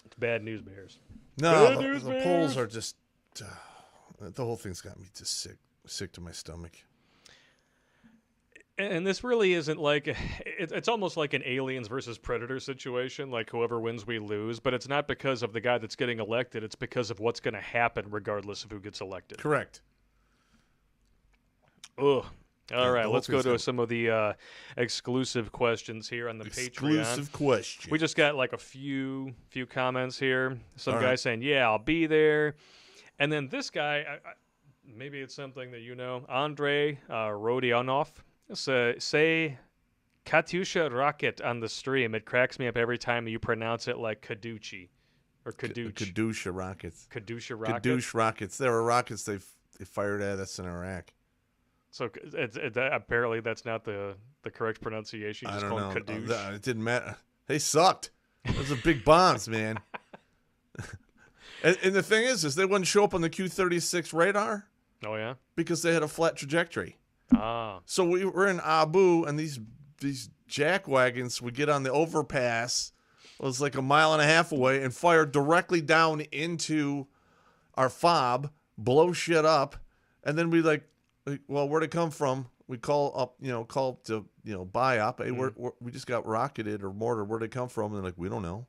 It's bad news bears. No, the polls are just the whole thing's got me just sick to my stomach. And this really isn't it's almost like an aliens versus predator situation, like whoever wins, we lose. But it's not because of the guy that's getting elected. It's because of what's going to happen regardless of who gets elected. Correct. Ugh. All right, let's go to some of the exclusive questions here on the Patreon. Exclusive questions. We just got a few comments here. Some guy saying, yeah, I'll be there. And then this guy, maybe it's something that you know, Andrei Rodionov, say Katyusha rocket on the stream. It cracks me up every time you pronounce it like Kaduchi or Kaduch. Kadyusha rockets. Kadyusha rockets. Kadyush rockets. There were rockets they fired at us in Iraq. So apparently that's not the correct pronunciation. You I just don't call know. them kadoosh. It didn't matter. They sucked. Those are big bombs, man. And the thing is they wouldn't show up on the Q-36 radar Oh yeah. because they had a flat trajectory. Ah. So we were in Abu, and these jack wagons would get on the overpass. It was like a mile and a half away, and fire directly down into our fob, blow shit up, and then we like, well, where'd it come from? We call up to buy up. Hey, we just got rocketed or mortar. Where'd it come from? And they're like, we don't know.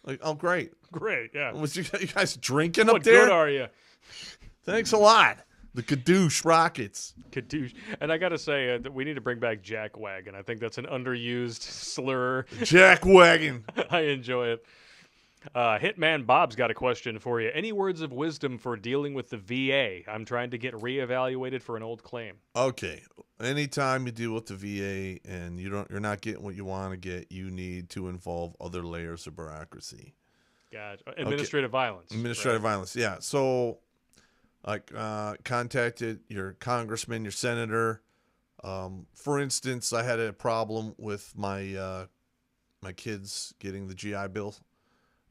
Like, oh, great. Great. Yeah. Was you guys drinking What up there? good are you? Thanks a lot. The Kadoosh rockets. Kadoosh. And I gotta say, that we need to bring back jackwagon. I think that's an underused slur. Jack wagon. I enjoy it. Hitman Bob's got a question for you. Any words of wisdom for dealing with the VA? I'm trying to get reevaluated for an old claim. Okay. Anytime you deal with the VA and you're not getting what you want to get, you need to involve other layers of bureaucracy. Gotcha. Administrative violence. Administrative violence. Yeah. So, like, contacted your congressman, your senator. For instance, I had a problem with my kids getting the GI Bill.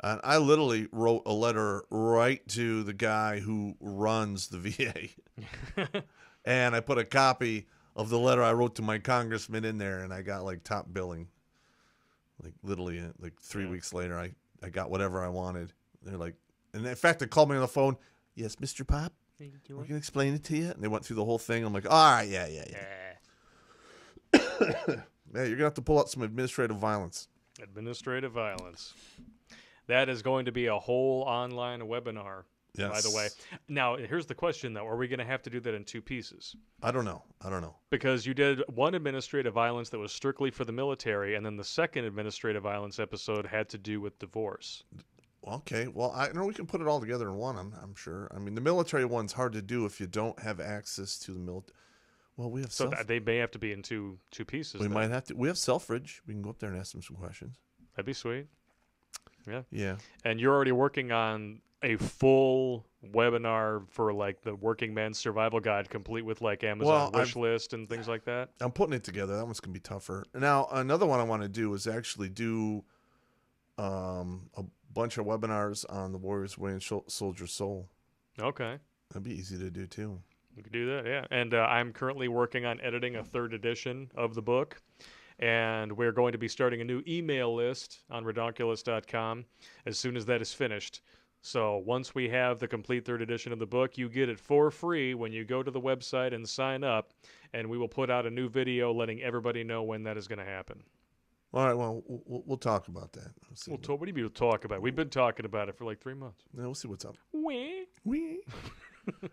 And I literally wrote a letter right to the guy who runs the VA. And I put a copy of the letter I wrote to my congressman in there, and I got like top billing. Like literally like 3 weeks later, I got whatever I wanted. They're like, and in fact, they called me on the phone. Yes, Mr. Popp, we're going to explain it to you. And they went through the whole thing. I'm like, all right, yeah. Yeah, you're going to have to pull out some administrative violence. Administrative violence. That is going to be a whole online webinar, by the way. Now, here's the question, though. Are we going to have to do that in two pieces? I don't know. Because you did one administrative violence that was strictly for the military, and then the second administrative violence episode had to do with divorce. Okay. Well, I know we can put it all together in one, I'm sure. I mean, the military one's hard to do if you don't have access to the military. Well, we have they may have to be in two pieces. We might have to. We have Selfridge. We can go up there and ask them some questions. That'd be sweet. Yeah. Yeah. And you're already working on a full webinar for like the working man's survival guide, complete with like Amazon wish list and things like that. I'm putting it together. That one's gonna be tougher. Now, another one I want to do is actually do a bunch of webinars on the Warrior's Way and Soldier's Soul. Okay. That'd be easy to do too. You could do that, yeah. And I'm currently working on editing a third edition of the book. And we're going to be starting a new email list on Redonkulas.com as soon as that is finished. So once we have the complete third edition of the book, you get it for free when you go to the website and sign up, and we will put out a new video letting everybody know when that is going to happen. All right, well, we'll talk about that. What do you mean we'll talk about it? We've been talking about it for like 3 months. Yeah, we'll see what's up. Wee.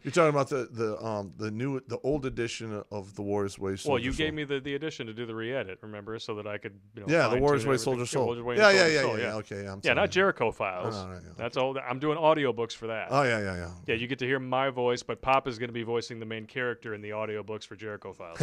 You're talking about the old edition of the Warrior's Way. Well, you gave me the edition to do the re-edit, remember, so that I could the Warrior's Way, Soldier's Soul. Yeah. Okay, I'm sorry. Not Jericho Files. Oh, right, That's all. I'm doing audiobooks for that. Oh yeah. Yeah, you get to hear my voice, but Popp is going to be voicing the main character in the audiobooks for Jericho Files.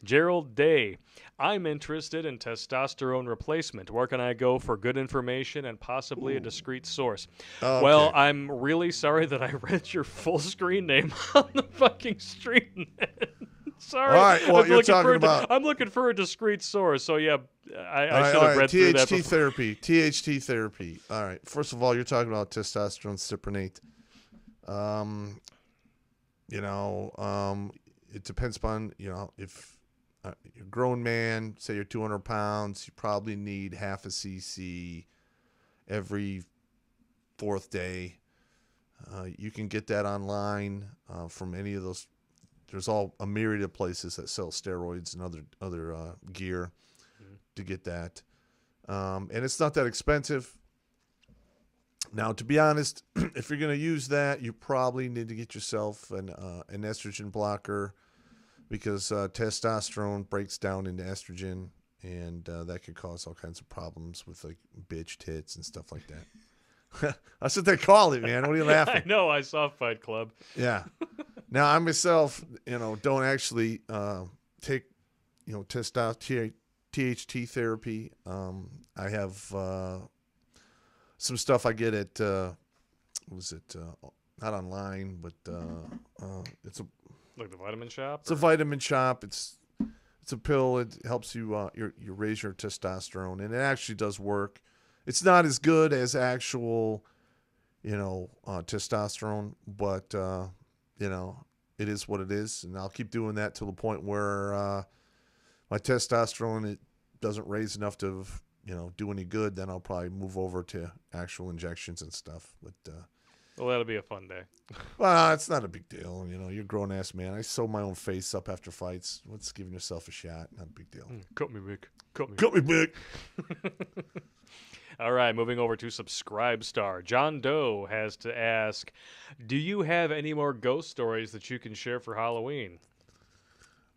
Gerald Day. I'm interested in testosterone replacement. Where can I go for good information and possibly a discreet source? Okay. Well, I'm really sorry that I read your full screen name on the fucking stream. Sorry. All right, well, you're talking about... I'm looking for a discreet source, so yeah, I should have read through that before. THT therapy. All right. First of all, you're talking about testosterone cyprinate. It depends upon, if you're a grown man, say you're 200 pounds, you probably need half a cc every fourth day. You can get that online from any of those. There's a myriad of places that sell steroids and other gear to get that. And it's not that expensive. Now, to be honest, if you're going to use that, you probably need to get yourself an estrogen blocker, because testosterone breaks down into estrogen, and that could cause all kinds of problems with like bitch tits and stuff like that. That's what they call it, man. What are you laughing? I know. I saw Fight Club. Yeah. Now, I myself, don't actually take, testosterone, THT therapy. I have some stuff I get at not online, but it's a Like the vitamin shop? It's a vitamin shop. It's a pill. It helps you you raise your testosterone, and it actually does work. It's not as good as actual, testosterone, but it is what it is, and I'll keep doing that till the point where my testosterone it doesn't raise enough to do any good. Then I'll probably move over to actual injections and stuff. But well, that'll be a fun day. well, it's not a big deal. You're a grown ass man. I sew my own face up after fights. What's giving yourself a shot? Not a big deal. Cut me, Mick. Cut me, Mick. All right, moving over to Subscribe Star. John Doe has to ask, do you have any more ghost stories that you can share for Halloween?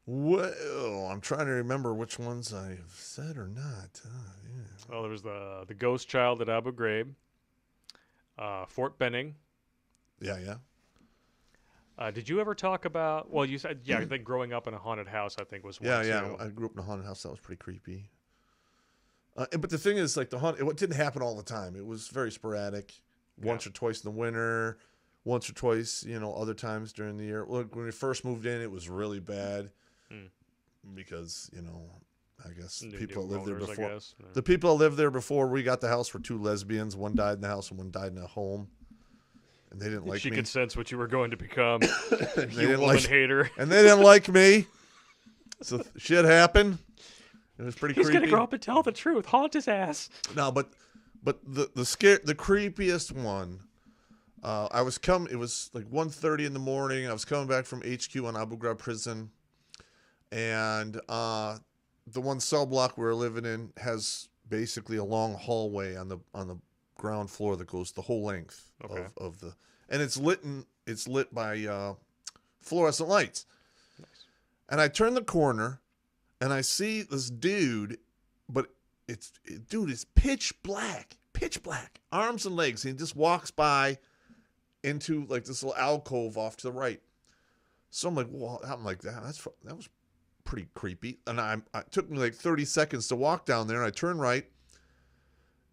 Well, I'm trying to remember which ones I've said or not. Yeah. Well, there was the ghost child at Abu Ghraib, Fort Benning. Yeah. Did you ever talk about? Well, you said I think growing up in a haunted house. I think was one Yeah. too. I grew up in a haunted house. That was pretty creepy. But the thing is, like it didn't happen all the time. It was very sporadic. Once or twice in the winter, once or twice, other times during the year. Look, when we first moved in, it was really bad because I guess people that lived there before. The people that lived there before we got the house were two lesbians. One died in the house and one died in a home. And they didn't like me. She could sense what you were going to become. They you didn't woman hater. And they didn't like me. So shit happened. It was pretty He's creepy. gonna grow up and tell the truth. Haunt his ass. No, but the creepiest one. It was like 1:30 in the morning. I was coming back from HQ on Abu Ghraib prison, and the one cell block we were living in has basically a long hallway on the ground floor that goes the whole length of the, and it's lit by fluorescent lights. Nice. And I turn the corner, and I see this dude, but it's pitch black, arms and legs. And he just walks by into like this little alcove off to the right. So I'm like, well, I'm like that was pretty creepy. And it took me like 30 seconds to walk down there, and I turn right.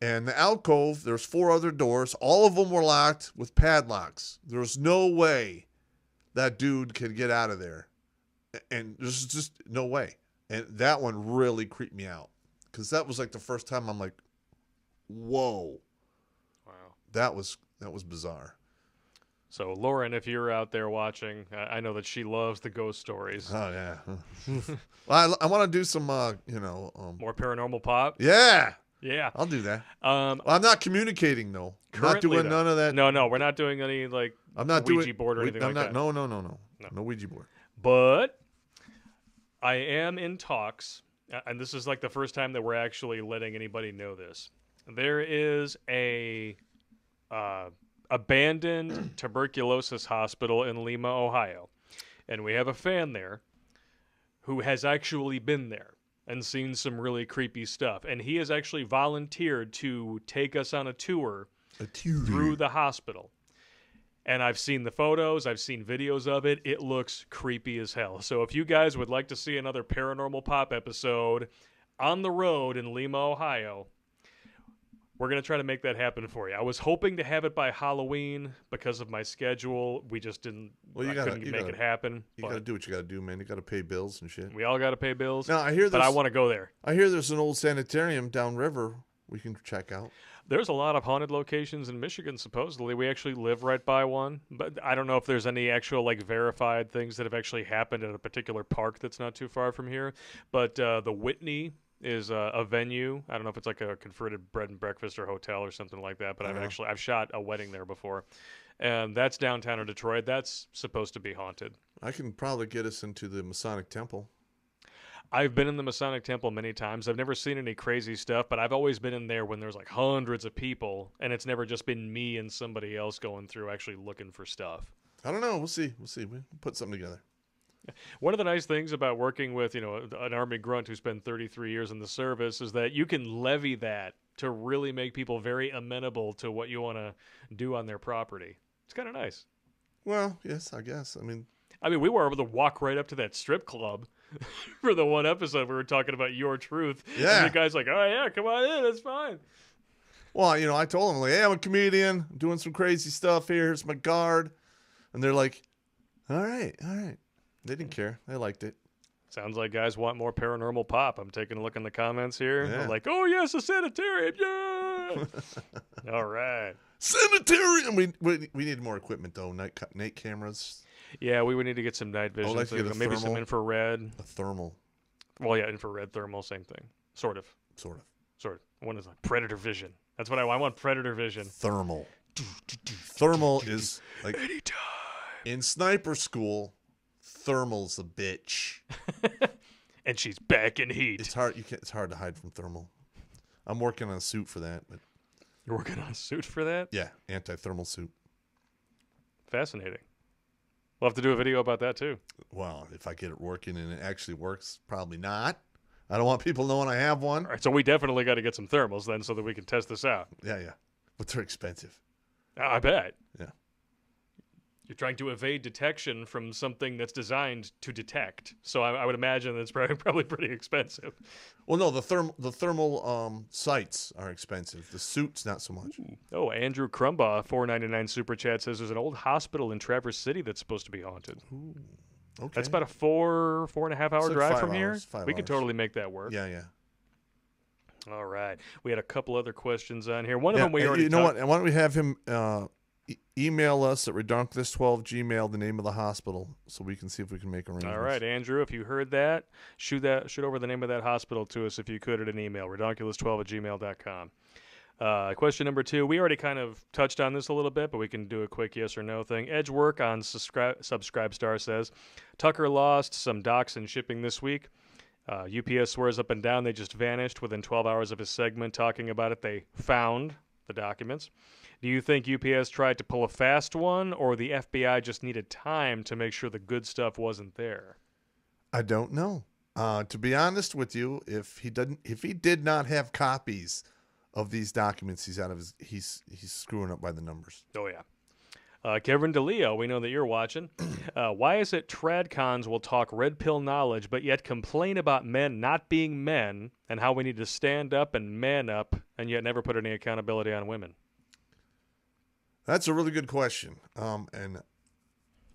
And the alcove, there's 4 other doors. All of them were locked with padlocks. There was no way that dude could get out of there. And there's just no way. And that one really creeped me out. Because that was like the first time I'm like, whoa. Wow. That was bizarre. So, Lauren, if you're out there watching, I know that she loves the ghost stories. Oh, yeah. Well, I want to do some, more paranormal pop? Yeah. Yeah. I'll do that. Well, I'm not communicating, though. I'm not doing none of that. No, we're not doing any, I'm not Ouija board or anything like that. No. No Ouija board. But I am in talks, and this is like the first time that we're actually letting anybody know this. There is a abandoned tuberculosis hospital in Lima, Ohio, and we have a fan there who has actually been there and seen some really creepy stuff, and he has actually volunteered to take us on a tour through the hospital. And I've seen the photos, I've seen videos of it. It looks creepy as hell. So if you guys would like to see another Paranormal Pop episode on the road in Lima, Ohio, we're going to try to make that happen for you. I was hoping to have it by Halloween because of my schedule. We just didn't, couldn't make it happen. You got to do what you got to do, man. You got to pay bills and shit. We all got to pay bills. Now, but I want to go there. I hear there's an old sanitarium downriver we can check out. There's a lot of haunted locations in Michigan, supposedly. We actually live right by one. But I don't know if there's any actual, verified things that have actually happened at a particular park that's not too far from here. But the Whitney is a venue. I don't know if it's like a converted bread and breakfast or hotel or something like that. But I've shot a wedding there before. And that's downtown in Detroit. That's supposed to be haunted. I can probably get us into the Masonic Temple. I've been in the Masonic Temple many times. I've never seen any crazy stuff, but I've always been in there when there's hundreds of people, and it's never just been me and somebody else going through actually looking for stuff. I don't know. We'll see. We'll put something together. One of the nice things about working with, an Army grunt who spent 33 years in the service is that you can levy that to really make people very amenable to what you want to do on their property. It's kind of nice. Well, yes, I guess. I mean, we were able to walk right up to that strip club for the one episode we were talking about Your Truth. Yeah. And the guy's like, oh, yeah, come on in. It's fine. Well, I told them, like, hey, I'm a comedian. I'm doing some crazy stuff here. Here's my guard. And they're like, all right. They didn't care. They liked it. Sounds like guys want more paranormal pop. I'm taking a look in the comments here. Yeah. They're like, oh, yes, a sanitarium. Yeah. All right. Sanitarium. We need more equipment, though. Night cameras. Yeah, we would need to get some night vision. like to get a maybe some thermal. infrared. A thermal. Well, yeah, infrared, thermal, same thing. Sort of. One is like predator vision. That's what I want. I want predator vision. Thermal. Thermal is like anytime. In sniper school, thermal's a bitch. And she's back in heat. It's hard. It's hard to hide from thermal. I'm working on a suit for that, but You're working on a suit for that? yeah, anti-thermal suit. Fascinating. We'll have to do a video about that too. Well, if I get it working and it actually works, probably not. I don't want people knowing I have one. All right, so we definitely got to get some thermals then so that we can test this out. Yeah. But they're expensive. I bet. Yeah. You're trying to evade detection from something that's designed to detect. So I would imagine that's probably pretty expensive. Well, no, the thermal sights are expensive. The suits, not so much. Oh, Andrew Crumbaugh, $4.99 super chat says there's an old hospital in Traverse City that's supposed to be haunted. Ooh. Okay. That's about a 4.5 hour It's like drive 5 from here. hours, 5 We could hours. totally make that work. Yeah. All right. We had a couple other questions on here. One of them we already You know what? Why don't we have him email us at redonkulas12gmail the name of the hospital so we can see if we can make arrangements. All right, Andrew, if you heard that, shoot over the name of that hospital to us if you could at an email, redonkulas12@gmail.com. Question number 2, we already kind of touched on this a little bit, but we can do a quick yes or no thing. Edgework on Subscribestar says, Tucker lost some docs and shipping this week. UPS swears up and down they just vanished within 12 hours of his segment talking about it. They found the documents. Do you think UPS tried to pull a fast one, or the FBI just needed time to make sure the good stuff wasn't there? I don't know. To be honest with you, if he did not have copies of these documents, he's screwing up by the numbers. Oh yeah. Kevin DeLeo, we know that you're watching. Why is it tradcons will talk red pill knowledge, but yet complain about men not being men and how we need to stand up and man up, and yet never put any accountability on women? That's a really good question. And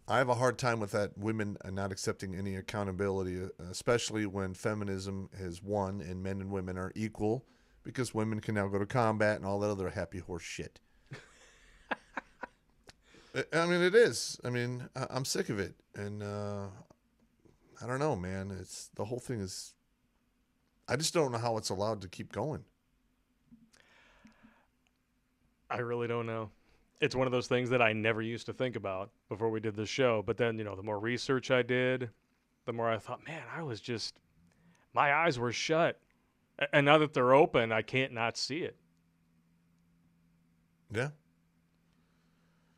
I have a hard time with that, women not accepting any accountability, especially when feminism has won and men and women are equal, because women can now go to combat and all that other happy horse shit. I mean, it is. I mean, I'm sick of it. And I don't know, man. The whole thing is, I just don't know how it's allowed to keep going. I really don't know. It's one of those things that I never used to think about before we did this show. But then, the more research I did, the more I thought, man, my eyes were shut. And now that they're open, I can't not see it. Yeah.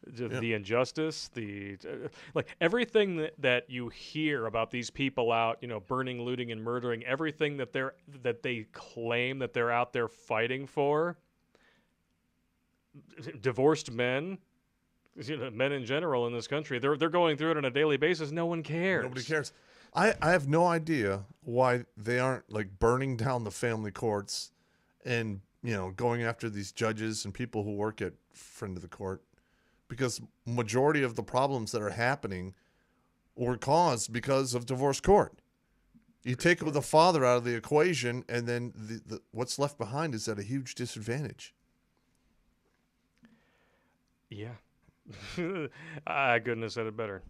The injustice, like everything that you hear about these people out, burning, looting, and murdering, everything that they claim that they're out there fighting for. Divorced men, men in general in this country, they're going through it on a daily basis. No one cares. Nobody cares. I have no idea why they aren't like burning down the family courts and going after these judges and people who work at friend of the court, because majority of the problems that are happening were caused because of divorce court. You take the father out of the equation, and then the what's left behind is at a huge disadvantage. Yeah. I couldn't have said it better.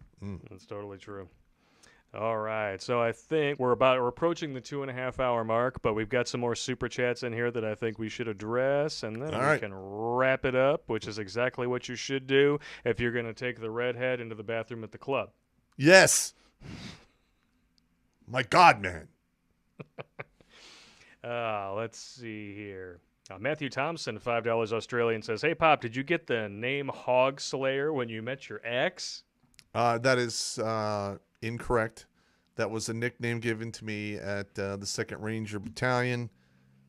That's totally true. All right. So I think we're approaching the 2.5 hour mark, but we've got some more super chats in here that I think we should address, and then we can wrap it up, which is exactly what you should do if you're going to take the redhead into the bathroom at the club. Yes. My God, man. Let's see here. Matthew Thompson, $5 Australian, says, hey, Pop, did you get the name Hog Slayer when you met your ex? That is incorrect. That was a nickname given to me at the 2nd Ranger Battalion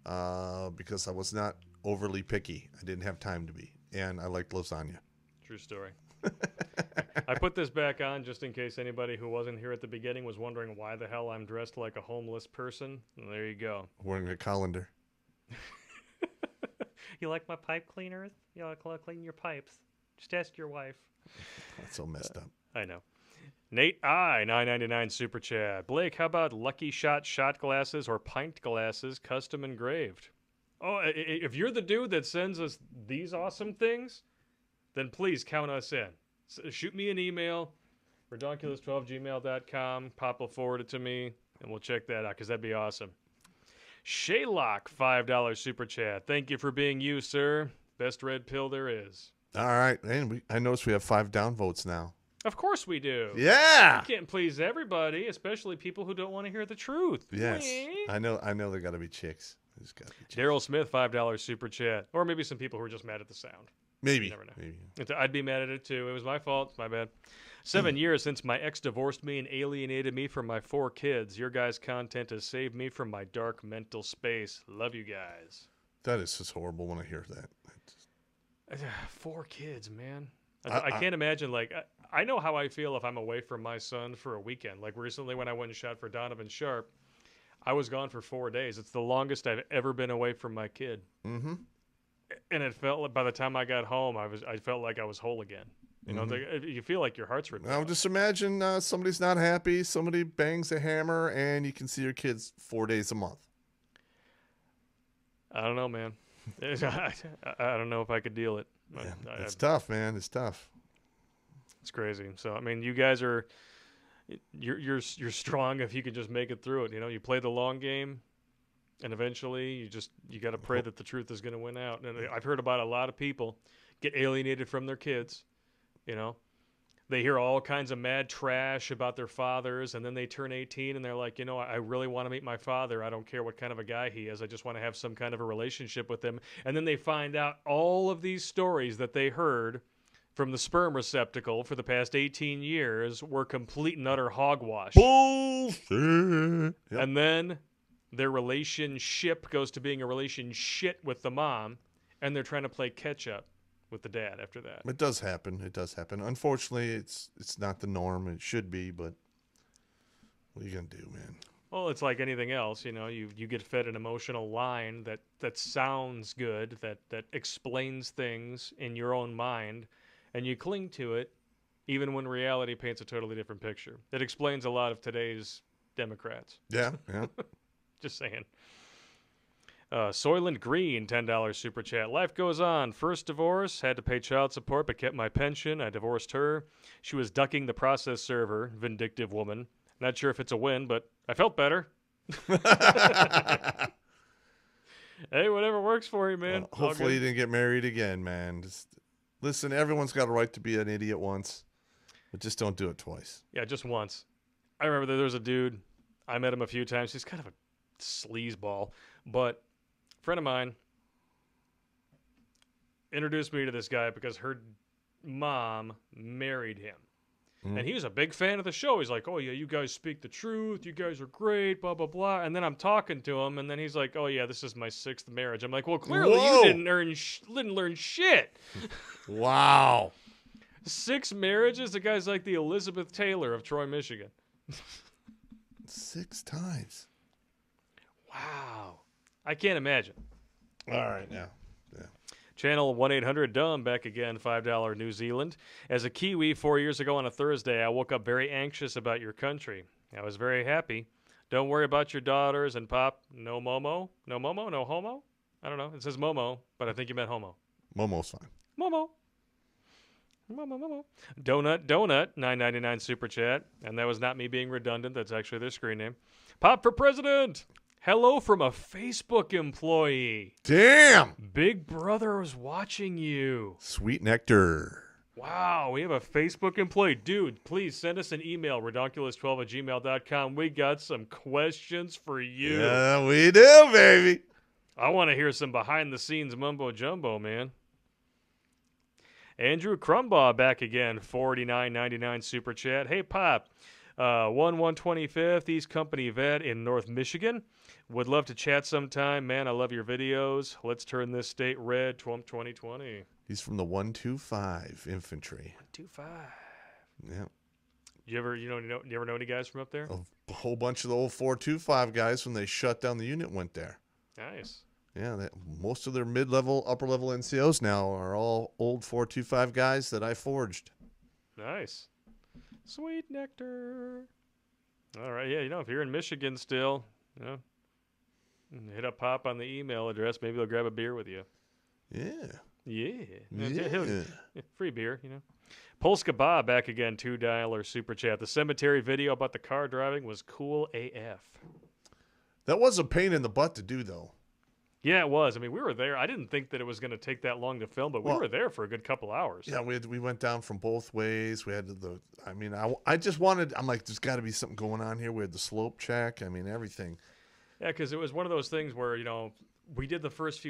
because I was not overly picky. I didn't have time to be, and I liked lasagna. True story. I put this back on just in case anybody who wasn't here at the beginning was wondering why the hell I'm dressed like a homeless person. And there you go. Wearing a colander. You like my pipe cleaner? You like to clean your pipes? Just ask your wife. That's so messed up. I know. Nate I, 9.99 super chat. Blake, how about Lucky Shot shot glasses or pint glasses custom engraved? Oh, if you're the dude that sends us these awesome things, then please count us in. Shoot me an email, redonkulas12gmail.com. Pop will forward it to me, and we'll check that out because that'd be awesome. Shaylock, $5 super chat. Thank you for being you, sir. Best red pill there is. All right, and I noticed we have 5 downvotes now. Of course we do. Yeah. You can't please everybody, especially people who don't want to hear the truth. Yes. Wink. I know they got to be chicks. There's got to be chicks. Daryl Smith, $5 super chat. Or maybe some people who are just mad at the sound. Maybe. You never know. Maybe. I'd be mad at it too. It was my fault. It's my bad. 7 years since my ex divorced me and alienated me from my 4 kids. Your guys' content has saved me from my dark mental space. Love you guys. That is just horrible when I hear that. 4 kids, man. I can't imagine, like, I know how I feel if I'm away from my son for a weekend. Like, recently when I went and shot for Donovan Sharp, I was gone for 4 days. It's the longest I've ever been away from my kid. Mm-hmm. And it felt like by the time I got home, I felt like I was whole again. You know, you feel like your heart's ripped Now, out. just imagine somebody's not happy, somebody bangs a hammer, and you can see your kids 4 days a month. I don't know, man. I don't know if I could deal it. Yeah, it's tough, man. It's tough. It's crazy. So, I mean, you guys are you're strong if you can just make it through it. You know, you play the long game, and eventually you got to pray that the truth is going to win out. And I've heard about a lot of people get alienated from their kids. You know, they hear all kinds of mad trash about their fathers, and then they turn 18 and they're like, you know, I really want to meet my father. I don't care what kind of a guy he is. I just want to have some kind of a relationship with him. And then they find out all of these stories that they heard from the sperm receptacle for the past 18 years were complete and utter hogwash. Bullshit. Yep. And then their relationship goes to being a relationship with the mom, and they're trying to play catch up with the dad after that. It does happen. It does happen. Unfortunately, it's not the norm. It should be, but what are you gonna do, man? Well, it's like anything else, you know. You get fed an emotional line that sounds good, that explains things in your own mind, and you cling to it, even when reality paints a totally different picture. It explains a lot of today's Democrats. Yeah, yeah. Just saying. Soylent Green, $10 super chat. Life goes on. First divorce, had to pay child support but kept my pension. I divorced her. She was ducking the process server, vindictive woman. Not sure if it's a win, but I felt better. Hey, whatever works for you, man. Well, hopefully you didn't get married again, man. Just listen, everyone's got a right to be an idiot once, but just don't do it twice. Yeah, just once. I remember there was a dude. I met him a few times. He's kind of a sleazeball, but a friend of mine introduced me to this guy because her mom married him. And he was a big fan of the show. He's like, oh, yeah, you guys speak the truth. You guys are great, blah, blah, blah. And then I'm talking to him, and then he's like, oh, yeah, this is my 6th marriage. I'm like, well, clearly Whoa. you didn't learn shit. Wow. 6 marriages? The guy's like the Elizabeth Taylor of Troy, Michigan. 6 times. Wow. I can't imagine. All right, now. Yeah. Channel 1-800-DUMB back again, $5 New Zealand. As a Kiwi 4 years ago on a Thursday, I woke up very anxious about your country. I was very happy. Don't worry about your daughters and Pop. No Momo? No Momo? No homo? I don't know. It says Momo, but I think you meant homo. Momo's fine. Momo. Momo. Donut, $9.99 super chat. And that was not me being redundant. That's actually their screen name. Pop for president. Hello from a Facebook employee. Damn. Big Brother was watching you. Sweet nectar. Wow, we have a Facebook employee. Dude, please send us an email, redonkulas12@gmail.com. We got some questions for you. Yeah, we do, baby. I want to hear some behind-the-scenes mumbo-jumbo, man. Andrew Crumbaugh back again, $49.99 super chat. Hey, Pop, 125th East Company vet in North Michigan. Would love to chat sometime. Man, I love your videos. Let's turn this state red, 2020. He's from the 125 Infantry. 125. Yeah. You ever know any guys from up there? A whole bunch of the old 425 guys when they shut down the unit went there. Nice. Yeah, most of their mid-level, upper-level NCOs now are all old 425 guys that I forged. Nice. Sweet nectar. All right, yeah, if you're in Michigan still, hit up Popp on the email address. Maybe they'll grab a beer with you. Yeah. Yeah. Free beer, Polska Bob back again, $2 super chat. The cemetery video about the car driving was cool AF. That was a pain in the butt to do, though. Yeah, it was. I mean, we were there. I didn't think that it was going to take that long to film, but we were there for a good couple hours. Yeah, we went down from both ways. We had I just wanted, I'm like, there's got to be something going on here. We had the slope check. I mean, everything. Yeah, because it was one of those things where, we did the first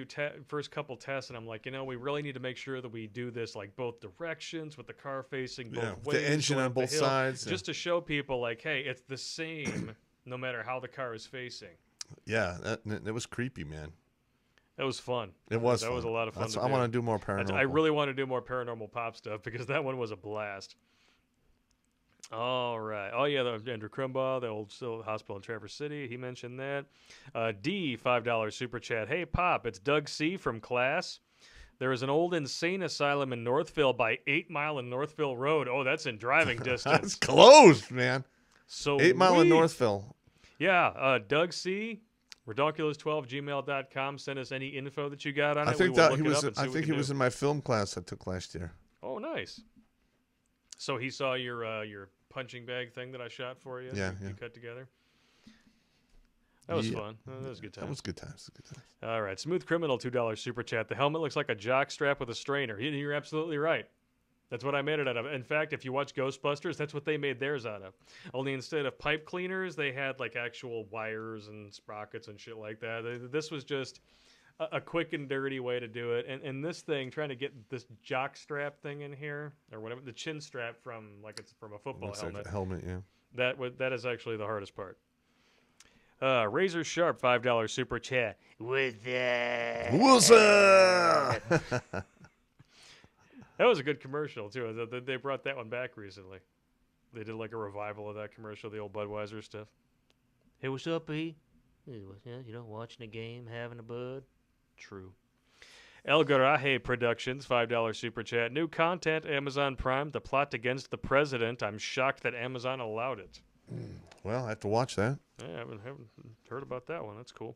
couple tests, and I'm like, we really need to make sure that we do this like both directions with the car facing both ways. The engine on both sides. Just to show people like, hey, it's the same no matter how the car is facing. Yeah, that was creepy, man. That was fun. It was That fun. was a lot of fun. I want to do more paranormal. I really want to do more paranormal Popp stuff because that one was a blast. All right. Oh, yeah, Andrew Crumbaugh, the old hospital in Traverse City. He mentioned that. D, $5 super chat. Hey, Popp, it's Doug C. from class. There is an old insane asylum in Northville by 8 Mile and Northville Road. Oh, that's in driving distance. That's close, man. So 8 Mile in Northville. Yeah, Doug C. Redonkulas12gmail.com. Send us any info that you got on it. I think he was in my film class I took last year. Oh, nice. So he saw your punching bag thing that I shot for you. Yeah, you cut together. That was fun. That was good times. That was good times. All right, Smooth Criminal, $2 super chat. The helmet looks like a jock strap with a strainer. You're absolutely right. That's what I made it out of. In fact, if you watch Ghostbusters, that's what they made theirs out of. Only instead of pipe cleaners, they had like actual wires and sprockets and shit like that. This was just a quick and dirty way to do it. And this thing, trying to get this jock strap thing in here, or whatever, the chin strap from, like it's from a football helmet. Like a helmet, yeah. That is actually the hardest part. Razor Sharp, $5 super chat. What's up? That was a good commercial, too. They brought that one back recently. They did like a revival of that commercial, the old Budweiser stuff. Hey, what's up, E? Watching a game, having a bud. True. El Garaje Productions, $5 super chat. New content, Amazon Prime, The Plot Against the President. I'm shocked that Amazon allowed it. Well, I have to watch that. Yeah, I haven't heard about that one. That's cool.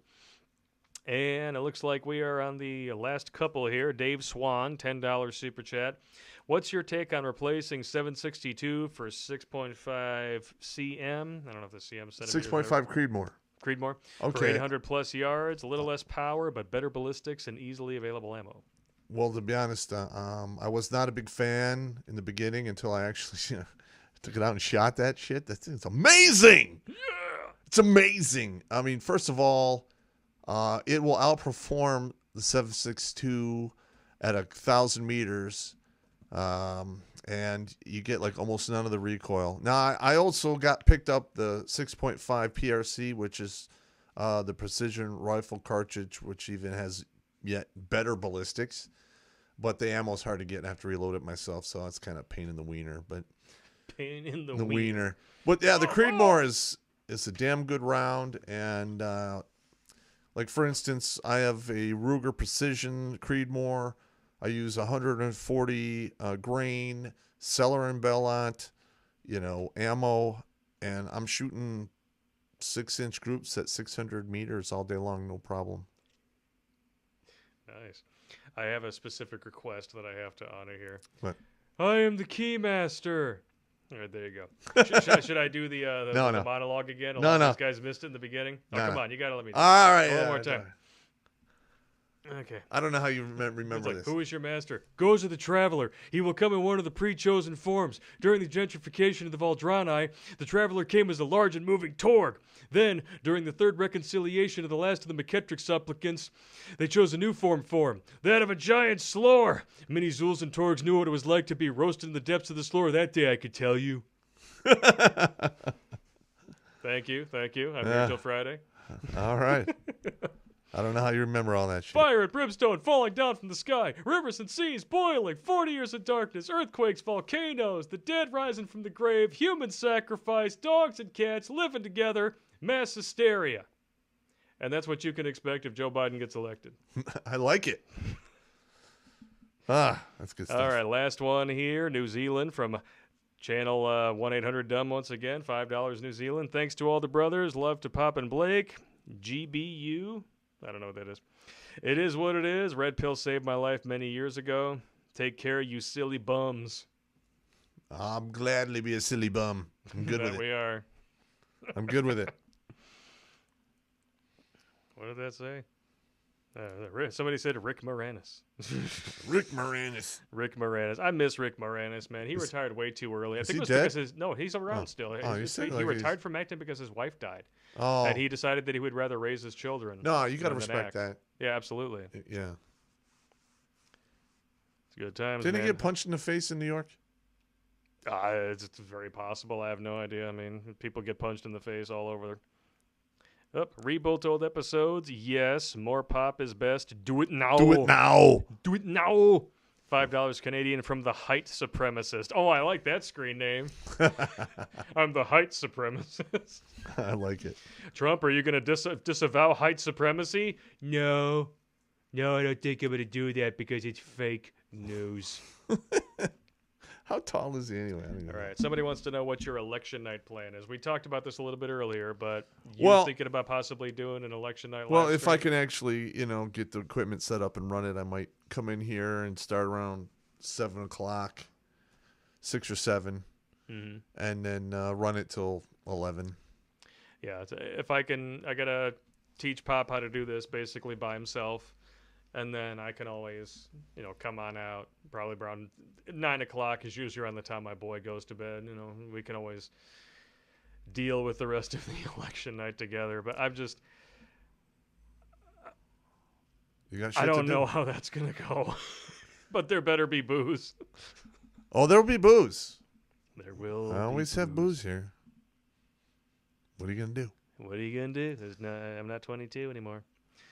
And it looks like we are on the last couple here. Dave Swan, $10 super chat. What's your take on replacing 762 for 6.5 cm? I don't know if the cm centimeters. 6.5 Creedmoor. Creedmoor. Okay. For 800 plus yards, a little less power, but better ballistics and easily available ammo. Well, to be honest, I was not a big fan in the beginning until I actually took it out and shot that shit. It's amazing. Yeah. It's amazing. I mean, first of all, it will outperform the 7.62 at 1,000 meters, and you get like almost none of the recoil. Now, I also picked up the 6.5 PRC, which is the precision rifle cartridge, which even has yet better ballistics, but the ammo's hard to get and I have to reload it myself, so it's kind of pain in the wiener. But pain in the wiener. But yeah, the Creedmoor is a damn good round, and like, for instance, I have a Ruger Precision Creedmoor. I use 140 grain, Celler and Bellant, ammo, and I'm shooting 6-inch groups at 600 meters all day long, no problem. Nice. I have a specific request that I have to honor here. What? I am the Keymaster. All right, there you go. Should I do the monologue again? A lot of these guys missed it in the beginning. Oh, come on. You got to let me do it. All right. One more time. Okay. I don't know how you remember this. Who is your master? Goes to the traveler. He will come in one of the pre-chosen forms. During the gentrification of the Valdrani, the traveler came as a large and moving Torg. Then, during the third reconciliation of the last of the McKettrick supplicants, they chose a new form for him, that of a giant slore. Many Zuls and Torgs knew what it was like to be roasted in the depths of the slore that day, I could tell you. Thank you. I'm here till Friday. All right. I don't know how you remember all that shit. Fire and brimstone falling down from the sky, rivers and seas boiling, 40 years of darkness, earthquakes, volcanoes, the dead rising from the grave, human sacrifice, dogs and cats living together, mass hysteria. And that's what you can expect if Joe Biden gets elected. I like it. That's good stuff. All right, last one here. New Zealand from channel 1-800-DUMB once again. $5 New Zealand. Thanks to all the brothers. Love to Popp and Blake. GBU. I don't know what that is. It is what it is. Red pill saved my life many years ago. Take care, you silly bums. I'm gladly be a silly bum. I'm good with it. We are. I'm good with it. What did that say? Somebody said Rick Moranis. Rick Moranis. Rick Moranis. I miss Rick Moranis, man. He retired way too early. I think he it was dead? because he's around still. You said He retired from acting because his wife died. Oh. And he decided that he would rather raise his children. No, you got to than respect act. that. Yeah, absolutely. Yeah. It's good times, Didn't man. he get punched in the face in New York? It's very possible. I have no idea. I mean, people get punched in the face all over. Rebuilt old episodes. Yes, more Popp is best. Do it now. Do it now. Do it now. $5 Canadian from the height supremacist. Oh, I like that screen name. I'm the height supremacist. I like it. Trump, are you going to disavow height supremacy? No. No, I don't think I'm going to do that because it's fake news. How tall is he anyway? I don't even All know. right. Somebody wants to know what your election night plan is. We talked about this a little bit earlier, but you're thinking about possibly doing an election night Well, live if stream? I can actually, get the equipment set up and run it, I might come in here and start around 7 o'clock, 6 or 7, and then run it till 11. Yeah, if I can, I got to teach Popp how to do this basically by himself. And then I can always, come on out. Probably around 9 o'clock is usually around the time my boy goes to bed. We can always deal with the rest of the election night together. But I'm just, I don't know how that's going to go. But there better be booze. Oh, there'll be booze. There will. I always have booze here. What are you going to do? What are you going to do? I'm not 22 anymore.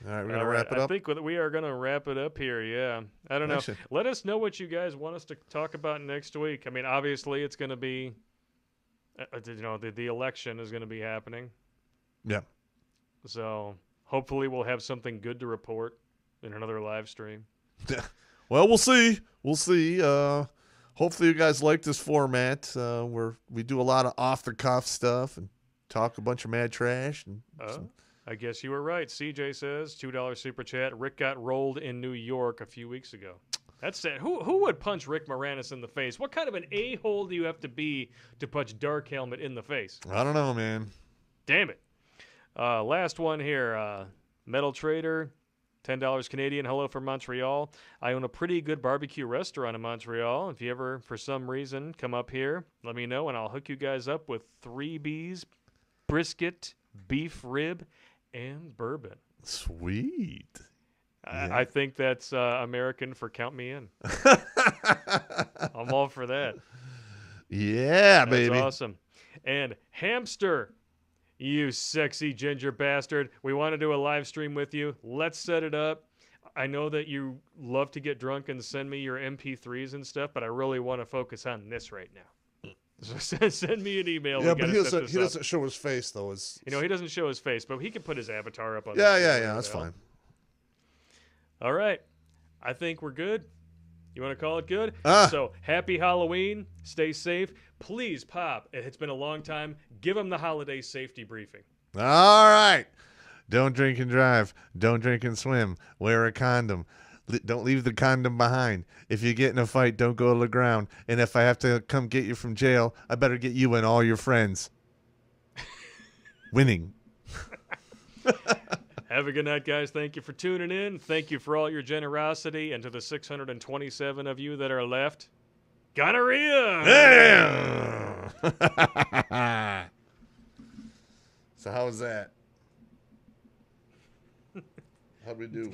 All right, we're going to wrap it up. I think we are going to wrap it up here, yeah. I don't know. Actually, Let us know what you guys want us to talk about next week. I mean, obviously, it's going to be, the election is going to be happening. Yeah. So hopefully we'll have something good to report in another live stream. Well, we'll see. We'll see. Hopefully you guys like this format where we do a lot of off-the-cuff stuff and talk a bunch of mad trash. And I guess you were right. CJ says, $2 super chat. Rick got rolled in New York a few weeks ago. That's sad. Who would punch Rick Moranis in the face? What kind of an a-hole do you have to be to punch Dark Helmet in the face? I don't know, man. Damn it. Last one here. Metal Trader, $10 Canadian. Hello from Montreal. I own a pretty good barbecue restaurant in Montreal. If you ever, for some reason, come up here, let me know, and I'll hook you guys up with 3 Bs, brisket, beef rib, and bourbon. Sweet. I think that's American for count me in. I'm all for that. Yeah, That's baby. awesome. And Hamster, you sexy ginger bastard. We want to do a live stream with you. Let's set it up. I know that you love to get drunk and send me your MP3s and stuff, but I really want to focus on this right now. So send me an email. Yeah, but he doesn't show his face, though. He doesn't show his face, but he can put his avatar up on Yeah, that's fine. All right. I think we're good. You want to call it good? So, happy Halloween. Stay safe. Please, Popp, it's been a long time. Give him the holiday safety briefing. All right. Don't drink and drive. Don't drink and swim. Wear a condom. Don't leave the condom behind. If you get in a fight, don't go to the ground. And if I have to come get you from jail, I better get you and all your friends. Winning. Have a good night, guys. Thank you for tuning in. Thank you for all your generosity. And to the 627 of you that are left, gonorrhea! Yeah. So how was that? How'd we do? Good.